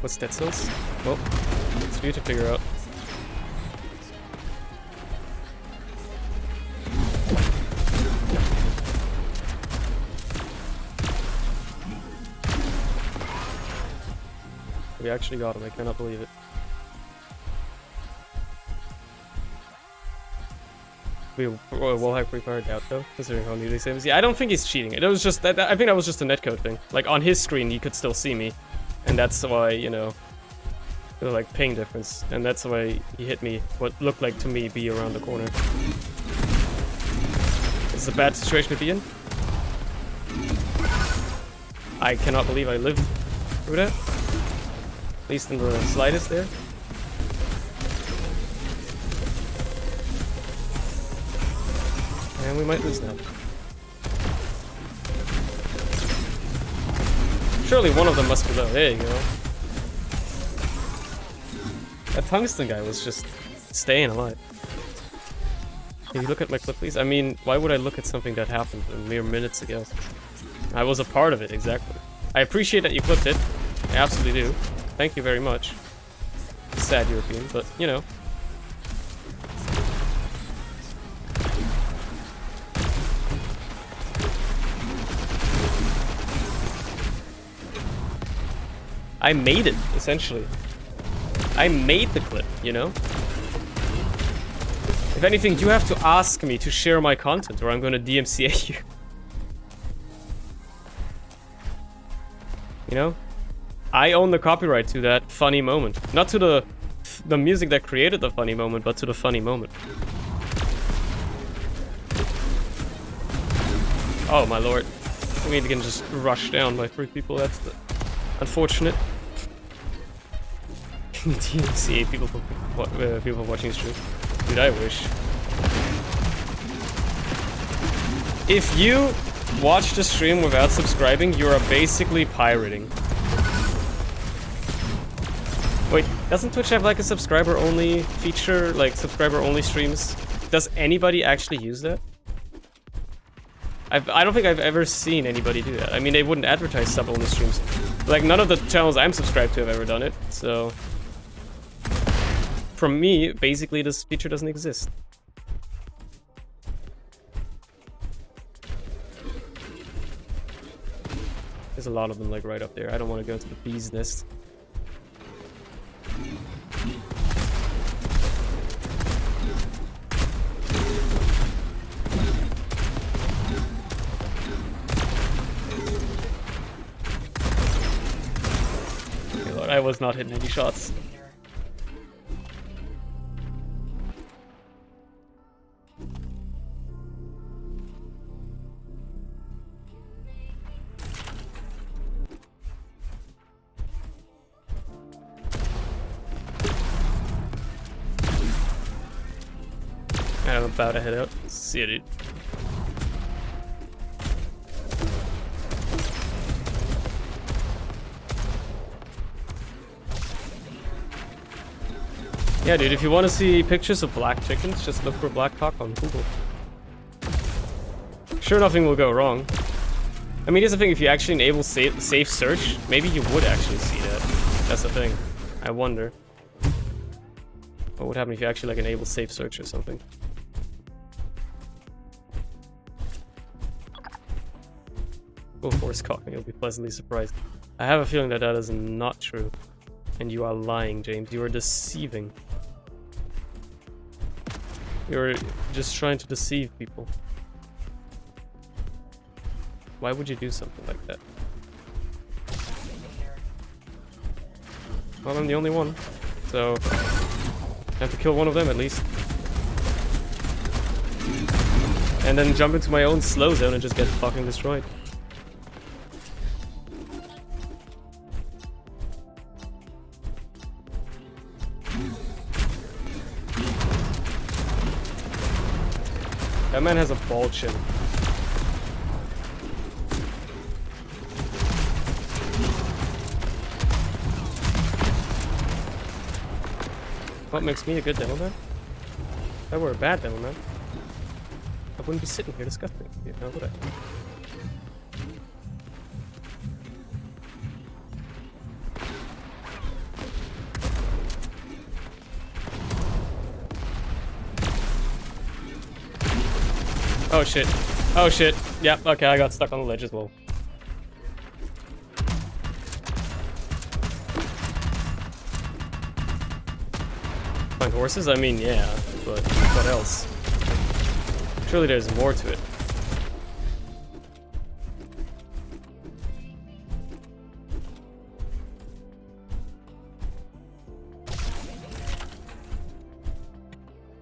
[SPEAKER 2] What's dead cells? Well, it's for you to figure out. We actually got him, I cannot believe it. We will have pre-fired out though, considering how new they say it was. Yeah, I don't think he's cheating. It was just that, I think that was just a netcode thing. Like on his screen, you could still see me, and that's why, you know, it was like ping difference, and that's why he hit me. What looked like to me be around the corner. It's a bad situation to be in. I cannot believe I lived through that. At least in the slightest there. And we might lose now. Surely one of them must be low. There you go. That tungsten guy was just staying alive. Can you look at my clip, please? I mean, why would I look at something that happened a mere minutes ago? I was a part of it, exactly. I appreciate that you clipped it. I absolutely do. Thank you very much. Sad European, but, you know. I made it, essentially. I made the clip, you know? If anything, you have to ask me to share my content, or I'm gonna DMCA you. You know? I own the copyright to that funny moment. Not to the music that created the funny moment, but to the funny moment. Oh my lord. We need to get just rushed down by 3 people, that's unfortunate. DMCA people watching stream. Dude, I wish. If you watch the stream without subscribing, you are basically pirating. Wait, doesn't Twitch have like a subscriber-only feature, like subscriber-only streams? Does anybody actually use that? I don't think I've ever seen anybody do that. I mean, they wouldn't advertise sub-only streams. Like, none of the channels I'm subscribed to have ever done it, so... From me, basically, this feature doesn't exist. There's a lot of them, like, right up there. I don't want to go to the bee's nest. I was not hitting any shots. I'm about to head out. See ya, dude. Yeah, dude, if you want to see pictures of black chickens, just look for black cock on Google. Sure, nothing will go wrong. I mean, here's the thing, if you actually enable safe search, maybe you would actually see that. That's the thing. I wonder. What would happen if you actually, like, enable safe search or something? Go horse cock and you'll be pleasantly surprised. I have a feeling that that is not true. And you are lying, James. You are deceiving. You're just trying to deceive people. Why would you do something like that? Well, I'm the only one. So, I have to kill one of them at least. And then jump into my own slow zone and just get fucking destroyed. That man has a bald chin. What makes me a good demo man? If I were a bad demo man, I wouldn't be sitting here discussing it with you, now would I? Oh shit. Oh shit. Yep, okay, I got stuck on the ledge as well. Find horses? I mean, yeah, but what else? Surely there's more to it.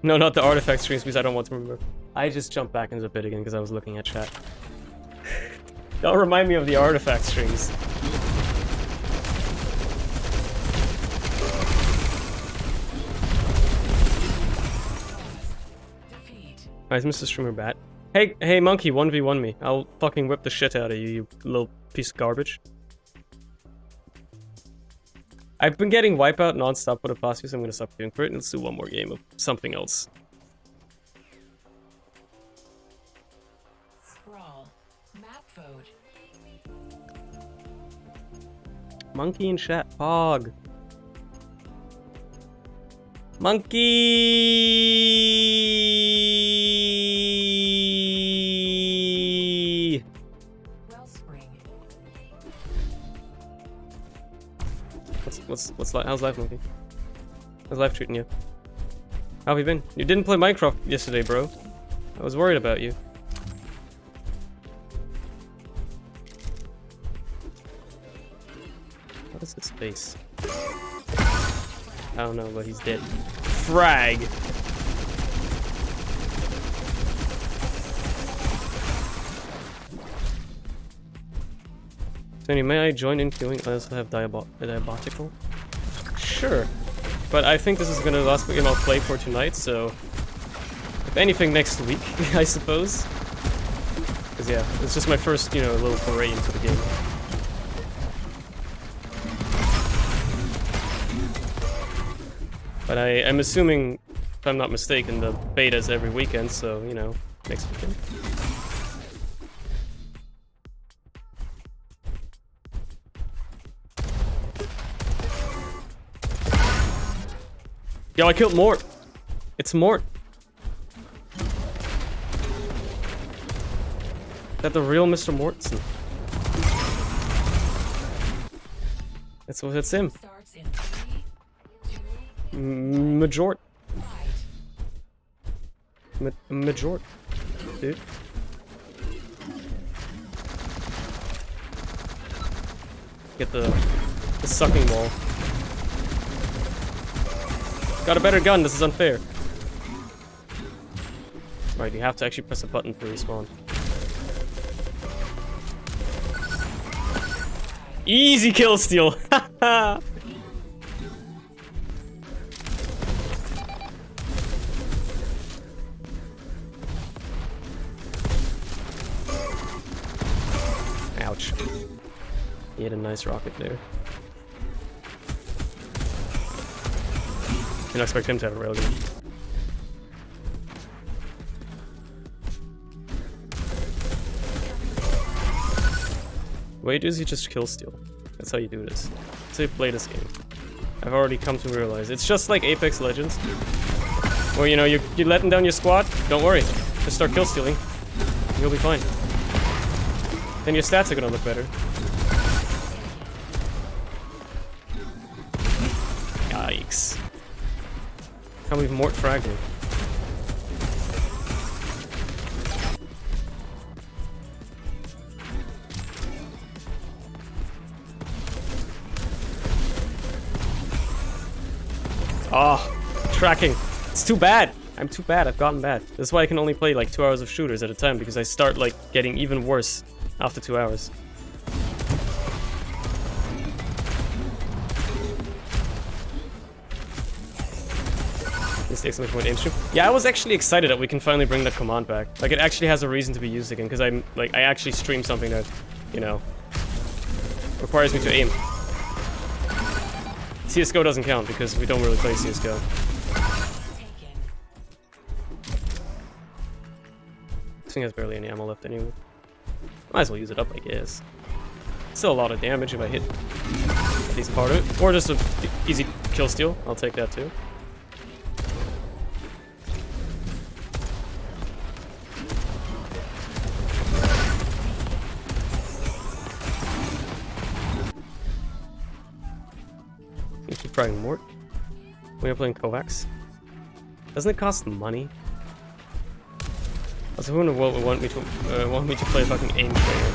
[SPEAKER 2] No, not the artifact streams because I don't want to remember. I just jumped back into the pit again because I was looking at chat. Don't remind me of the artifact streams. Nice, Mr. Streamer Bat. Hey, monkey, 1v1 me. I'll fucking whip the shit out of you, you little piece of garbage. I've been getting Wipeout non-stop for the past few, so I'm gonna stop doing for it, and let's do one more game of something else.
[SPEAKER 3] Scroll. Map vote.
[SPEAKER 2] Monkey in chat. Pog. Monkey!
[SPEAKER 3] Wellspring.
[SPEAKER 2] How's life, monkey? How's life treating you? How have you been? You didn't play Minecraft yesterday, bro. I was worried about you. What is this face? I don't know, but he's dead. Frag! Tony, may I join in queuing? I also have Diabotical. Sure. But I think this is gonna be the last game I'll play for tonight, so... If anything, next week, I suppose. Because yeah, it's just my first, you know, little foray into the game. But I'm assuming, if I'm not mistaken, the beta's every weekend, so, you know, next weekend. Yo, I killed Mort! It's Mort! Is that the real Mr. Mortson? That's him.
[SPEAKER 3] Starts in 3, 2,
[SPEAKER 2] Majort.
[SPEAKER 3] fight.
[SPEAKER 2] Majort. Dude. Get the sucking ball. Got a better gun, this is unfair. Right, you have to actually press a button for respawn. Easy kill steal! Haha! Ouch. He had a nice rocket there. Didn't expect him to have a railgun. What you do is you just kill steal. That's how you do this. That's how you play this game. I've already come to realize. It's just like Apex Legends. Where, you know, you're letting down your squad. Don't worry. Just start kill stealing. You'll be fine. Then your stats are gonna look better. Yikes. Can't believe Mort fragged me. Oh, tracking. It's too bad. I'm too bad. I've gotten bad. That's why I can only play like 2 hours of shooters at a time, because I start like getting even worse after 2 hours. This exclamation point aim stream. Yeah, I was actually excited that we can finally bring that command back. Like, it actually has a reason to be used again, because I actually stream something that, you know, requires me to aim. CSGO doesn't count because we don't really play CSGO. This thing has barely any ammo left anyway. Might as well use it up, I guess. Still a lot of damage if I hit at least part of it. Or just an easy kill steal. I'll take that too. Keep trying Mort. We are playing Kovacs. Doesn't it cost money? I was wondering what would want me to play fucking aim trainer.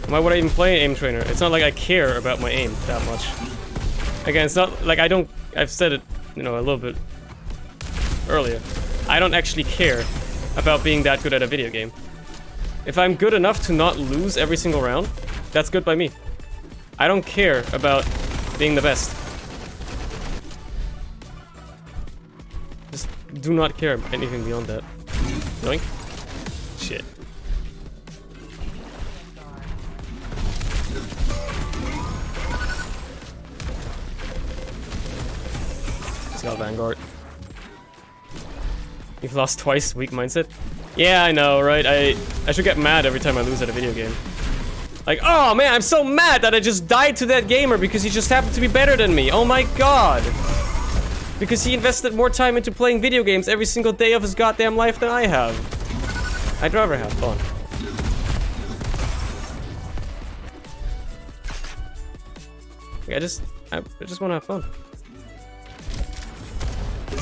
[SPEAKER 2] Why would I even play aim trainer? It's not like I care about my aim that much. Again, it's not like I don't. I've said it, you know, a little bit earlier. I don't actually care about being that good at a video game. If I'm good enough to not lose every single round, that's good by me. I don't care about being the best. Just do not care about anything beyond that. Yoink. Shit. He's got Vanguard. You've lost twice, weak mindset. Yeah, I know, right? I should get mad every time I lose at a video game. Like, oh man, I'm so mad that I just died to that gamer because he just happened to be better than me. Oh my god. Because he invested more time into playing video games every single day of his goddamn life than I have. I'd rather have fun. I just want to have fun.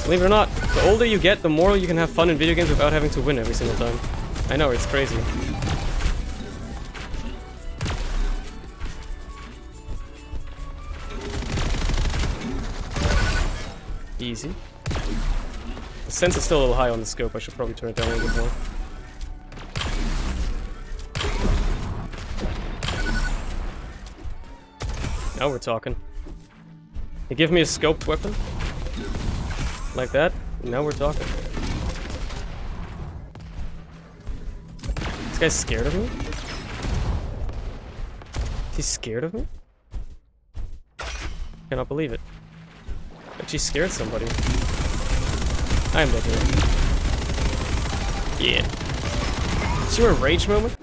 [SPEAKER 2] Believe it or not, the older you get, the more you can have fun in video games without having to win every single time. I know, it's crazy. Easy. The sense is still a little high on the scope. I should probably turn it down a little bit more. Now we're talking. You give me a scoped weapon? Like that? Now we're talking. This guy's scared of me? He's scared of me? Cannot believe it. She scared somebody. I am dead here. Yeah. Is your a rage moment?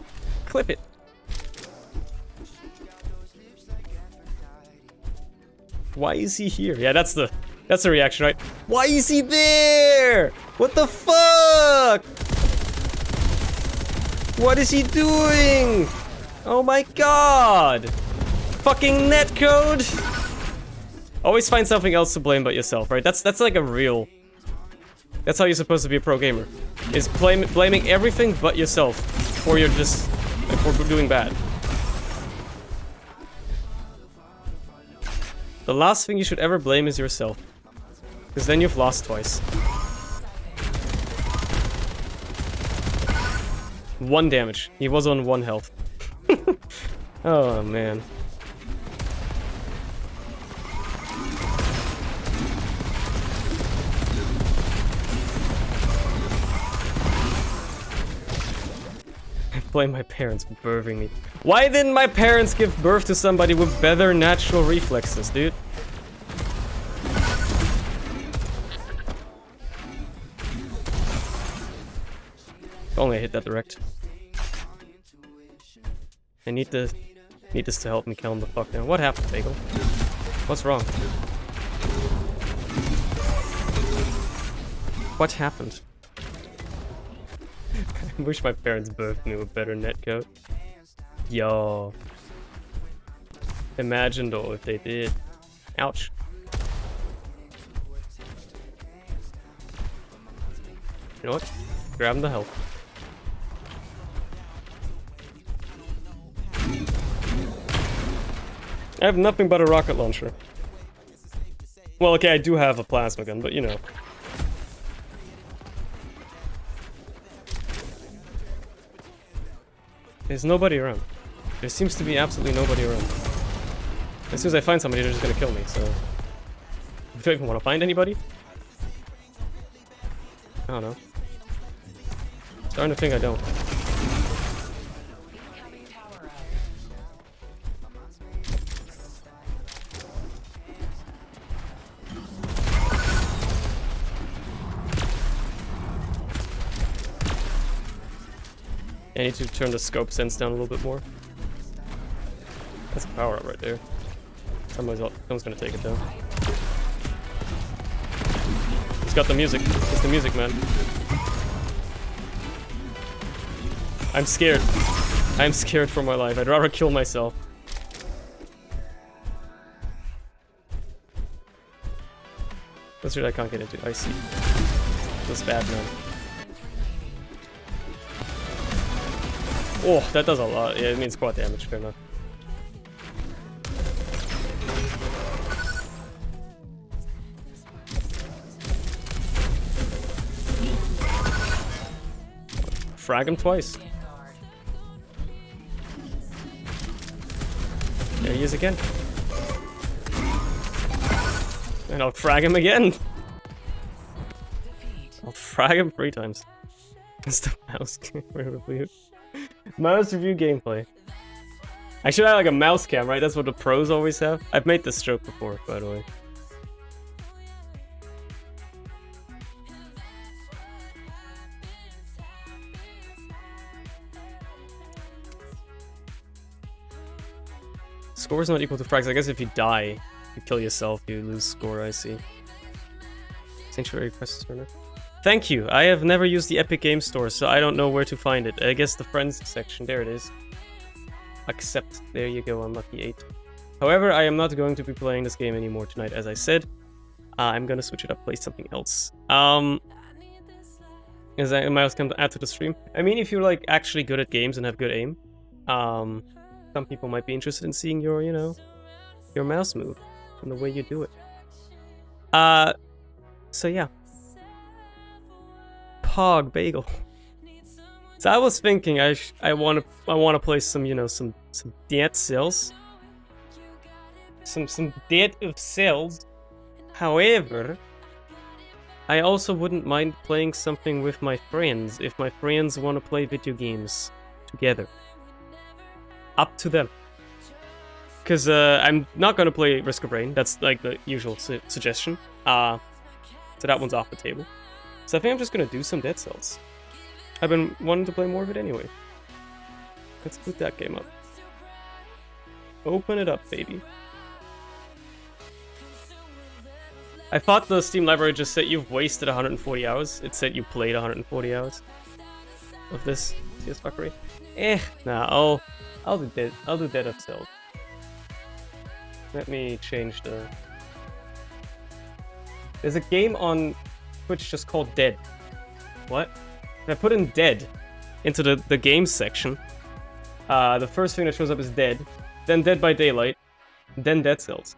[SPEAKER 2] Clip it. Why is he here? Yeah, that's the reaction, right? Why is he there? What the fuck? What is he doing? Oh my god. Fucking netcode. Always find something else to blame but yourself, right? That's like a real... That's how you're supposed to be a pro gamer. Is blaming everything but yourself for doing bad. The last thing you should ever blame is yourself. Because then you've lost twice. 1 damage. He was on 1 health. Oh, man. I blame my parents for birthing me. Why didn't my parents give birth to somebody with better natural reflexes, dude? If only I hit that direct. I need this to help me calm the fuck down. What happened, Bagel? What's wrong? What happened? I wish my parents birthed me with better netcode. Yo. Imagine though if they did. Ouch. You know what? Grab him the health. I have nothing but a rocket launcher. Well, okay, I do have a plasma gun, but you know. There's nobody around. There seems to be absolutely nobody around. As soon as I find somebody, they're just gonna kill me, so... Do I even want to find anybody? I don't know. Starting to think I don't.
[SPEAKER 3] Incoming tower up.
[SPEAKER 2] I need to turn the scope sense down a little bit more. That's a power up right there. Someone's gonna take it down. He's got the music. It's the music, man. I'm scared. I'm scared for my life. I'd rather kill myself. What's it I can't get into? I see. That's bad, man. Oh, that does a lot. Yeah, it means squad damage, fair enough. Frag him twice. There he is again. And I'll frag him again. I'll frag him 3 times. It's the mouse review. Mouse review gameplay. I should have like a mouse cam, right? That's what the pros always have. I've made this joke before, by the way. Score is not equal to frags. I guess if you die, you kill yourself, you lose score, I see. Sanctuary quest turner. Thank you. I have never used the Epic Games Store, so I don't know where to find it. I guess the friends section. There it is. Accept. There you go, unlucky 8. However, I am not going to be playing this game anymore tonight, as I said. I'm gonna switch it up, play something else. Is that mouse can add to the stream? I mean, if you're like actually good at games and have good aim, some people might be interested in seeing your, you know, your mouse move and the way you do it. So yeah. Pog Bagel. So I was thinking I want to play some, you know, some Dead Cells. Some Dead of Cells. However, I also wouldn't mind playing something with my friends if my friends want to play video games together. Up to them. Because I'm not going to play Risk of Rain. That's like the usual suggestion. So that one's off the table. So I think I'm just going to do some Dead Cells. I've been wanting to play more of it anyway. Let's boot that game up. Open it up, baby. I thought the Steam library just said you've wasted 140 hours. It said you played 140 hours of this CS fuckery. Nah, I'll do Dead of Cells. Let me change the... There's a game on Twitch just called Dead. What? If I put in Dead into the games section, the first thing that shows up is Dead, then Dead by Daylight, then Dead Cells.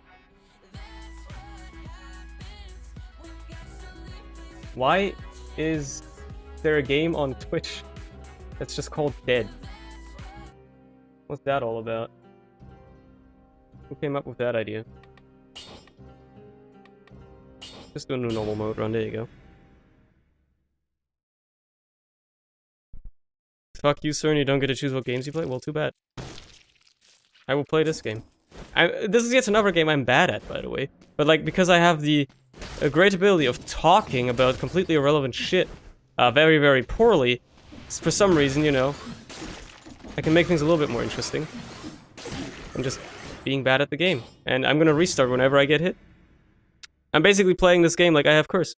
[SPEAKER 2] Why is there a game on Twitch that's just called Dead? What's that all about? Who came up with that idea? Just do a new normal mode run, there you go. Fuck you, sir, and you don't get to choose what games you play? Well, too bad. I will play this game. This is yet another game I'm bad at, by the way. But, like, because I have the great ability of talking about completely irrelevant shit very, very poorly, for some reason, you know, I can make things a little bit more interesting. I'm just being bad at the game. And I'm gonna restart whenever I get hit. I'm basically playing this game like I have curse.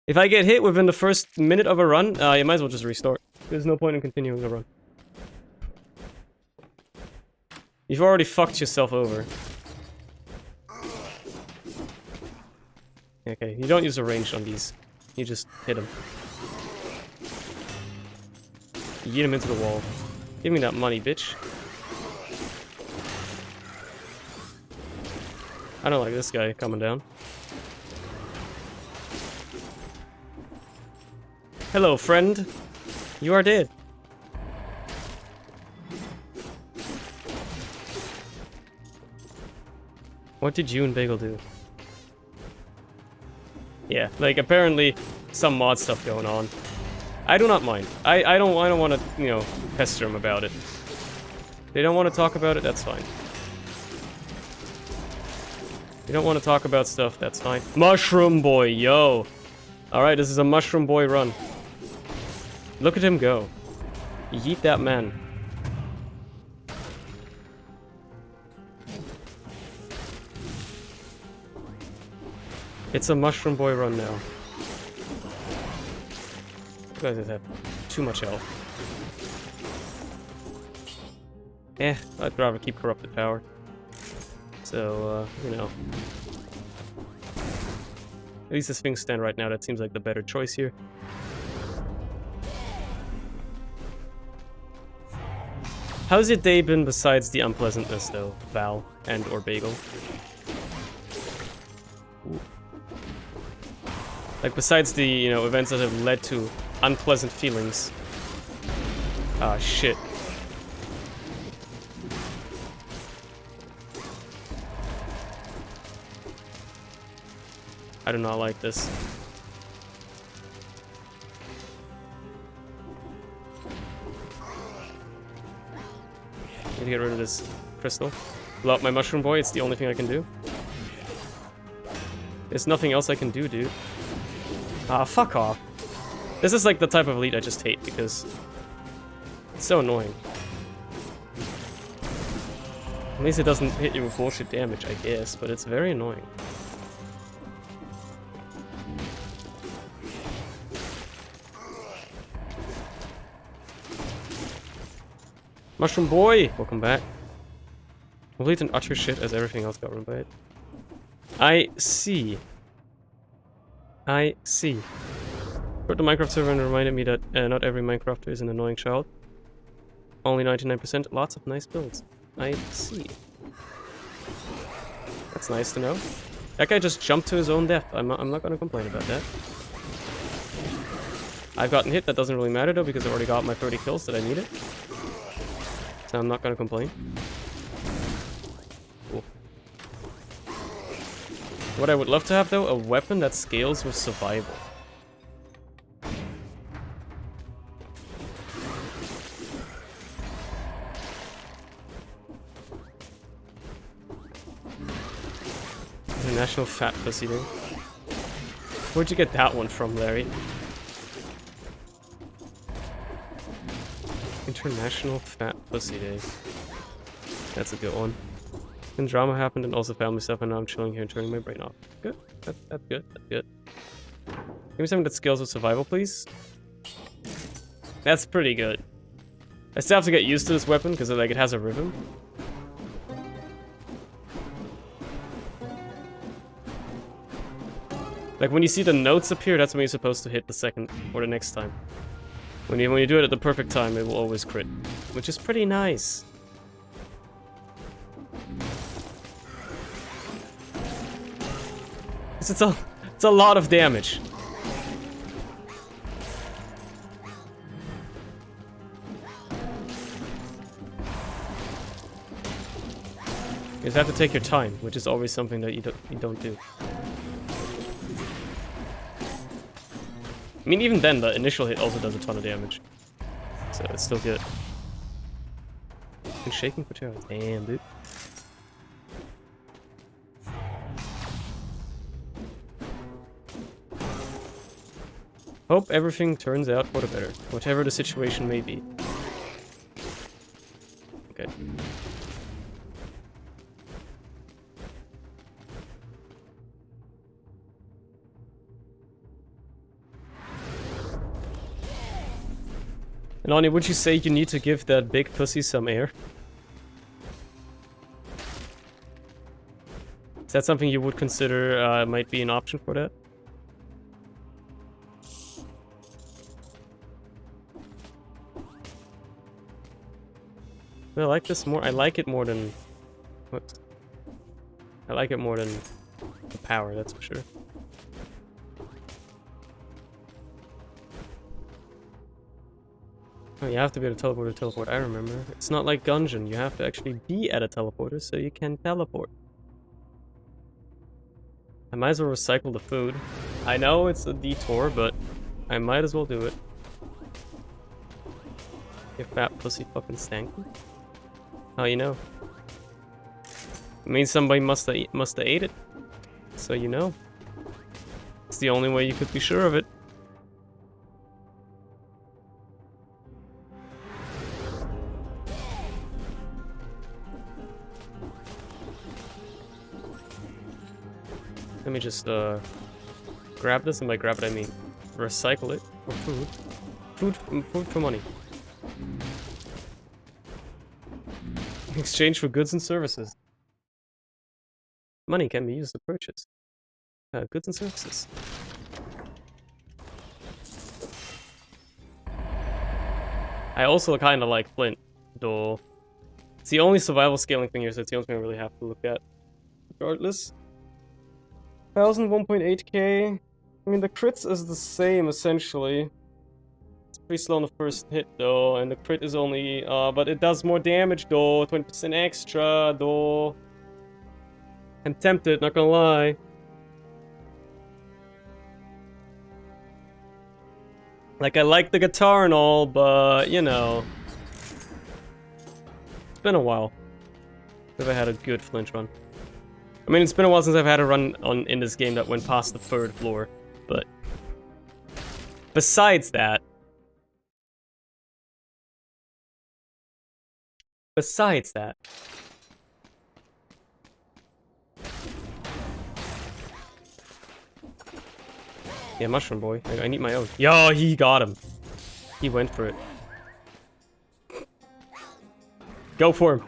[SPEAKER 2] If I get hit within the first minute of a run, you might as well just restart. There's no point in continuing the run. You've already fucked yourself over. Okay, you don't use a range on these. You just hit them. You yeet him into the wall. Give me that money, bitch. I don't like this guy coming down. Hello, friend. You are dead. What did you and Bagel do? Yeah, like apparently some mod stuff going on. I do not mind. I don't want to, you know, pester them about it. They don't want to talk about it, that's fine. You don't want to talk about stuff, that's fine. Mushroom boy, yo. Alright, this is a mushroom boy run. Look at him go. Yeet that man. It's a mushroom boy run now. You guys have too much health. I'd rather keep corrupted power. So, you know. At least as things stand right now, that seems like the better choice here. How's your day been besides the unpleasantness, though, Val and or Bagel? Ooh. Like, besides the, you know, events that have led to unpleasant feelings. Ah, shit. I do not like this. Need to get rid of this crystal. Blow up my mushroom boy, it's the only thing I can do. There's nothing else I can do, dude. Ah, fuck off. This is like the type of elite I just hate because it's so annoying. At least it doesn't hit you with bullshit damage, I guess, but it's very annoying. Mushroom boy! Welcome back. Complete and utter shit as everything else got ruined by it. I see. I see. Wrote the Minecraft server and reminded me that not every Minecrafter is an annoying child. Only 99%. Lots of nice builds. I see. That's nice to know. That guy just jumped to his own death. I'm not gonna complain about that. I've gotten hit. That doesn't really matter though because I already got my 30 kills that I needed. So I'm not gonna complain. Cool. What I would love to have though, a weapon that scales with survival. International fat pussy day. Where'd you get that one from, Larry? International Fat Pussy Day. That's a good one. And drama happened and also family stuff and now I'm chilling here and turning my brain off. Good. That's good. That's good. Give me something that scales with survival, please. That's pretty good. I still have to get used to this weapon because like it has a rhythm. Like when you see the notes appear, that's when you're supposed to hit the second or the next time. When you do it at the perfect time, it will always crit, which is pretty nice. It's a lot of damage. You just have to take your time, which is always something that you don't do. I mean, even then, the initial hit also does a ton of damage. So it's still good. And shaking potato. Damn, dude. Hope everything turns out for the better, whatever the situation may be. Okay. And Ani, would you say you need to give that big pussy some air? Is that something you would consider might be an option for that? I like this more. I like it more than... Whoops. I like it more than the power, that's for sure. Oh, you have to be at a teleport. I remember. It's not like Gungeon. You have to actually be at a teleporter so you can teleport. I might as well recycle the food. I know it's a detour, but I might as well do it. If that pussy fucking stank. How you know? It means somebody must have ate it. So you know. It's the only way you could be sure of it. Let me just grab this, and by grab it I mean recycle it for food. Food for money. In exchange for goods and services. Money can be used to purchase goods and services. I also kind of like Flint, though. It's the only survival scaling thing here, so it's the only thing I really have to look at. Regardless. 1,001.8k. I mean, the crits is the same, essentially. It's pretty slow on the first hit, though, and the crit is only... but it does more damage, though. 20% extra, though. I'm tempted, not gonna lie. Like, I like the guitar and all, but, you know... It's been a while. If I had a good flinch run. I mean, it's been a while since I've had a run in this game that went past the third floor, but... Besides that... Yeah, mushroom boy. I need my own. Yo, he got him. He went for it. Go for him.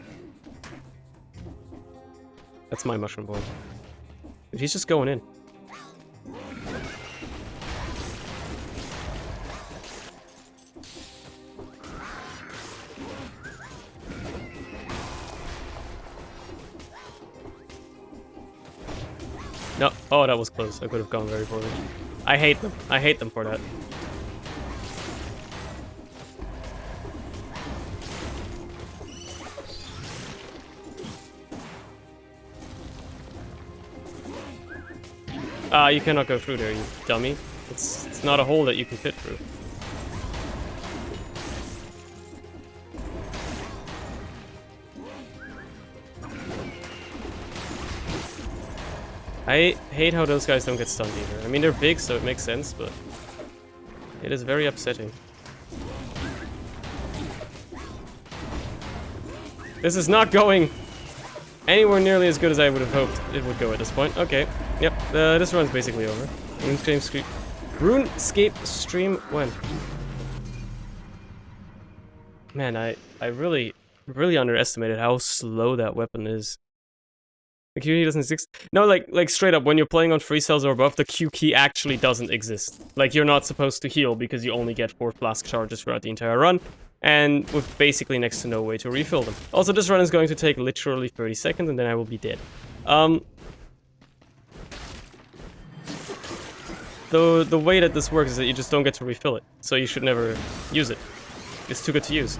[SPEAKER 2] That's my mushroom boy. Dude, he's just going in. No. Oh, that was close. I could have gone very poorly. I hate them. I hate them for that. You cannot go through there, you dummy. It's not a hole that you can fit through. I hate how those guys don't get stunned either. I mean, they're big, so it makes sense, but it is very upsetting. This is not going anywhere nearly as good as I would have hoped it would go at this point. Okay. Yep, this run's basically over. RuneScape stream when? Man, I really underestimated how slow that weapon is. The Q key doesn't exist. No, like straight up, when you're playing on free cells or above, the Q key actually doesn't exist. Like, you're not supposed to heal because you only get 4 flask charges throughout the entire run, and with basically next to no way to refill them. Also, this run is going to take literally 30 seconds, and then I will be dead. The way that this works is that you just don't get to refill it, so you should never use it. It's too good to use.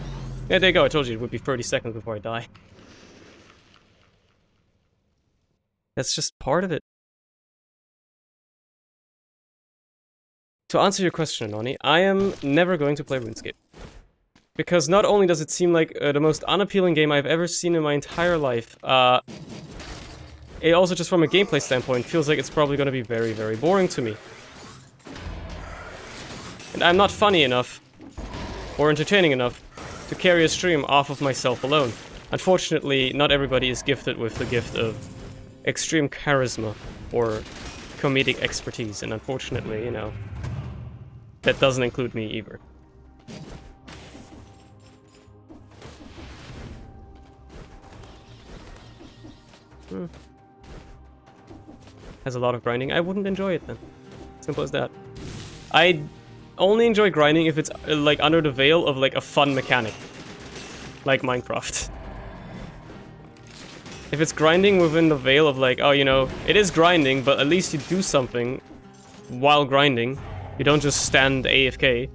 [SPEAKER 2] Yeah, there you go, I told you it would be 30 seconds before I die. That's just part of it. To answer your question, Noni, I am never going to play RuneScape. Because not only does it seem like the most unappealing game I've ever seen in my entire life, it also just from a gameplay standpoint feels like it's probably going to be very, very boring to me. And I'm not funny enough, or entertaining enough, to carry a stream off of myself alone. Unfortunately, not everybody is gifted with the gift of extreme charisma or comedic expertise, and unfortunately, you know, that doesn't include me either. Has a lot of grinding. I wouldn't enjoy it then. Simple as that. I only enjoy grinding if it's like under the veil of like a fun mechanic. Like Minecraft. If it's grinding within the veil of like, oh, you know, it is grinding, but at least you do something while grinding. You don't just stand AFK.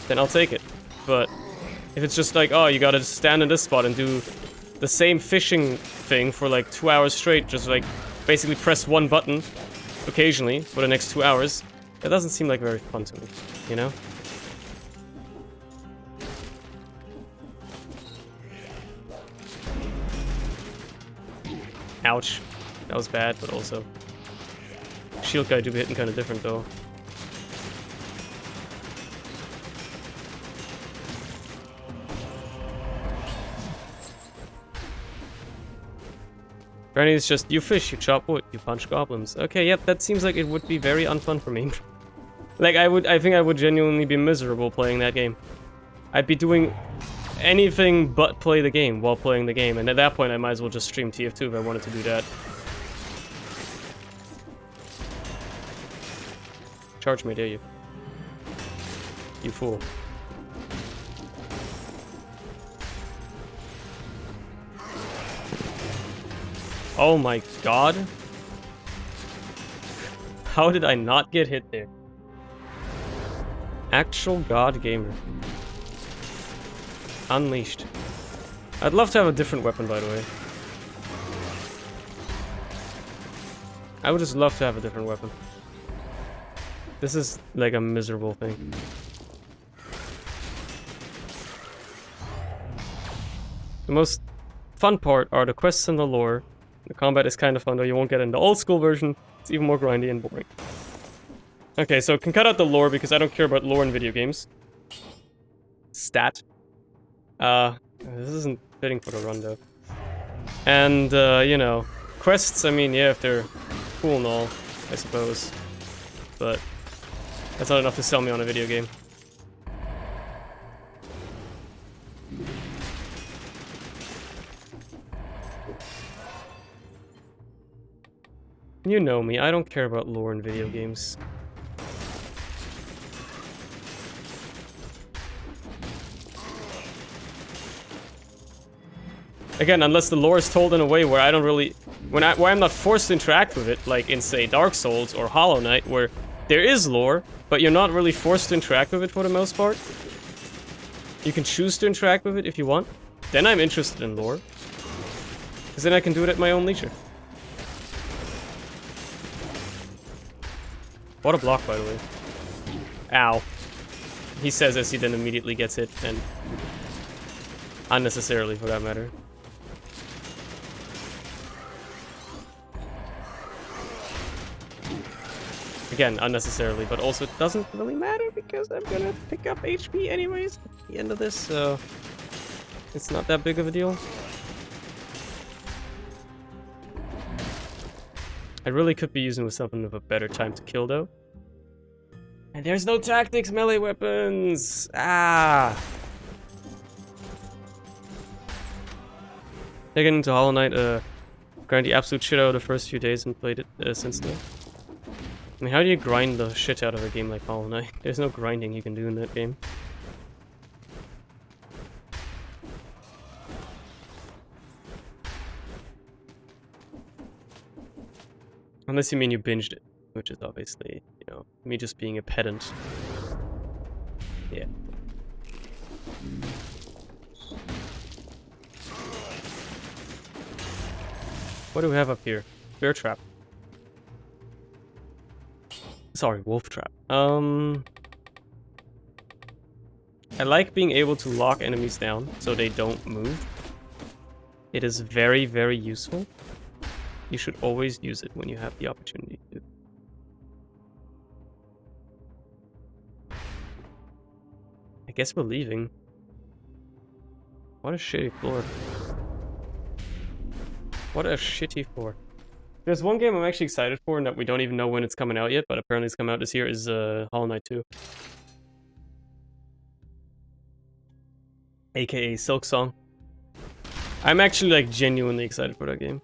[SPEAKER 2] Then I'll take it. But if it's just like, oh, you gotta stand in this spot and do the same fishing thing for like 2 hours straight, just like basically press one button occasionally for the next 2 hours, that doesn't seem like very fun to me, you know? Ouch. That was bad, but also shield guy do be hitting kind of different though. Granny is just, you fish, you chop wood, you punch goblins. Okay, yep, that seems like it would be very unfun for me. Like, I think I would genuinely be miserable playing that game. I'd be doing anything but play the game while playing the game, and at that point I might as well just stream TF2 if I wanted to do that. Charge me, dare you. You fool. Oh my god. How did I not get hit there? Actual god gamer. Unleashed. I'd love to have a different weapon, by the way. I would just love to have a different weapon. This is like a miserable thing. The most fun part are the quests and the lore. The combat is kind of fun, though you won't get in the old school version. It's even more grindy and boring. Okay, so can cut out the lore because I don't care about lore in video games. Stat. This isn't fitting for the run, though. And, you know, quests, I mean, yeah, if they're cool and all, I suppose. But that's not enough to sell me on a video game. You know me, I don't care about lore in video games. Again, unless the lore is told in a way where I don't really... where I'm not forced to interact with it, like in, say, Dark Souls or Hollow Knight, where there is lore, but you're not really forced to interact with it for the most part. You can choose to interact with it if you want. Then I'm interested in lore. Because then I can do it at my own leisure. What a block, by the way. Ow. He says as he then immediately gets hit, and unnecessarily for that matter. Again, unnecessarily, but also it doesn't really matter because I'm gonna pick up HP anyways at the end of this, so it's not that big of a deal. I really could be using with something of a better time to kill, though. And there's no tactics melee weapons! Ah! Taken into Hollow Knight, grind the absolute shit out of the first few days and played it since then. I mean, how do you grind the shit out of a game like Hollow Knight? There's no grinding you can do in that game. Unless you mean you binged it, which is obviously, you know, me just being a pedant. Yeah. What do we have up here? Bear trap. Sorry, wolf trap. I like being able to lock enemies down so they don't move. It is very, very useful. You should always use it when you have the opportunity to. I guess we're leaving. What a shitty floor. What a shitty floor. There's one game I'm actually excited for and that we don't even know when it's coming out yet, but apparently it's coming out this year, is Hollow Knight 2. AKA Silk Song. I'm actually like genuinely excited for that game.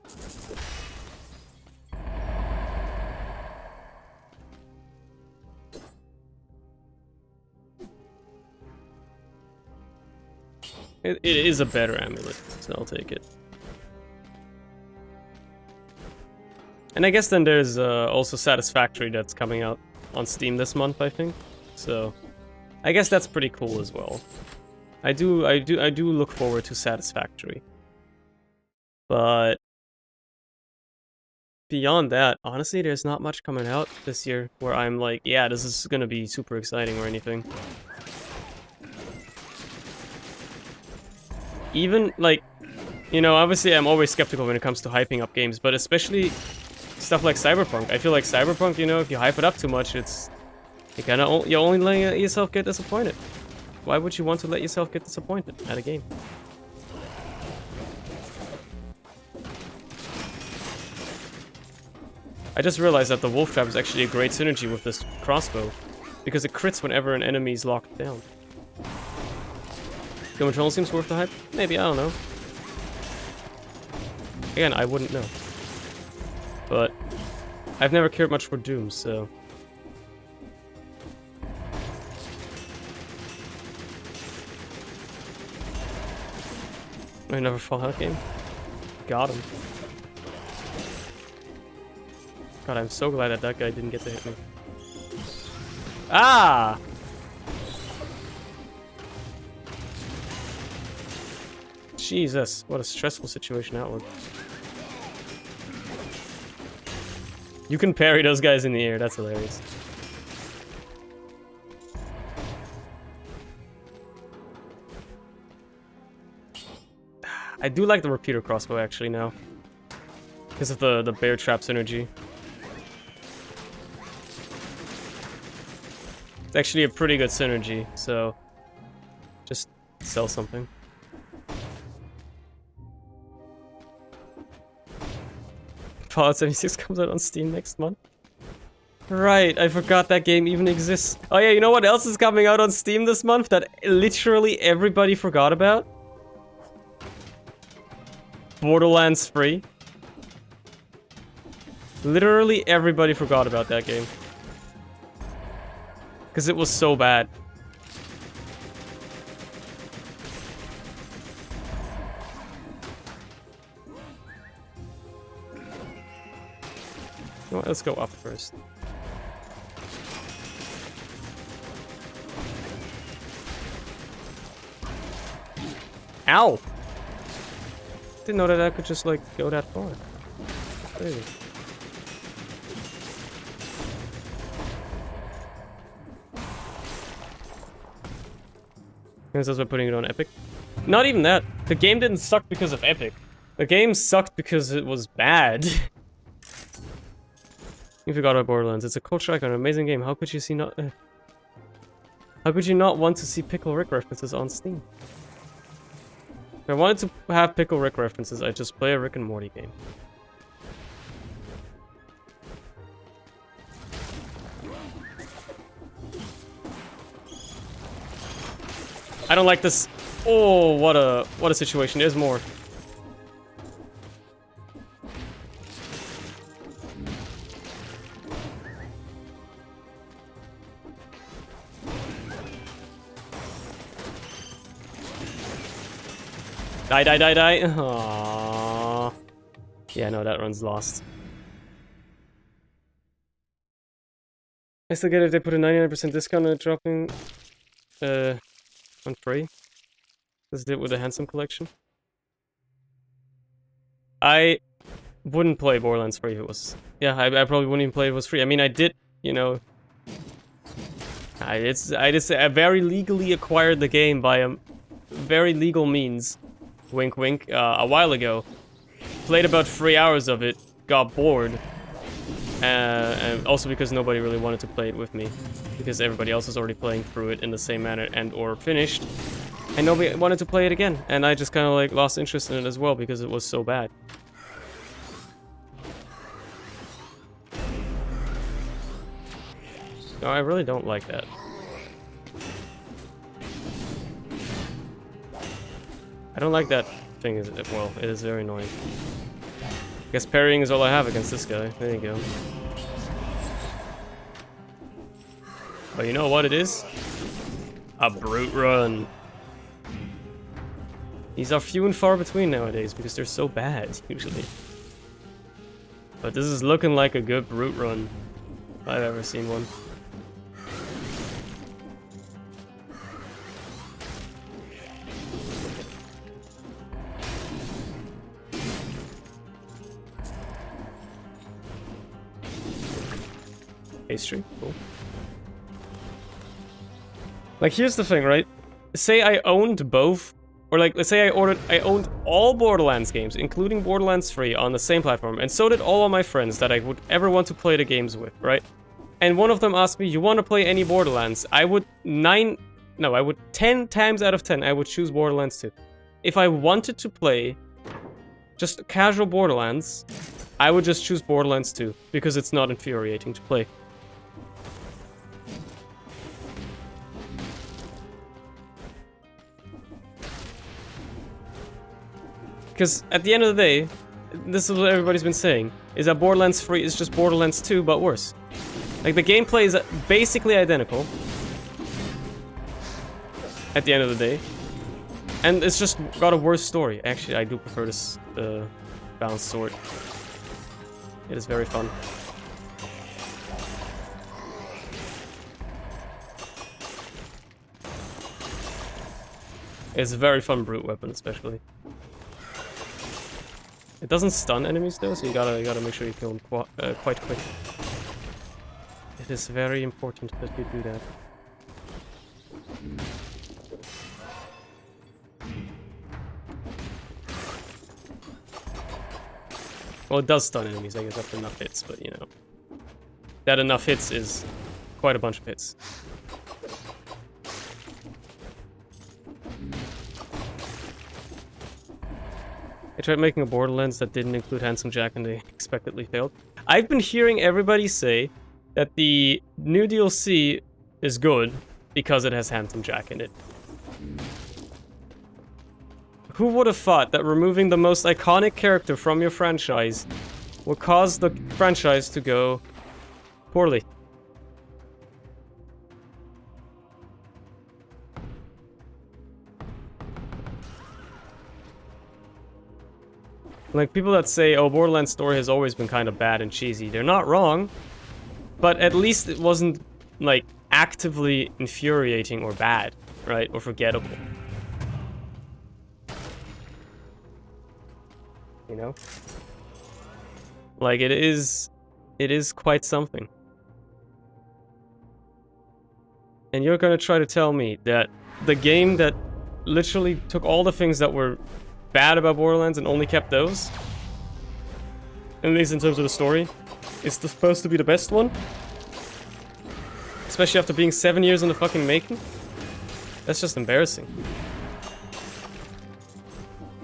[SPEAKER 2] It is a better amulet, so I'll take it. And I guess then there's also Satisfactory that's coming out on Steam this month, I think. So I guess that's pretty cool as well. I do look forward to Satisfactory. But beyond that, honestly, there's not much coming out this year where I'm like, yeah, this is gonna be super exciting or anything. Even, like, you know, obviously I'm always skeptical when it comes to hyping up games, but especially stuff like Cyberpunk. I feel like Cyberpunk, you know, if you hype it up too much, it's... you're only letting yourself get disappointed. Why would you want to let yourself get disappointed at a game? I just realized that the wolf trap is actually a great synergy with this crossbow, because it crits whenever an enemy is locked down. Doom Patrol seems worth the hype? Maybe, I don't know. Again, I wouldn't know. But I've never cared much for Doom, so... I never Fallout game. Got him. God, I'm so glad that that guy didn't get to hit me. Ah! Jesus, what a stressful situation that was. You can parry those guys in the air, that's hilarious. I do like the repeater crossbow actually now. Because of the bear trap synergy. It's actually a pretty good synergy, so just sell something. Fallout 76 comes out on Steam next month. Right, I forgot that game even exists. Oh yeah, you know what else is coming out on Steam this month that literally everybody forgot about? Borderlands 3. Literally everybody forgot about that game. Because it was so bad. You know what, let's go up first. Ow! Didn't know that I could just like go that far. Crazy. I guess that's by putting it on Epic. Not even that. The game didn't suck because of Epic. The game sucked because it was bad. You forgot about Borderlands. It's a cool track, an amazing game. How could you see not? How could you not want to see Pickle Rick references on Steam? If I wanted to have Pickle Rick references, I'd just play a Rick and Morty game. I don't like this. Oh, what a situation. There's more. Die, die, die, die. Aww. Yeah, no, that run's lost. I still get it if they put a 99% discount on it dropping on free. This did with the Handsome collection. I wouldn't play Borderlands 3 if it was... Yeah, I probably wouldn't even play it if it was free. I mean, I did, you know... I just very legally acquired the game by a very legal means. Wink wink. A while ago. Played about 3 hours of it. Got bored. And also because nobody really wanted to play it with me. Because everybody else was already playing through it in the same manner and or finished. And nobody wanted to play it again. And I just kind of like lost interest in it as well because it was so bad. No, I really don't like that. I don't like that thing, is it? Well, it is very annoying. I guess parrying is all I have against this guy. There you go. But you know what it is? A brute run. These are few and far between nowadays because they're so bad, usually. But this is looking like a good brute run, if I've ever seen one. Pastry, cool. Like, here's the thing, right? Say I owned both, or like, let's say I owned all Borderlands games, including Borderlands 3, on the same platform, and so did all of my friends that I would ever want to play the games with, right? And one of them asked me, "You want to play any Borderlands?" I would 10 times out of 10, I would choose Borderlands 2. If I wanted to play just casual Borderlands, I would just choose Borderlands 2, because it's not infuriating to play. Because at the end of the day, this is what everybody's been saying, is that Borderlands 3 is just Borderlands 2, but worse. Like, the gameplay is basically identical at the end of the day. And it's just got a worse story. Actually, I do prefer this balanced sword. It is very fun. It's a very fun brute weapon, especially. It doesn't stun enemies though, so you gotta make sure you kill them quite quick. It is very important that you do that. Well, it does stun enemies, I guess, after enough hits, but you know. That enough hits is quite a bunch of hits. I tried making a Borderlands that didn't include Handsome Jack and they expectedly failed. I've been hearing everybody say that the new DLC is good because it has Handsome Jack in it. Who would have thought that removing the most iconic character from your franchise would cause the franchise to go poorly? Like, people that say, oh, Borderlands story has always been kind of bad and cheesy, they're not wrong. But at least it wasn't, like, actively infuriating or bad, right? Or forgettable. You know? Like, it is quite something. And you're gonna try to tell me that the game that literally took all the things that were bad about Borderlands and only kept those, at least in terms of the story, is supposed to be the best one? Especially after being 7 years in the fucking making? That's just embarrassing.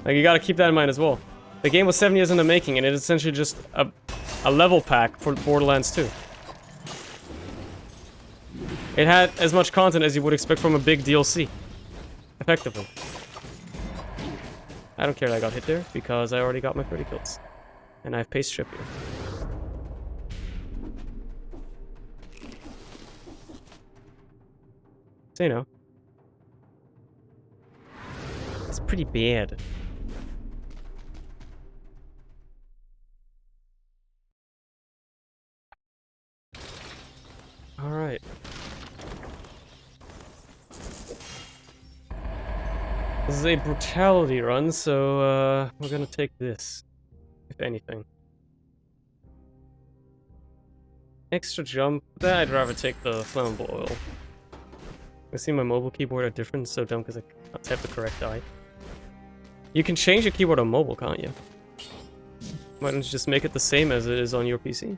[SPEAKER 2] Like, you gotta keep that in mind as well. The game was 7 years in the making, and it's essentially just a level pack for Borderlands 2. It had as much content as you would expect from a big DLC. Effectively. I don't care that I got hit there, because I already got my 30 kills. And I have pace strip here. So, you know. It's pretty bad. Alright. This is a brutality run, so we're gonna take this, if anything. extra jump. Then I'd rather take the flammable oil. I see my mobile keyboard are different, so dumb because I can't tap the correct eye. You can change your keyboard on mobile, can't you? Why don't you just make it the same as it is on your PC?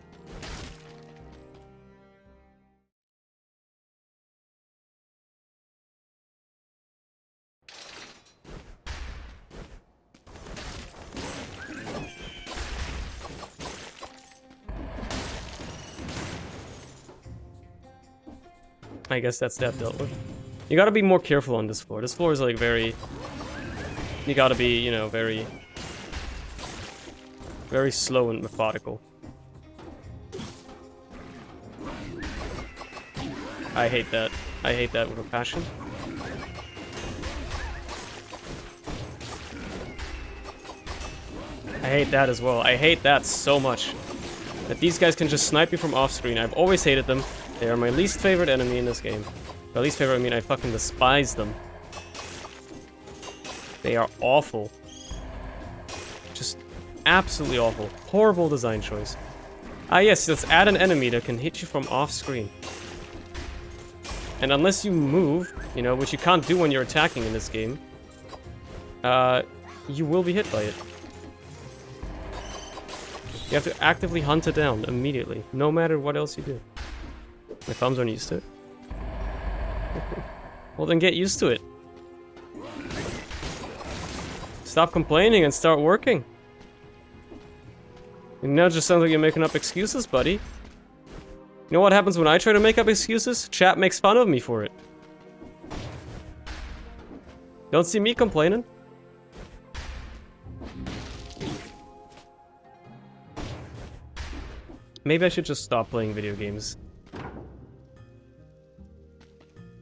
[SPEAKER 2] I guess that's that dealt with. You gotta be more careful on this floor. This floor is like very... You gotta be, you know, very slow and methodical. I hate that. I hate that with a passion. I hate that as well. I hate that so much. That these guys can just snipe you from off screen. I've always hated them. They are my least favorite enemy in this game. By least favorite, I mean I fucking despise them. They are awful. Just absolutely awful. Horrible design choice. Ah yes, let's add an enemy that can hit you from off screen. And unless you move, you know, which you can't do when you're attacking in this game, you will be hit by it. You have to actively hunt it down immediately, no matter what else you do. My thumbs aren't used to it. Well then get used to it. Stop complaining and start working. And now it just sounds like you're making up excuses, buddy. You know what happens when I try to make up excuses? Chat makes fun of me for it. Don't see me complaining. Maybe I should just stop playing video games.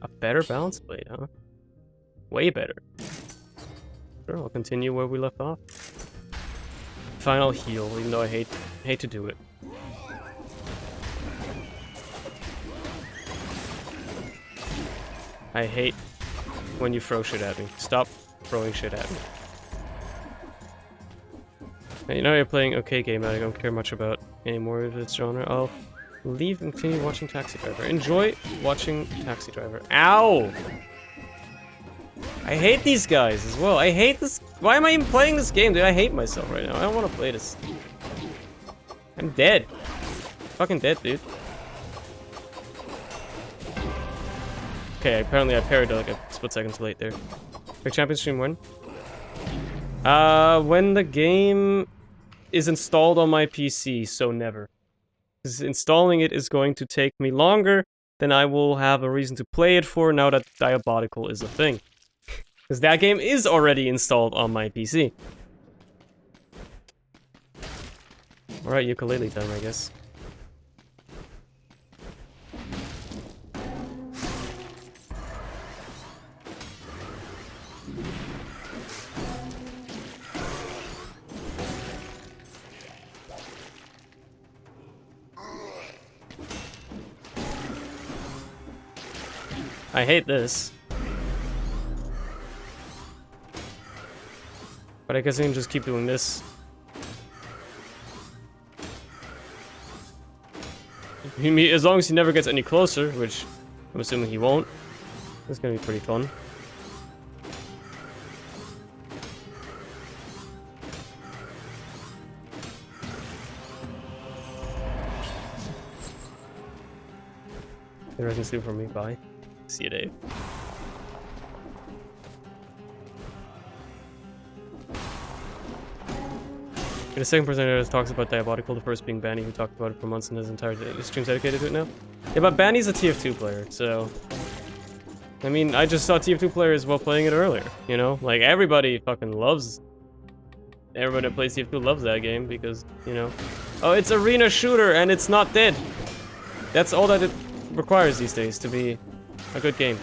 [SPEAKER 2] A better balance blade, huh? Way better. Sure, I'll continue where we left off. Final heal, even though I hate to do it. I hate when you throw shit at me. Stop throwing shit at me. You know you're playing okay game that I don't care much about anymore of this genre. I'll leave and continue watching Taxi Driver. Enjoy watching Taxi Driver. Ow! I hate these guys as well. I hate this. Why am I even playing this game, dude? I hate myself right now. I don't want to play this. I'm dead. Fucking dead, dude. Okay, apparently I parried like a split second too late there. Big champion stream when? When the game is installed on my PC, so never. Because installing it is going to take me longer than I will have a reason to play it for now that Diabotical is a thing. Because that game is already installed on my PC. Alright, ukulele time, I guess. I hate this. But I guess I can just keep doing this. As long as he never gets any closer, which I'm assuming he won't. It's gonna be pretty fun. Interesting sleep for me, bye. See you, Dave. And the second person who talks about Diabotical, the first being Banny, who talked about it for months and his entire stream's dedicated to it now. Yeah, but Banny's a TF2 player, so... I mean, I just saw TF2 players while playing it earlier, you know? Like, everybody fucking loves... Everybody that plays TF2 loves that game, because, you know... Oh, it's arena shooter, and it's not dead! That's all that it requires these days to be a good game.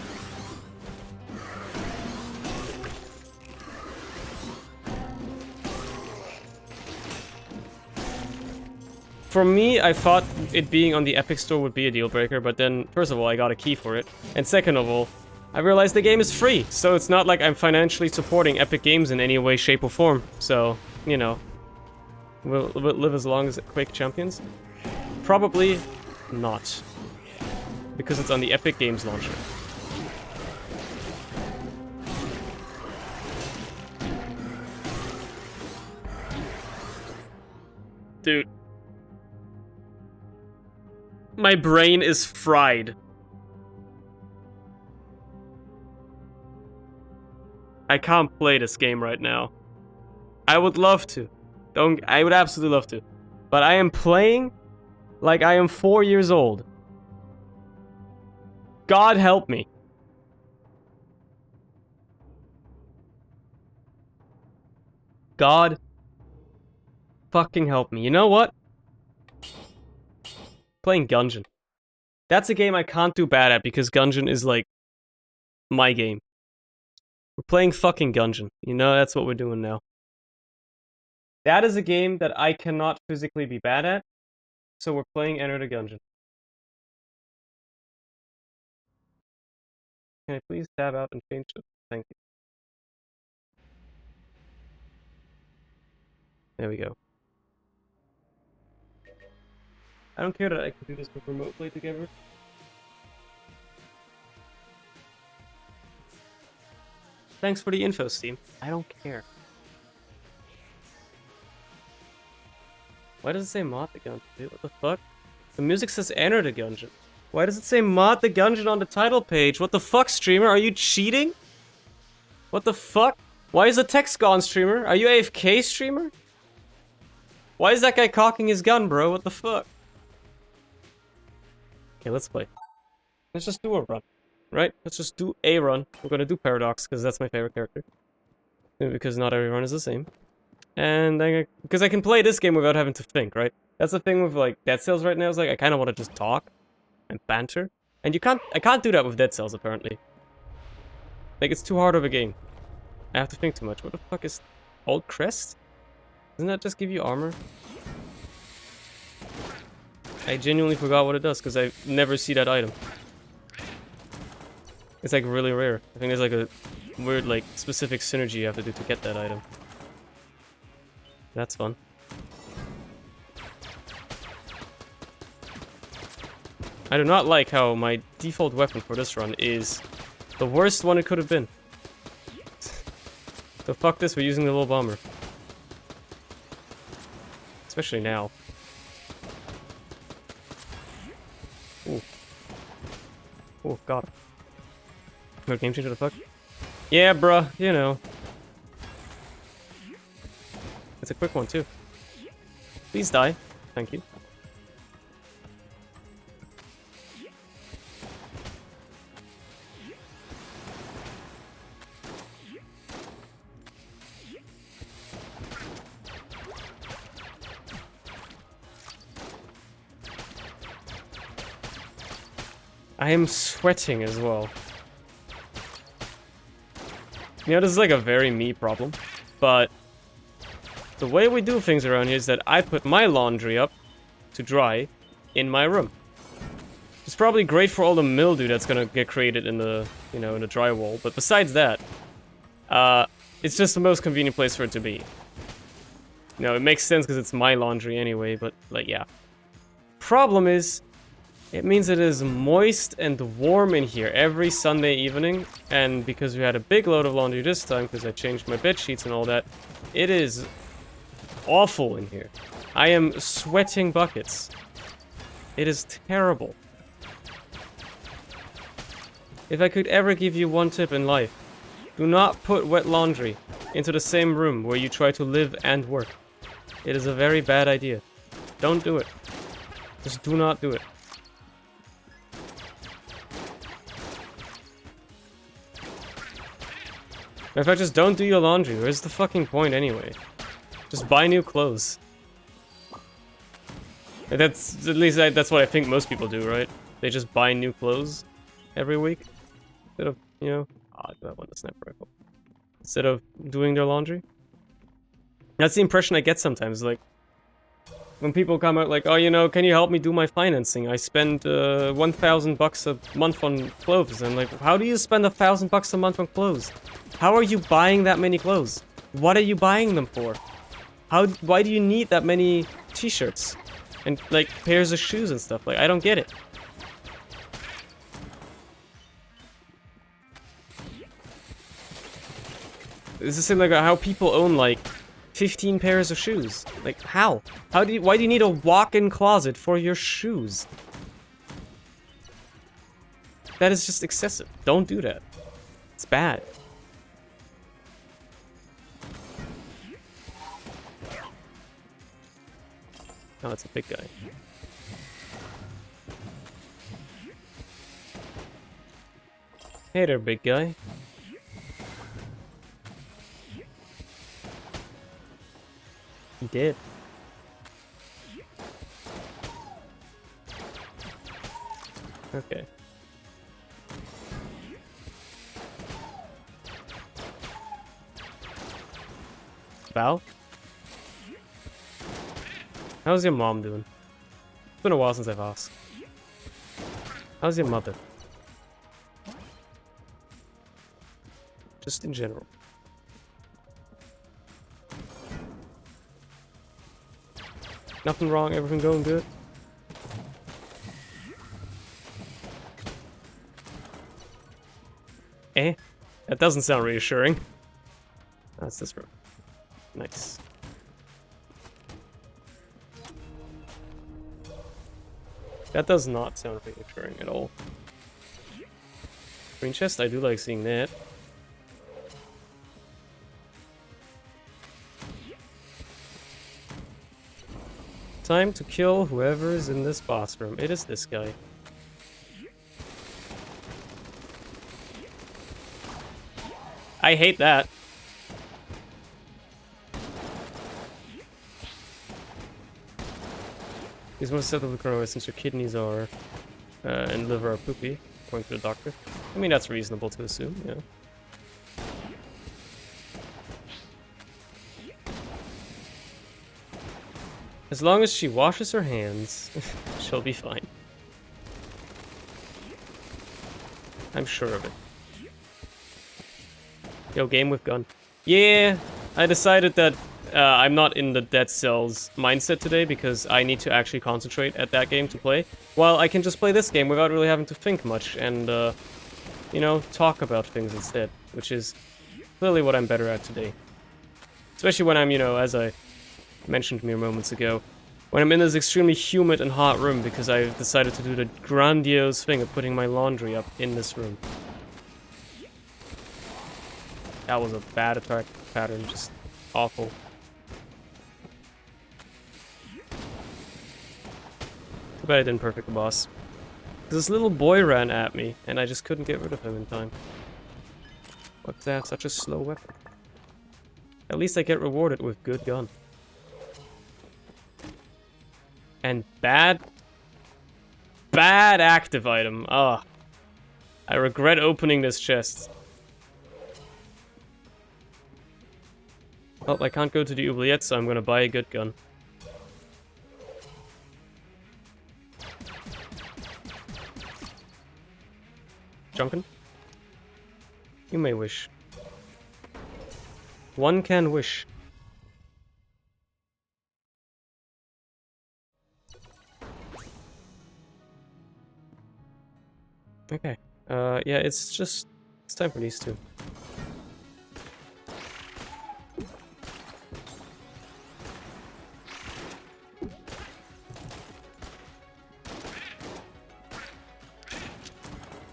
[SPEAKER 2] For me, I thought it being on the Epic Store would be a deal breaker, but then, first of all, I got a key for it. And second of all, I realized the game is free, so it's not like I'm financially supporting Epic Games in any way, shape, or form. So, you know, we'll live as long as Quake Champions. Probably not. Because it's on the Epic Games launcher. Dude. My brain is fried. I can't play this game right now. I would love to. I would absolutely love to. But I am playing like I am 4 years old. God help me. God fucking help me. You know what? Playing Gungeon. That's a game I can't do bad at because Gungeon is like my game. We're playing fucking Gungeon. You know, that's what we're doing now. That is a game that I cannot physically be bad at, so we're playing Enter the Gungeon. Can I please tab out and change it? Thank you. There we go. I don't care that I can do this with remote play together. Thanks for the info, Steam. I don't care. Why does it say mod the Gungeon, dude? What the fuck? The music says Enter the Gungeon. Why does it say mod the Gungeon on the title page? What the fuck, streamer? Are you cheating? What the fuck? Why is the text gone, streamer? Are you AFK, streamer? Why is that guy cocking his gun, bro? What the fuck? Okay, let's play. Let's just do a run. Right? Let's just do a run. We're gonna do Paradox, because that's my favorite character. Because not every run is the same. And because I can play this game without having to think, right? That's the thing with like Dead Cells right now, is like I kinda wanna just talk and banter. And I can't do that with Dead Cells apparently. Like it's too hard of a game. I have to think too much. What the fuck is Old Crest? Doesn't that just give you armor? I genuinely forgot what it does because I never see that item. It's like really rare. I think there's like a weird like specific synergy you have to do to get that item. That's fun. I do not like how my default weapon for this run is the worst one it could have been. So fuck this, we're using the little bomber. Especially now. Ooh. Oh, god. No game changer, the fuck? Yeah, bruh, you know. It's a quick one, too. Please die. Thank you. I am sweating as well. You know, this is like a very me problem, but the way we do things around here is that I put my laundry up to dry in my room. It's probably great for all the mildew that's gonna get created in the, you know, in the drywall, but besides that, it's just the most convenient place for it to be. You know, it makes sense because it's my laundry anyway, but, like, yeah. Problem is, it means it is moist and warm in here every Sunday evening, and because we had a big load of laundry this time, because I changed my bed sheets and all that, it is awful in here. I am sweating buckets. It is terrible. If I could ever give you one tip in life, do not put wet laundry into the same room where you try to live and work. It is a very bad idea. Don't do it. Just do not do it. In fact, just don't do your laundry. Where's the fucking point anyway? Just buy new clothes. That's, at least that's what I think most people do, right? They just buy new clothes every week. Instead of, you know... Oh, I do have one, the sniper rifle. Instead of doing their laundry. That's the impression I get sometimes, like... When people come out like, oh, you know, can you help me do my financing? I spend 1,000 bucks a month on clothes. And I'm like, how do you spend 1,000 bucks a month on clothes? How are you buying that many clothes? What are you buying them for? Why do you need that many t-shirts? And, like, pairs of shoes and stuff. Like, I don't get it. This is like how people own, like, 15 pairs of shoes. Like, how? Why do you need a walk-in closet for your shoes? That is just excessive. Don't do that. It's bad. Oh, it's a big guy. Hey there, big guy. He did. Okay. Val? How's your mom doing? It's been a while since I've asked. How's your mother? Just in general. Nothing wrong, everything going good? Eh? That doesn't sound reassuring. That's this room. Nice. That does not sound reassuring at all. Green chest, I do like seeing that. Time to kill whoever is in this boss room. It is this guy. I hate that. He's most susceptible to coronavirus since your kidneys are and liver are poopy, according to the doctor. I mean, that's reasonable to assume, yeah. As long as she washes her hands, she'll be fine. I'm sure of it. Yo, game with gun. Yeah, I decided that I'm not in the Dead Cells mindset today because I need to actually concentrate at that game to play. While I can just play this game without really having to think much and, you know, talk about things instead. Which is clearly what I'm better at today. Especially when I'm, you know, as I mentioned mere moments ago, when I'm in this extremely humid and hot room because I've decided to do the grandiose thing of putting my laundry up in this room. That was a bad attack pattern, just awful. Too bad I didn't perfect the boss. This little boy ran at me, and I just couldn't get rid of him in time. What's that? Such a slow weapon. At least I get rewarded with good gun. And bad active item. Ah. I regret opening this chest. Well, I can't go to the oubliette, so I'm gonna buy a good gun. Junkin? You may wish. One can wish. Okay. Yeah, it's time for these two.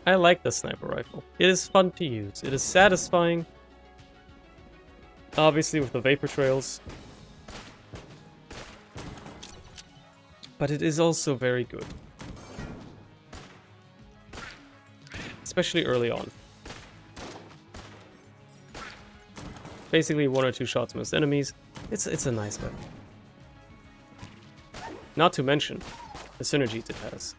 [SPEAKER 2] I like the sniper rifle. It is fun to use. It is satisfying. Obviously with the vapor trails. But it is also very good. Especially early on. Basically 1 or 2 shots most enemies. It's a nice weapon. Not to mention the synergies it has.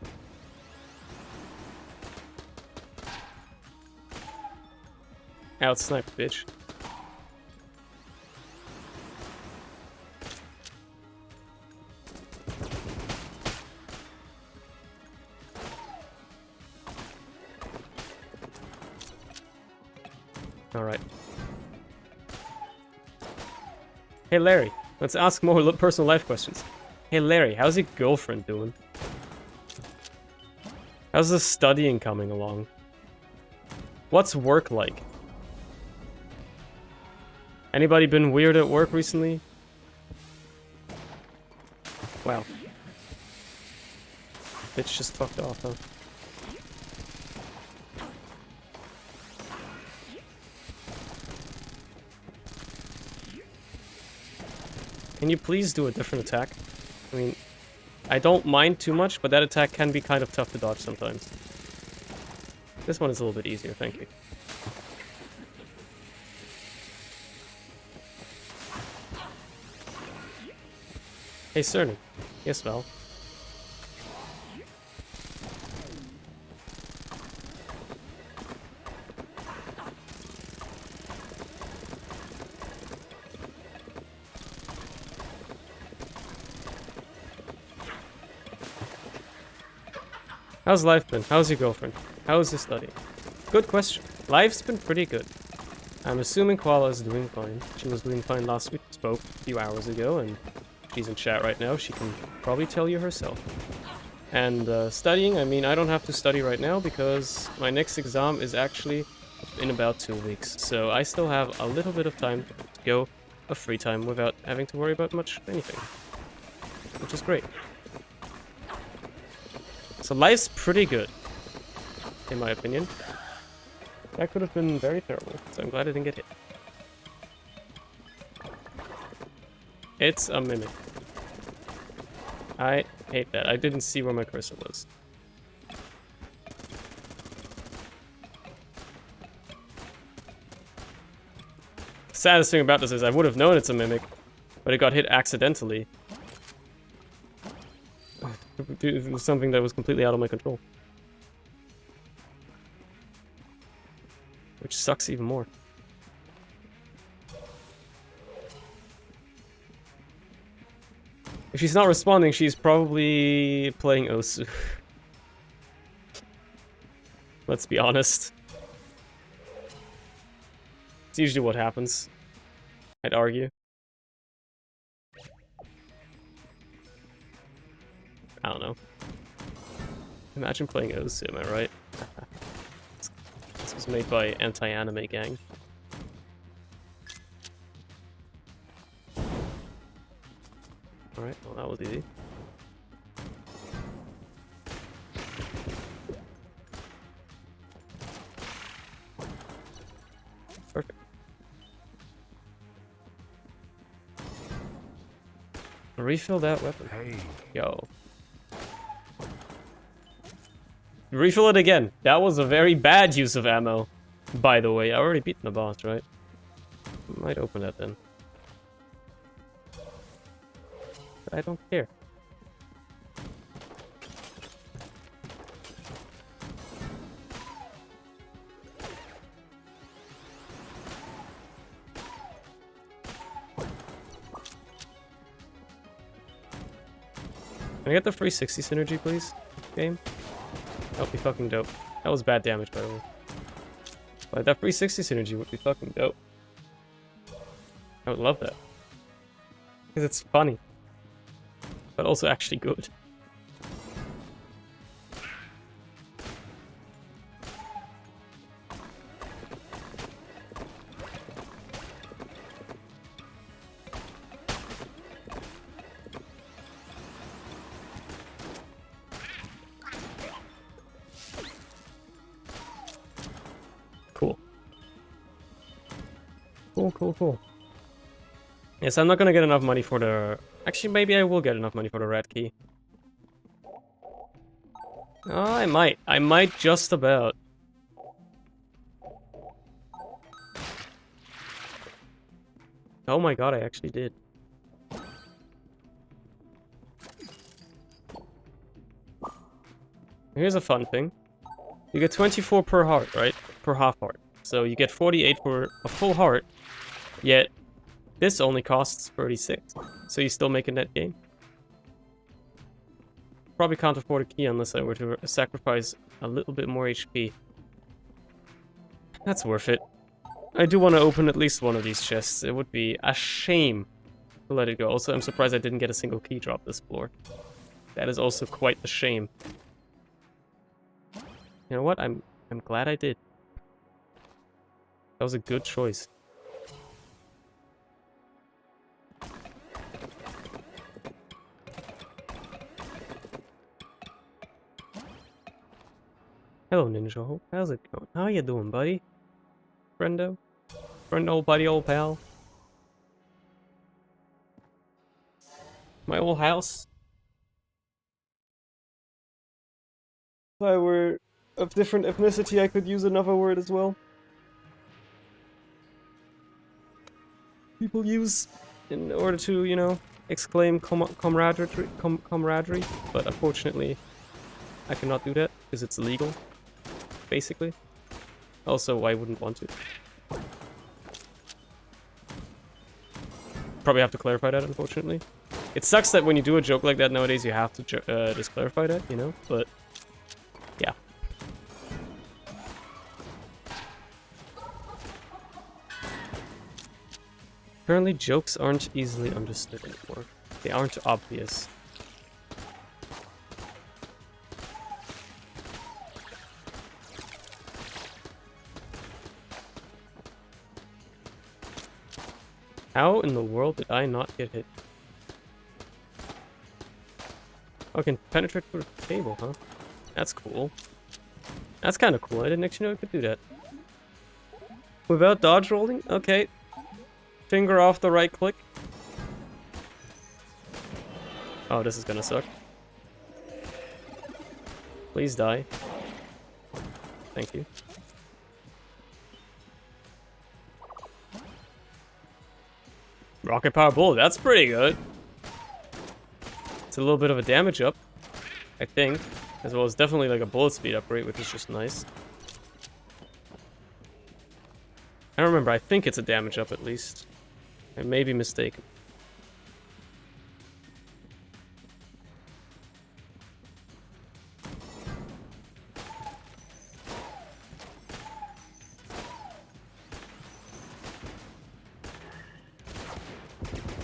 [SPEAKER 2] Outsniped, bitch. Alright. Hey Larry, let's ask more personal life questions. Hey Larry, how's your girlfriend doing? How's the studying coming along? What's work like? Anybody been weird at work recently? Wow. Bitch just fucked off, huh? Can you please do a different attack? I mean, I don't mind too much, but that attack can be kind of tough to dodge sometimes. This one is a little bit easier, thank you. Hey, Cerny. Yes, Val. How's life been? How's your girlfriend? How's your study? Good question. Life's been pretty good. I'm assuming Koala is doing fine. She was doing fine last week. Spoke a few hours ago, and she's in chat right now. She can probably tell you herself. And studying, I mean, I don't have to study right now because my next exam is actually in about 2 weeks. So I still have a little bit of time to go of free time without having to worry about much anything. Which is great. So life's pretty good, in my opinion. That could have been very terrible, so I'm glad I didn't get hit. It's a mimic. I hate that. I didn't see where my cursor was. The saddest thing about this is I would have known it's a mimic, but it got hit accidentally. It was something that was completely out of my control. Which sucks even more. If she's not responding, she's probably playing Osu. Let's be honest. It's usually what happens. I'd argue. I don't know. Imagine playing Osu, am I right? This was made by Anti-Anime Gang. Alright, well that was easy. Perfect. Refill that weapon.
[SPEAKER 4] Hey.
[SPEAKER 2] Yo. Refill it again. That was a very bad use of ammo. By the way, I already beaten the boss, right? Might open that then. But I don't care. Can I get the free 60 synergy, please? Game? That would be fucking dope. That was bad damage, by the way. But that free 60 synergy would be fucking dope. I would love that. Because it's funny. But also actually good. Cool. Cool. Yes, I'm not gonna get enough money for the... Actually, maybe I will get enough money for the red key. Oh, I might. I might just about. Oh my god, I actually did. Here's a fun thing. You get 24 per heart, right? Per half heart. So you get 48 for a full heart, yet this only costs 36. So you still make a net gain. Probably can't afford a key unless I were to sacrifice a little bit more HP. That's worth it. I do want to open at least one of these chests. It would be a shame We'll let it go. Also, I'm surprised I didn't get a single key drop this floor. That is also quite the shame. You know what? I'm glad I did. That was a good choice. Hello, Ninja Hope. How's it going? How you doing, buddy? Friendo? Friend, old buddy, old pal. My old house. If I were of different ethnicity, I could use another word as well. People use in order to, you know, exclaim camaraderie, but unfortunately, I cannot do that because it's illegal, basically. Also, I wouldn't want to. Probably have to clarify that, unfortunately. It sucks that when you do a joke like that nowadays, you have to just clarify that, you know, but yeah. Apparently, jokes aren't easily understood anymore. They aren't obvious. How in the world did I not get hit? Oh, I can penetrate through the table, huh? That's cool. That's kind of cool. I didn't actually know I could do that. Without dodge rolling? Okay. Finger off the right click. Oh, this is gonna suck. Please die. Thank you. Rocket power bullet, that's pretty good. It's a little bit of a damage up, I think. As well as definitely like a bullet speed upgrade, which is just nice. I don't remember, I think it's a damage up at least. I may be mistaken.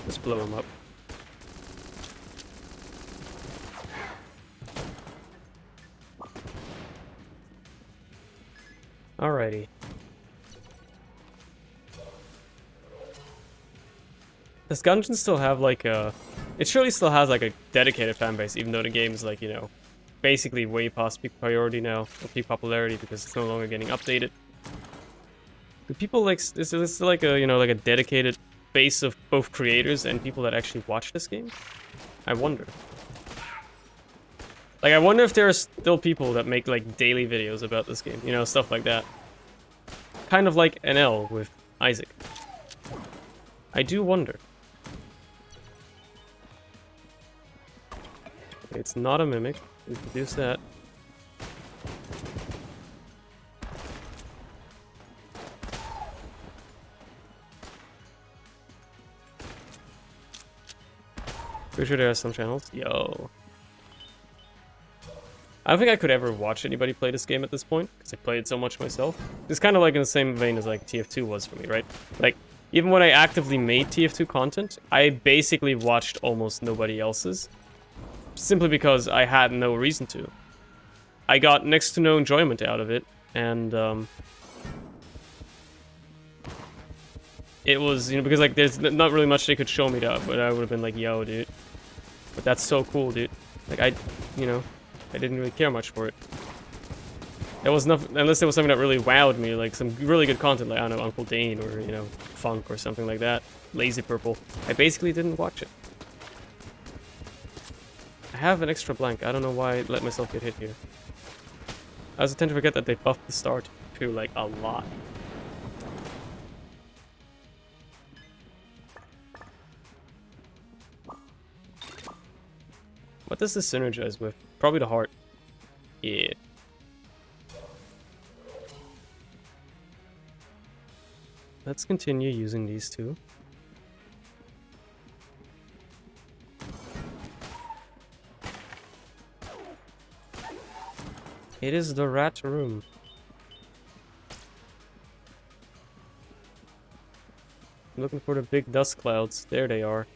[SPEAKER 2] Just blow him up. Alrighty. Does Gungeon still have like a... It surely still has like a dedicated fan base, even though the game is like, you know, basically way past peak priority now, or peak popularity, because it's no longer getting updated. Do people like... Is this like a, you know, like a dedicated base of both creators and people that actually watch this game? I wonder. Like, I wonder if there are still people that make like daily videos about this game, you know, stuff like that. Kind of like NL with Isaac. I do wonder. It's not a mimic. We can reduce that. Pretty sure there are some channels. Yo. I don't think I could ever watch anybody play this game at this point, because I played it so much myself. It's kind of like in the same vein as like TF2 was for me, right? Like, even when I actively made TF2 content, I basically watched almost nobody else's. Simply because I had no reason to. I got next to no enjoyment out of it, and it was, you know, because like there's not really much they could show me that, but I would have been like, yo, dude. But that's so cool, dude. Like, you know, I didn't really care much for it. There was nothing, unless there was something that really wowed me, like some really good content, like, I don't know, Uncle Dane, or, you know, Funk, or something like that. Lazy Purple. I basically didn't watch it. I have an extra blank. I don't know why I let myself get hit here. I also tend to forget that they buffed the start to, like, a lot. What does this synergize with? Probably the heart. Yeah. Let's continue using these two. It is the rat room. I'm looking for the big dust clouds. There they are.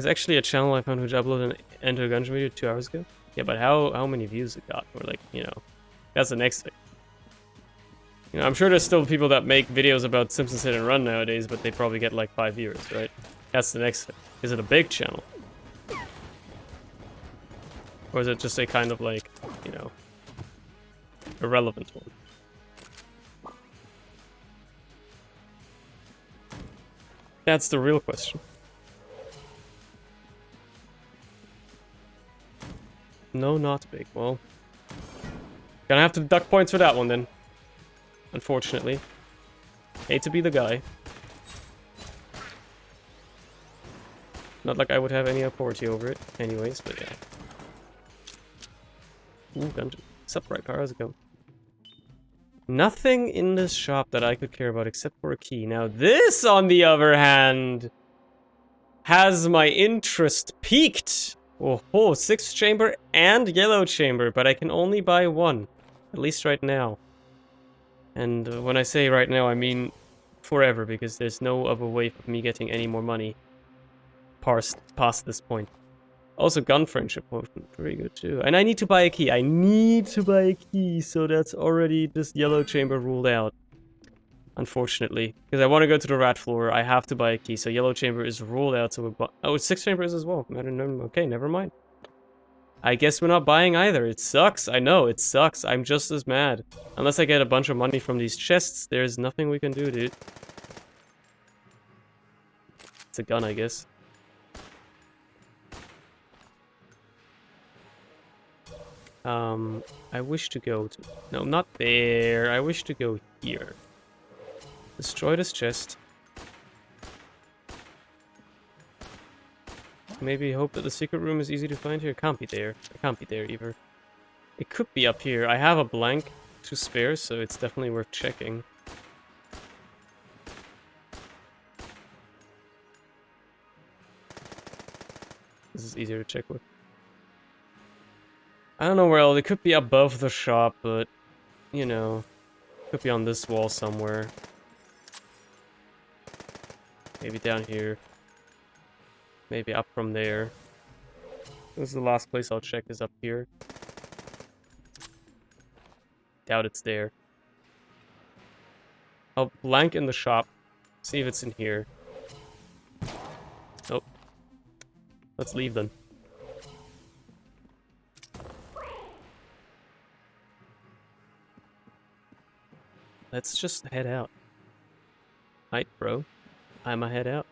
[SPEAKER 2] There's actually a channel I found which uploaded an Enter Gungeon video 2 hours ago. Yeah, but how many views it got? Or like, you know, that's the next thing. You know, I'm sure there's still people that make videos about Simpsons Hit and Run nowadays, but they probably get like 5 viewers, right? That's the next thing. Is it a big channel? Or is it just a kind of like, you know, irrelevant one? That's the real question. No, not big. Well, gonna have to deduct points for that one then. Unfortunately. Hate to be the guy. Not like I would have any authority over it anyways, but yeah. Ooh, Gungeon. What's up, right car? How's it going? Nothing in this shop that I could care about except for a key. Now this, on the other hand, has my interest peaked. Oh, 6th chamber and yellow chamber, but I can only buy one. At least right now. And when I say right now, I mean forever, because there's no other way of me getting any more money past this point. Also, gun friendship potion, very good too. And I need to buy a key. I need to buy a key, so that's already just yellow chamber ruled out. Unfortunately, because I want to go to the rat floor, I have to buy a key. So yellow chamber is ruled out. So oh, 6th chamber is as well. Okay, never mind. I guess we're not buying either. It sucks. I know it sucks. I'm just as mad. Unless I get a bunch of money from these chests, there's nothing we can do, dude. It's a gun, I guess. I wish to go to... No, not there. I wish to go here. Destroy this chest. Maybe hope that the secret room is easy to find here. It can't be there. It can't be there either. It could be up here. I have a blank to spare, so it's definitely worth checking. This is easier to check with. I don't know where else. It could be above the shop, but, you know, it could be on this wall somewhere. Maybe down here. Maybe up from there. This is the last place I'll check, is up here. Doubt it's there. I'll blank in the shop. See if it's in here. Nope. Let's leave then. Let's just head out. Right, bro. I'ma head out.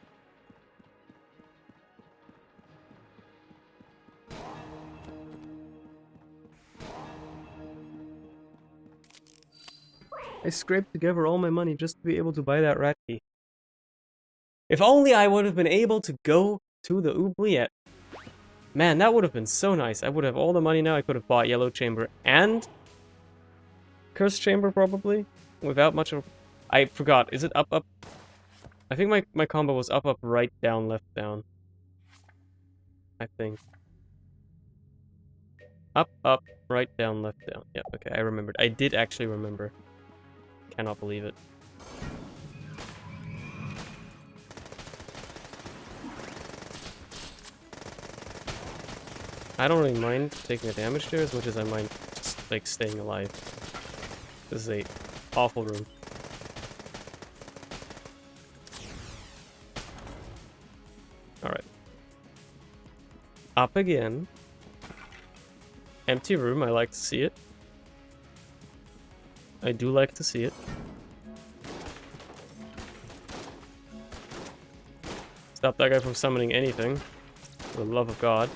[SPEAKER 2] I scraped together all my money just to be able to buy that rat key. If only I would have been able to go to the oubliette. Man, that would have been so nice. I would have all the money now. I could have bought yellow chamber and cursed chamber probably. Without much of... I forgot. Is it up, up? I think my combo was up, up, right, down, left, down. I think. Up, up, right, down, left, down. Yep, okay, I remembered. I did actually remember. Cannot believe it. I don't really mind taking the damage there as much as I mind just, like, staying alive. This is a awful room. Alright. Up again. Empty room, I like to see it. I do like to see it. Stop that guy from summoning anything. For the love of God.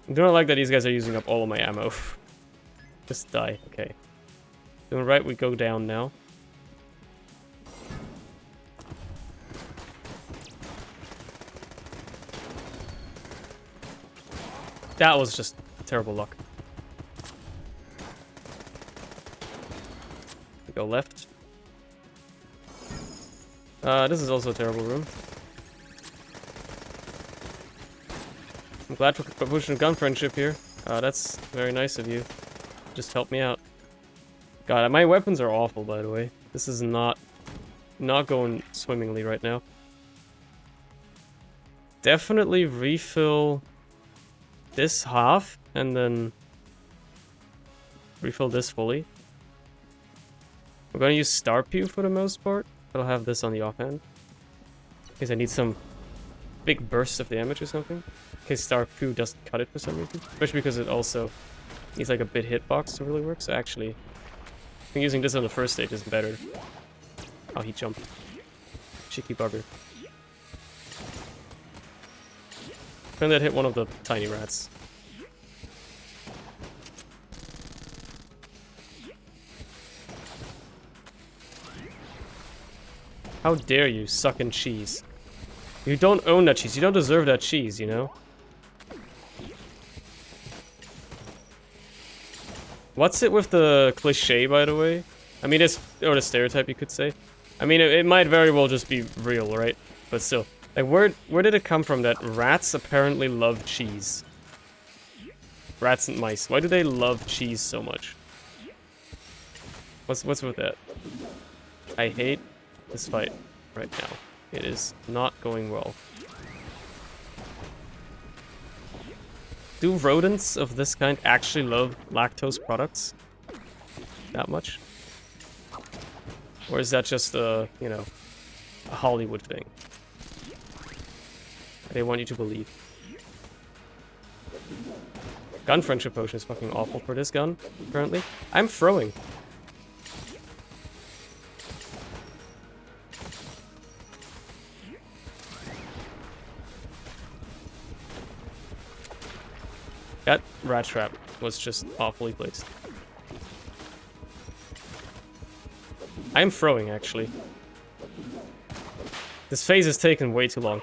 [SPEAKER 2] I do not like that these guys are using up all of my ammo. Just die, okay. Doing right, we go down now. That was just terrible luck. We go left. This is also a terrible room. I'm glad for pushing gun friendship here. That's very nice of you. Just help me out. God, my weapons are awful, by the way. This is not going swimmingly right now. Definitely refill this half, and then refill this fully. I'm gonna use Star Pew for the most part, but I'll have this on the offhand. In case I need some big bursts of damage or something. In case Star Pew doesn't cut it for some reason. Especially because it also needs like a bit hitbox to really work, so actually I think using this on the first stage is better. Oh, he jumped. Cheeky bugger. And that hit one of the tiny rats. How dare you suck in cheese? You don't own that cheese. You don't deserve that cheese, you know? What's it with the cliche, by the way? I mean, it's... or the stereotype, you could say. I mean, it might very well just be real, right? But still. Like, where did it come from that rats apparently love cheese? Rats and mice. Why do they love cheese so much? What's with that? I hate this fight right now. It is not going well. Do rodents of this kind actually love lactose products? That much? Or is that just a, you know, a Hollywood thing? They want you to believe. Gun friendship potion is fucking awful for this gun, apparently. I'm throwing. That rat trap was just awfully placed. I'm throwing, actually. This phase has taken way too long.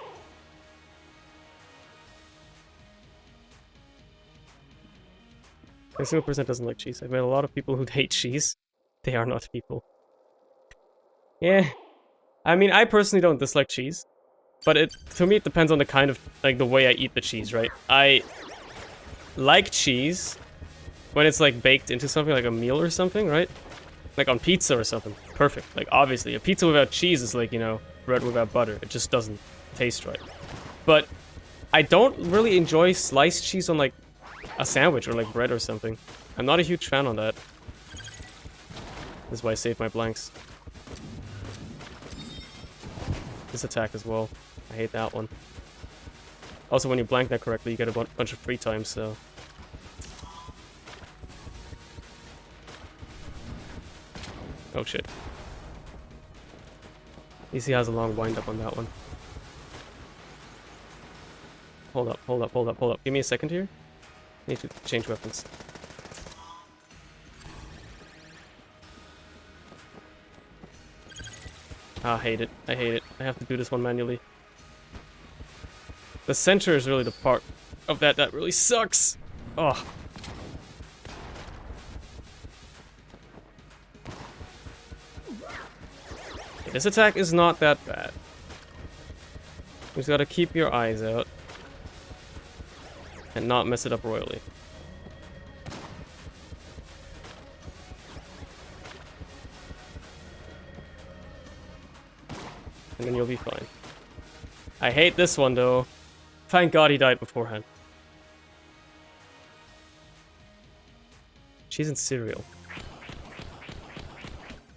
[SPEAKER 2] A single person doesn't like cheese. I've met a lot of people who hate cheese. They are not people. Yeah. I mean, I personally don't dislike cheese. But to me, it depends on the kind of, like, the way I eat the cheese, right? I like cheese when it's, like, baked into something, like a meal or something, right? Like on pizza or something. Perfect. Like, obviously, a pizza without cheese is like, you know, bread without butter. It just doesn't taste right. But I don't really enjoy sliced cheese on, like, a sandwich or like bread or something. I'm not a huge fan on that. This is why I saved my blanks. This attack as well. I hate that one. Also, when you blank that correctly, you get a bunch of free time, so... Oh shit. At least he has a long wind up on that one. Hold up, hold up, hold up, hold up. Give me a second here. I need to change weapons. Ah, I hate it. I hate it. I have to do this one manually. The center is really the part of that really sucks. Oh. Okay, this attack is not that bad. You just gotta keep your eyes out. And not mess it up royally. And then you'll be fine. I hate this one though. Thank God he died beforehand. Cheese and cereal.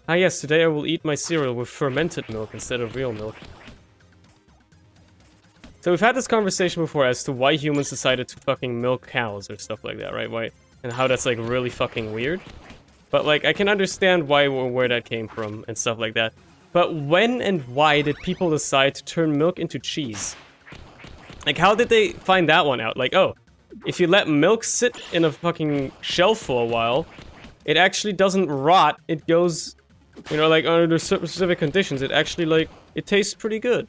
[SPEAKER 2] Ah yes, today I will eat my cereal with fermented milk instead of real milk. So we've had this conversation before as to why humans decided to fucking milk cows or stuff like that, right? Why, and how that's like really fucking weird. But like, I can understand why or where that came from and stuff like that. But when and why did people decide to turn milk into cheese? Like, how did they find that one out? Like, oh, if you let milk sit in a fucking shelf for a while, it actually doesn't rot. It goes, you know, like under specific conditions, it actually like, it tastes pretty good.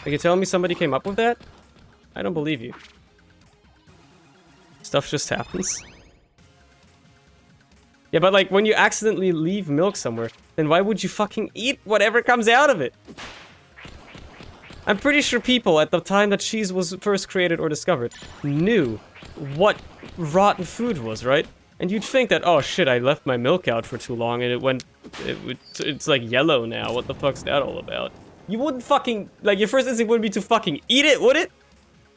[SPEAKER 2] Like, you telling me somebody came up with that? I don't believe you. Stuff just happens. Yeah, but like, when you accidentally leave milk somewhere, then why would you fucking eat whatever comes out of it? I'm pretty sure people at the time that cheese was first created or discovered knew what rotten food was, right? And you'd think that, oh shit, I left my milk out for too long and it's like yellow now. What the fuck's that all about? You wouldn't fucking, like, your first instinct wouldn't be to fucking eat it, would it?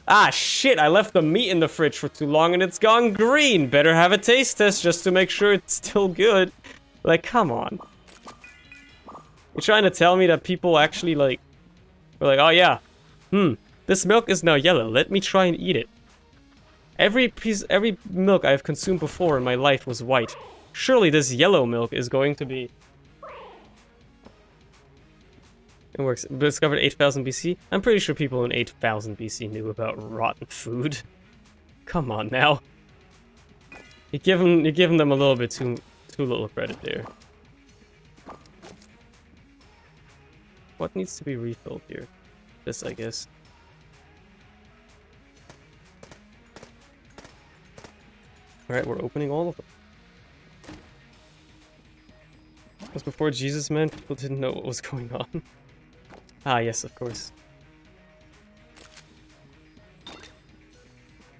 [SPEAKER 2] Ah shit, I left the meat in the fridge for too long and it's gone green. Better have a taste test just to make sure it's still good. Like, come on. You're trying to tell me that people actually, like, were like, oh yeah, this milk is now yellow. Let me try and eat it. Every milk I've consumed before in my life was white. Surely this yellow milk is going to be... It works. Discovered 8000 BC? I'm pretty sure people in 8000 BC knew about rotten food. Come on now. You're giving them a little bit too little credit there. What needs to be refilled here? This, I guess. Alright, we're opening all of them. Because before Jesus, man, people didn't know what was going on. Ah, yes, of course.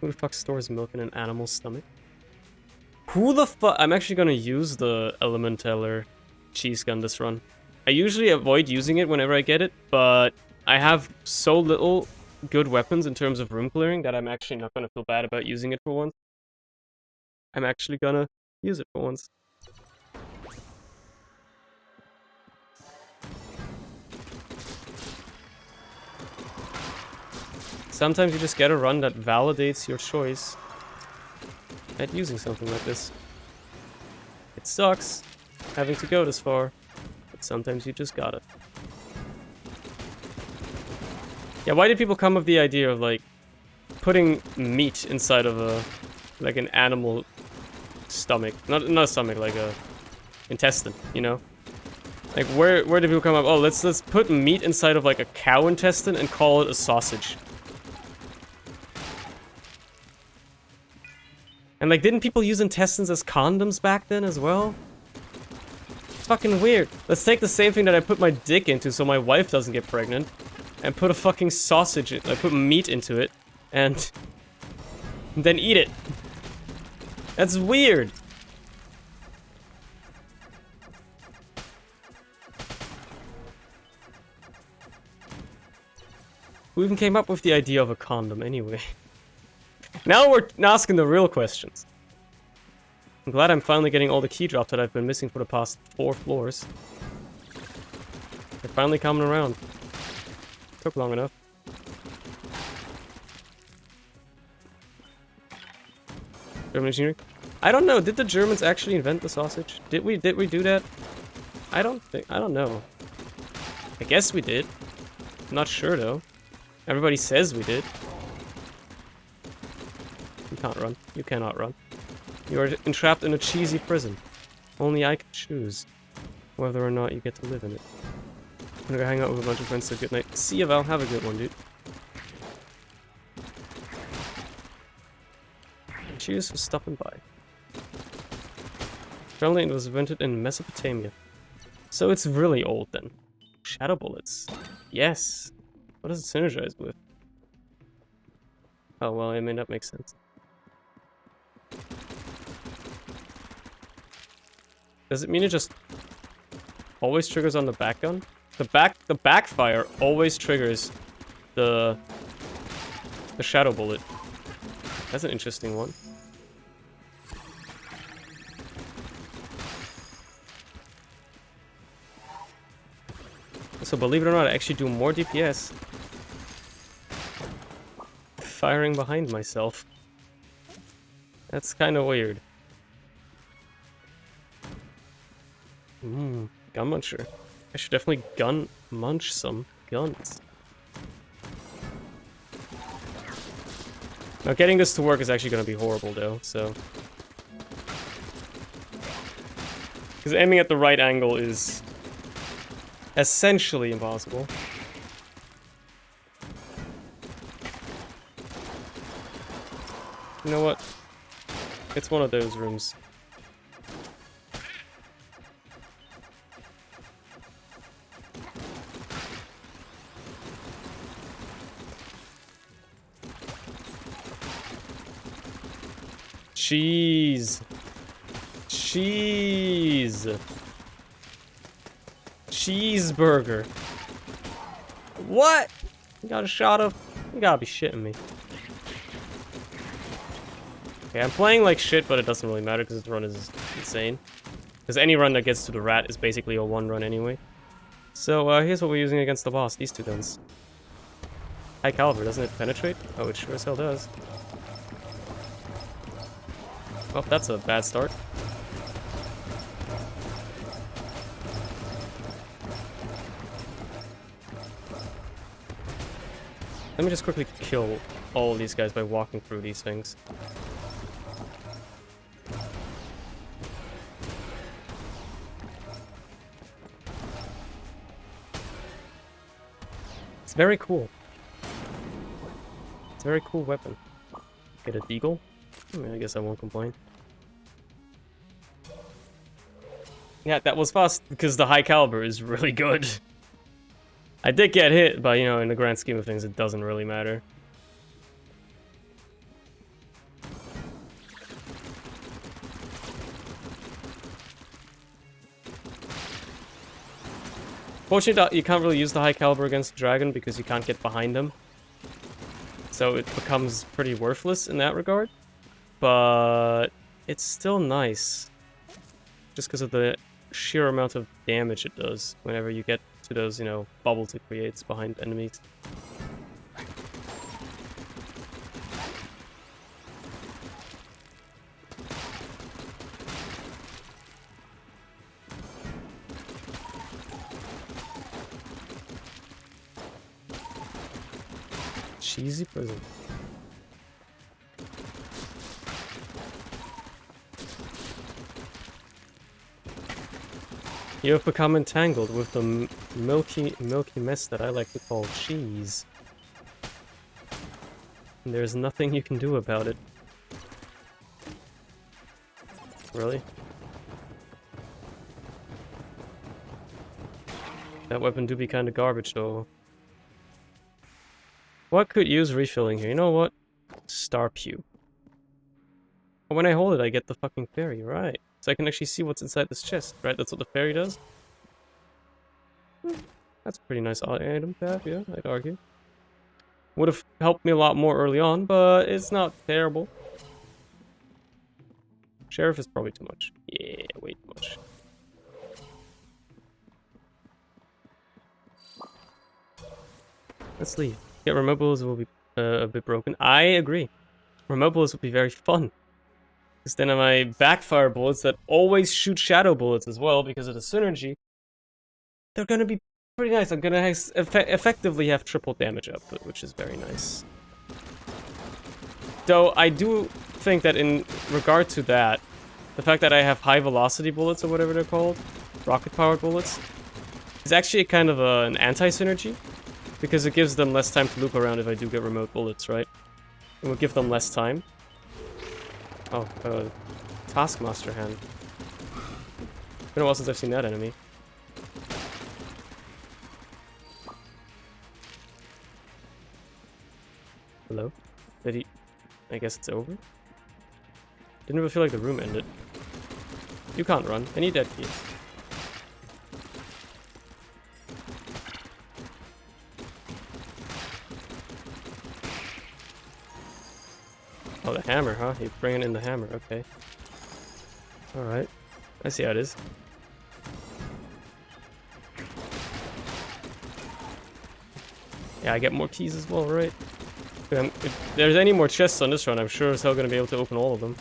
[SPEAKER 2] Who the fuck stores milk in an animal's stomach? Who the fuck? I'm actually gonna use the Elementaler cheese gun this run. I usually avoid using it whenever I get it, but I have so little good weapons in terms of room clearing that I'm actually not gonna feel bad about using it for once. I'm actually gonna use it for once. Sometimes you just get a run that validates your choice at using something like this. It sucks having to go this far, but sometimes you just gotta. Yeah, why did people come up with the idea of, like, putting meat inside of a, like, an animal stomach? Not a stomach, like a intestine, you know? Like, where did people come up? Oh, let's put meat inside of, like, a cow intestine and call it a sausage. And, like, didn't people use intestines as condoms back then as well? It's fucking weird. Let's take the same thing that I put my dick into so my wife doesn't get pregnant, and put a fucking sausage in, I put meat into it, and then eat it. That's weird. Who even came up with the idea of a condom anyway? Now we're asking the real questions. I'm glad I'm finally getting all the key drops that I've been missing for the past 4 floors. They're finally coming around. Took long enough. German engineering? I don't know. Did the Germans actually invent the sausage? Did we do that? I don't know. I guess we did. I'm not sure though. Everybody says we did. You can't run. You cannot run. You are entrapped in a cheesy prison. Only I can choose whether or not you get to live in it. I'm gonna go hang out with a bunch of friends, so good night. See you, Val. Have a good one, dude. Cheers for stopping by. Apparently it was invented in Mesopotamia. So it's really old then. Shadow bullets. Yes. What does it synergize with? Oh, well, it may not make sense. Does it mean it just always triggers on the back gun? The backfire always triggers the shadow bullet. That's an interesting one. So believe it or not, I actually do more DPS firing behind myself. That's kind of weird. Gun muncher. I should definitely gun munch some guns. Now getting this to work is actually going to be horrible though, so... Because aiming at the right angle is essentially impossible. You know what? It's one of those rooms. Cheese. Cheese. Cheeseburger. What? You got a shot of? You gotta be shitting me. Okay, I'm playing like shit, but it doesn't really matter because this run is insane. Because any run that gets to the rat is basically a one run anyway. So here's what we're using against the boss. These two guns. High caliber, doesn't it penetrate? Oh, it sure as hell does. Well, that's a bad start. Let me just quickly kill all these guys by walking through these things. It's very cool. It's a very cool weapon. Get a deagle? I guess I won't complain. Yeah, that was fast because the high caliber is really good. I did get hit, but you know, in the grand scheme of things, it doesn't really matter. Fortunately, you can't really use the high caliber against the dragon because you can't get behind them. So it becomes pretty worthless in that regard. But it's still nice. Just because of the sheer amount of damage it does whenever you get to those, you know, bubbles it creates behind enemies. Cheesy prison. You have become entangled with the milky mess that I like to call cheese. And there's nothing you can do about it. Really? That weapon do be kinda garbage though. What could use refilling here? You know what? Star Pew. When I hold it, I get the fucking fairy, right? So I can actually see what's inside this chest, right? That's what the fairy does? That's a pretty nice item to have, yeah, I'd argue. Would have helped me a lot more early on, but it's not terrible. Sheriff is probably too much. Yeah, way too much. Let's leave. Yeah, remote bullets will be a bit broken. I agree. Remote bullets would be very fun. Because then my backfire bullets that always shoot shadow bullets as well because of the synergy, they're gonna be pretty nice. I'm gonna effectively have triple damage output, which is very nice. Though I do think that in regard to that, the fact that I have high velocity bullets or whatever they're called, rocket powered bullets, is actually kind of an anti-synergy. Because it gives them less time to loop around if I do get remote bullets, right? It will give them less time. Oh, Taskmaster hand. It's been a while since I've seen that enemy. Hello? Did he... I guess it's over? Didn't really feel like the room ended. You can't run. I need that key. Oh, the hammer, huh? You're bringing in the hammer, okay. Alright. I see how it is. Yeah, I get more keys as well, right? If there's any more chests on this run, I'm sure as hell gonna be able to open all of them.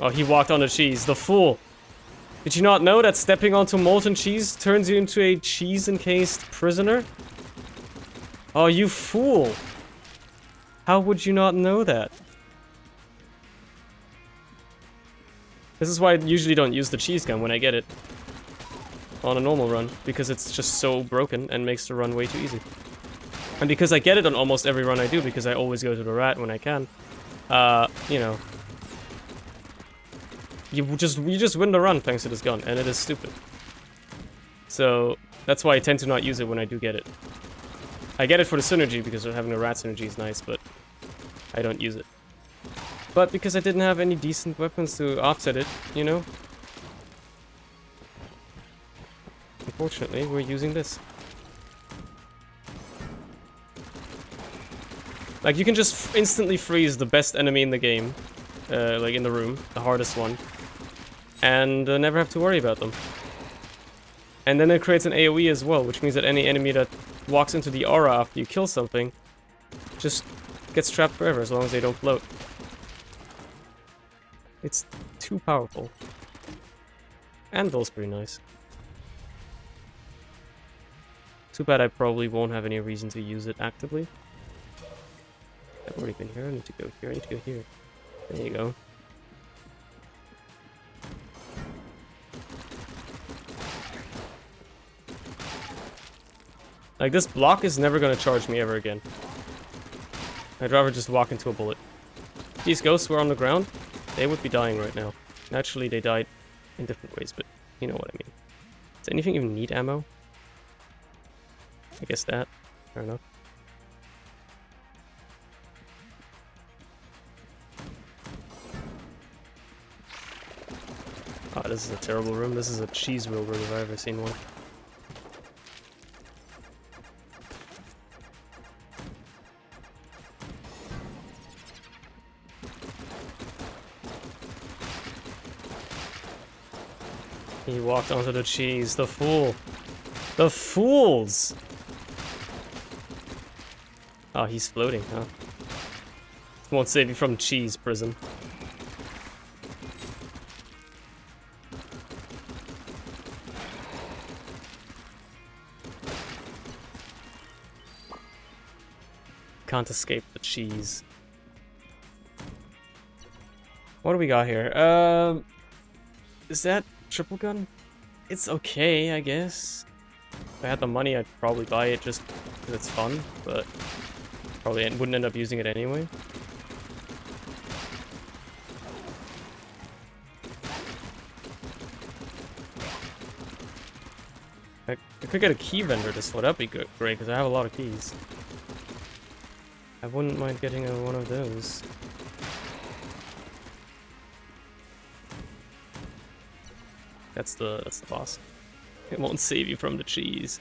[SPEAKER 2] Oh, he walked on the cheese. The fool! Did you not know that stepping onto molten cheese turns you into a cheese-encased prisoner? Oh, you fool! How would you not know that? This is why I usually don't use the cheese gun when I get it on a normal run, because it's just so broken and makes the run way too easy. And because I get it on almost every run I do, because I always go to the rat when I can, you know, you just win the run thanks to this gun, and it is stupid. So that's why I tend to not use it when I do get it. I get it for the synergy, because having a rat synergy is nice, but I don't use it. But because I didn't have any decent weapons to offset it, you know? Unfortunately, we're using this. Like, you can just instantly freeze the best enemy in the game. Like, in the room. The hardest one. And never have to worry about them. And then it creates an AoE as well, which means that any enemy that walks into the aura after you kill something just gets trapped forever, as long as they don't float. It's too powerful. Anvil's pretty nice. Too bad I probably won't have any reason to use it actively. I've already been here, I need to go here, I need to go here. There you go. Like, this block is never gonna charge me ever again. I'd rather just walk into a bullet. If these ghosts were on the ground, they would be dying right now. Naturally, they died in different ways, but you know what I mean. Does anything even need ammo? I guess that. Fair enough. Ah, this is a terrible room. This is a cheese wheel room if I've ever seen one. He walked onto the cheese. The fool. The fools! Oh, he's floating, huh? Won't save you from cheese prison. Can't escape the cheese. What do we got here? Is that triple gun? It's okay, I guess. If I had the money, I'd probably buy it just because it's fun, but probably wouldn't end up using it anyway. I could get a key vendor to split up, be great, because I have a lot of keys. I wouldn't mind getting one of those. That's the boss. It won't save you from the cheese.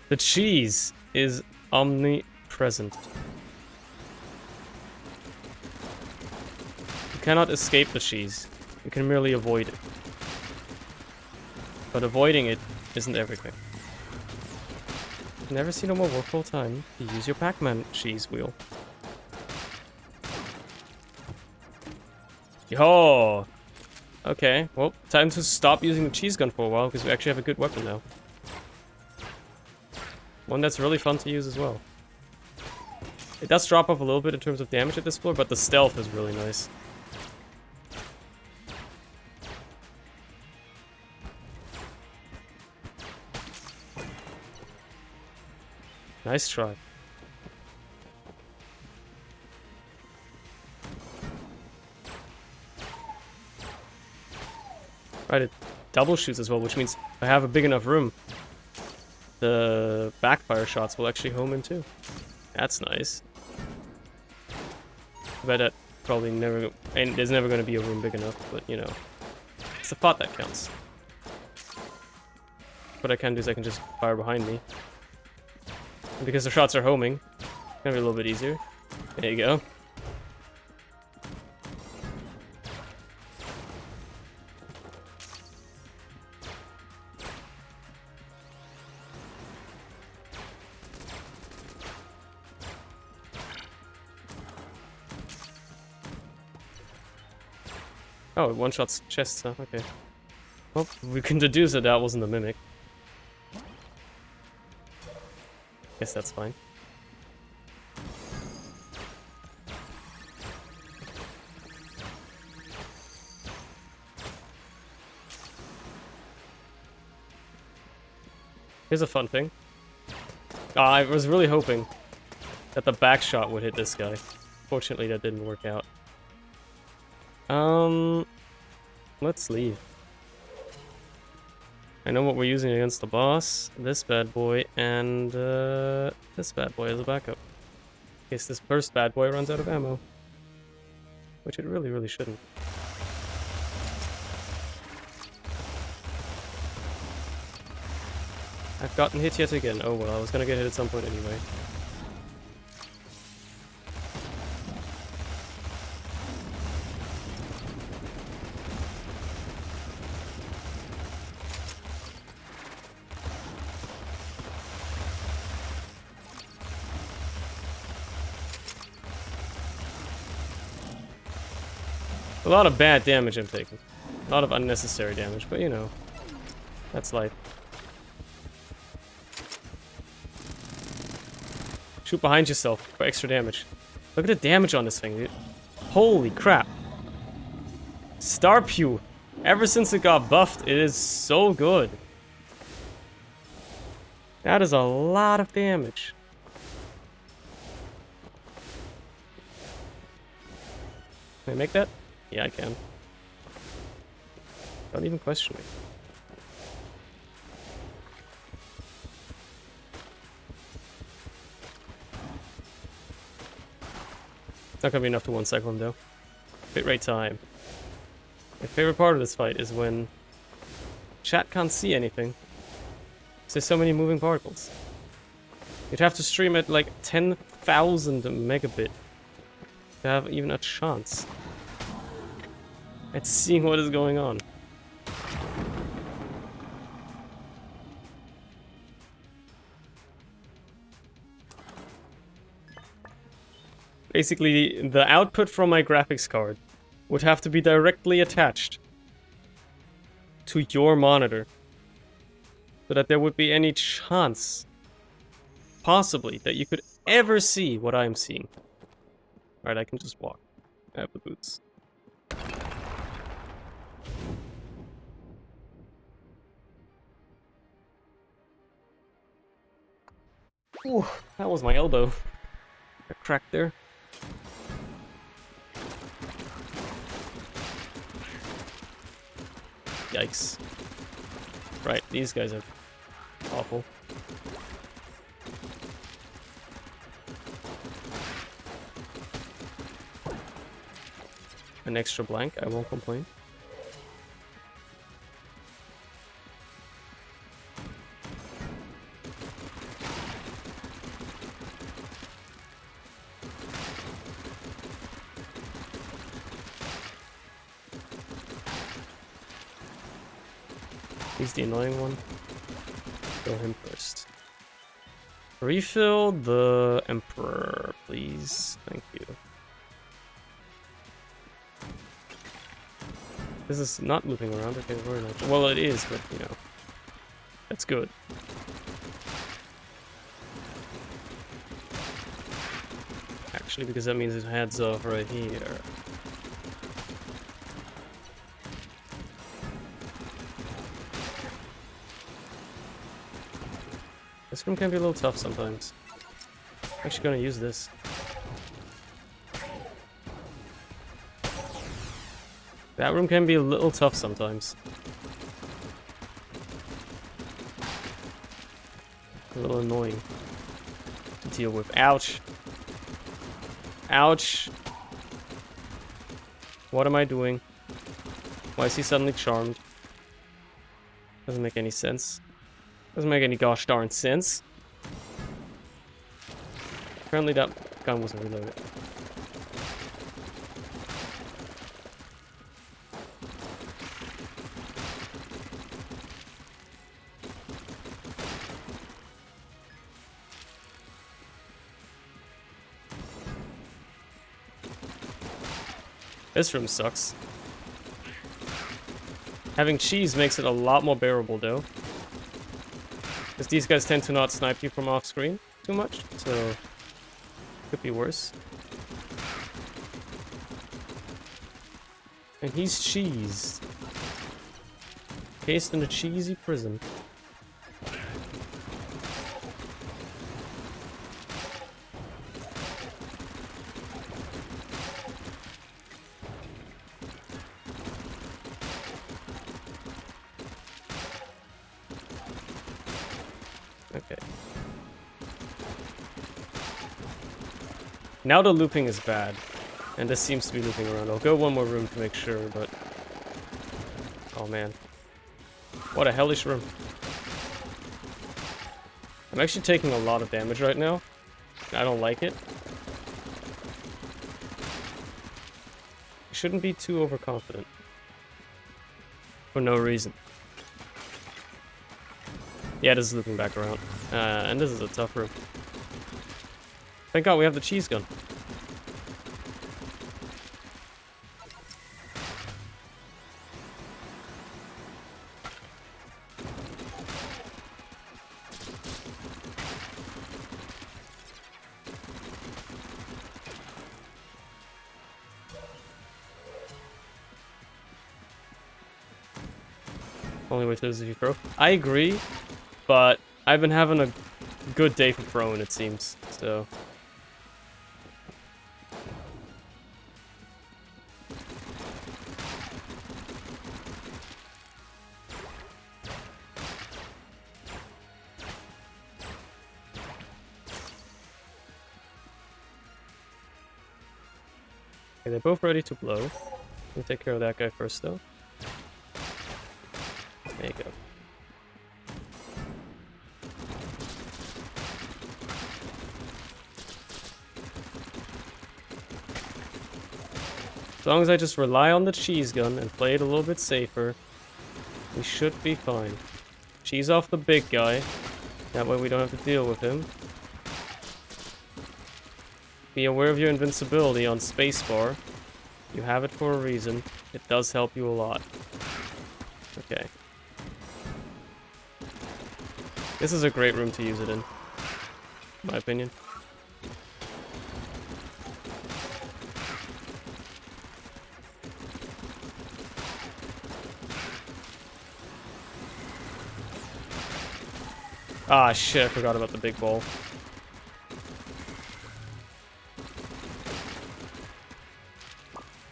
[SPEAKER 2] The cheese is omnipresent. You cannot escape the cheese. You can merely avoid it. But avoiding it isn't everything. I've never seen a more worthwhile time to use your Pac-Man cheese wheel. Yo! Okay, well, time to stop using the cheese gun for a while, because we actually have a good weapon now. One that's really fun to use as well. It does drop off a little bit in terms of damage at this floor, but the stealth is really nice. Nice try. Right, it double shoots as well, which means I have a big enough room. The backfire shots will actually home in too. That's nice. But that probably never, and there's never going to be a room big enough, but you know, it's the thought that counts. What I can do is I can just fire behind me. And because the shots are homing, it's gonna be a little bit easier. There you go. Oh, it one-shots chests, huh? Okay. Well, we can deduce that that wasn't a mimic. Guess that's fine. Here's a fun thing. I was really hoping that the back shot would hit this guy. Fortunately, that didn't work out. Let's leave. I know what we're using against the boss, this bad boy, and this bad boy as a backup. In case this first bad boy runs out of ammo. Which it really, really shouldn't. I've gotten hit yet again. Oh well, I was gonna get hit at some point anyway. A lot of bad damage I'm taking. A lot of unnecessary damage, but you know, that's life. Shoot behind yourself for extra damage. Look at the damage on this thing, dude. Holy crap. Star Pew. Ever since it got buffed, it is so good. That is a lot of damage. Can I make that? Yeah, I can. Don't even question me. It's not gonna be enough to one cycle him though. Bitrate time. My favorite part of this fight is when chat can't see anything. There's so many moving particles. You'd have to stream at like 10,000 megabit to have even a chance at seeing what is going on. Basically, the output from my graphics card would have to be directly attached to your monitor so that there would be any chance, possibly, that you could ever see what I'm seeing. Alright, I can just walk. I have the boots. Ooh, that was my elbow. Got cracked there. Yikes. Right, these guys are awful. An extra blank, I won't complain. He's the annoying one. Kill him first. Refill the Emperor, please. Thank you. This is not moving around. Okay, very nice. Well, it is, but you know, that's good. Actually, because that means it heads off right here. This room can be a little tough sometimes. I'm actually gonna use this. That room can be a little tough sometimes. A little annoying to deal with. Ouch. Ouch. What am I doing? Why is he suddenly charmed? Doesn't make any sense. Doesn't make any gosh darn sense. Apparently that gun wasn't reloaded. This room sucks. Having cheese makes it a lot more bearable though. Because these guys tend to not snipe you from off screen too much, so could be worse. And he's cheesed. Cased in a cheesy prison. Now the looping is bad. And this seems to be looping around. I'll go one more room to make sure, but... Oh man. What a hellish room. I'm actually taking a lot of damage right now. I don't like it. You shouldn't be too overconfident. For no reason. Yeah, this is looping back around. And this is a tough room. Thank God we have the cheese gun. Only way to lose if you throw. I agree, but I've been having a good day for throwing, it seems, so... Okay, they're both ready to blow. Let me take care of that guy first, though. There you go. As long as I just rely on the cheese gun and play it a little bit safer, we should be fine. Cheese off the big guy. That way we don't have to deal with him. Be aware of your invincibility on spacebar. You have it for a reason. It does help you a lot. Okay. This is a great room to use it in, my opinion. Ah, shit, I forgot about the big ball.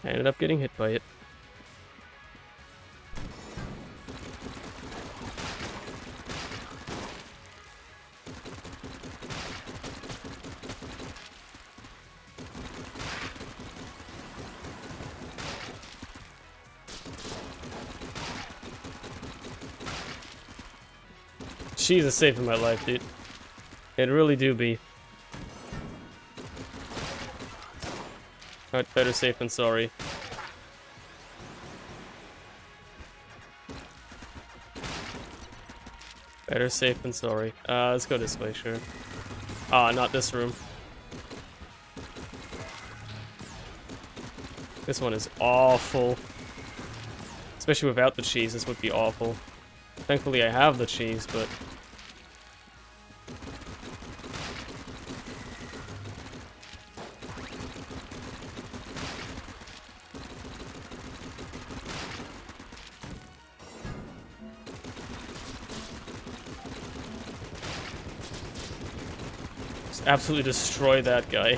[SPEAKER 2] I ended up getting hit by it. Cheese is saving my life, dude. It really do be. Alright, better safe than sorry. Better safe than sorry. Let's go this way, sure. Ah, not this room. This one is awful. Especially without the cheese, this would be awful. Thankfully I have the cheese, but... just absolutely destroy that guy.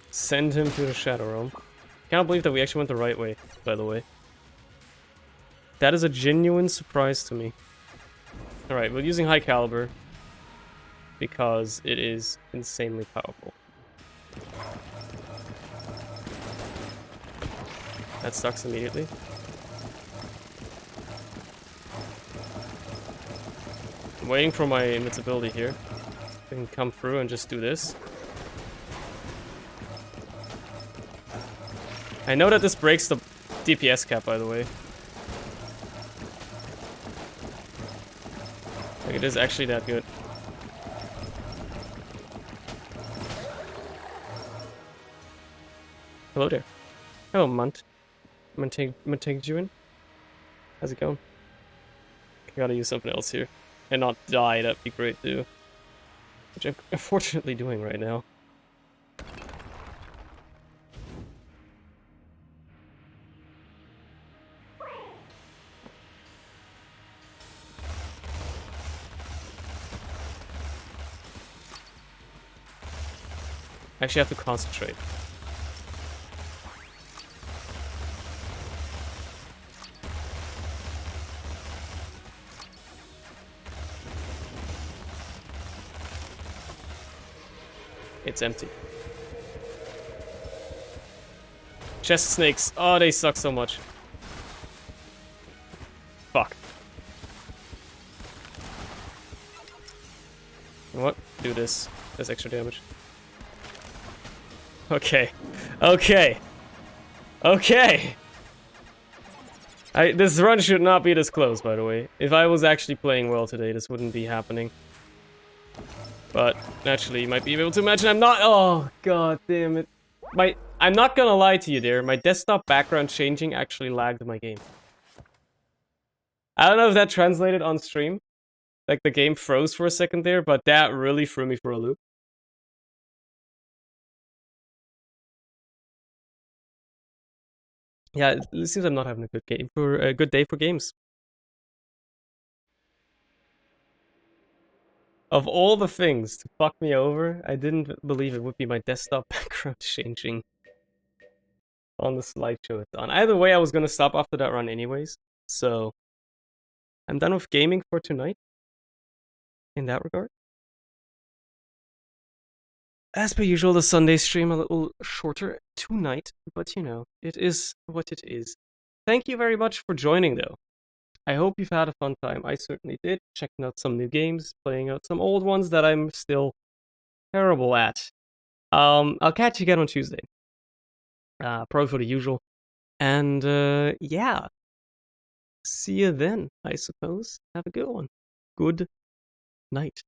[SPEAKER 2] Send him to the Shadow Realm. Can't believe that we actually went the right way, by the way. That is a genuine surprise to me. Alright, we're using high caliber because it is insanely powerful. That sucks immediately. I'm waiting for my invincibility here. I can come through and just do this. I know that this breaks the DPS cap, by the way. Like, it is actually that good. Hello there. Hello, Montaguin. How's it going? I gotta use something else here. And not die, that'd be great too. Which I'm unfortunately doing right now. I actually have to concentrate. It's empty. Chest snakes. Oh, they suck so much. Fuck. You know what? Do this. Does extra damage. Okay. Okay. Okay. This run should not be this close, by the way. If I was actually playing well today, this wouldn't be happening. But naturally, you might be able to imagine I'm not. Oh, god damn it. I'm not gonna lie to you there. My desktop background changing actually lagged my game. I don't know if that translated on stream. Like the game froze for a second there, but that really threw me for a loop. Yeah, it seems I'm not having a good day for games. Of all the things to fuck me over, I didn't believe it would be my desktop background changing on the slideshow it's on. Either way, I was gonna stop after that run anyways, so I'm done with gaming for tonight. In that regard. As per usual, the Sunday stream a little shorter tonight, but you know, it is what it is. Thank you very much for joining, though. I hope you've had a fun time. I certainly did. Checking out some new games, playing out some old ones that I'm still terrible at. I'll catch you again on Tuesday. Probably for the usual. And yeah. See you then, I suppose. Have a good one. Good night.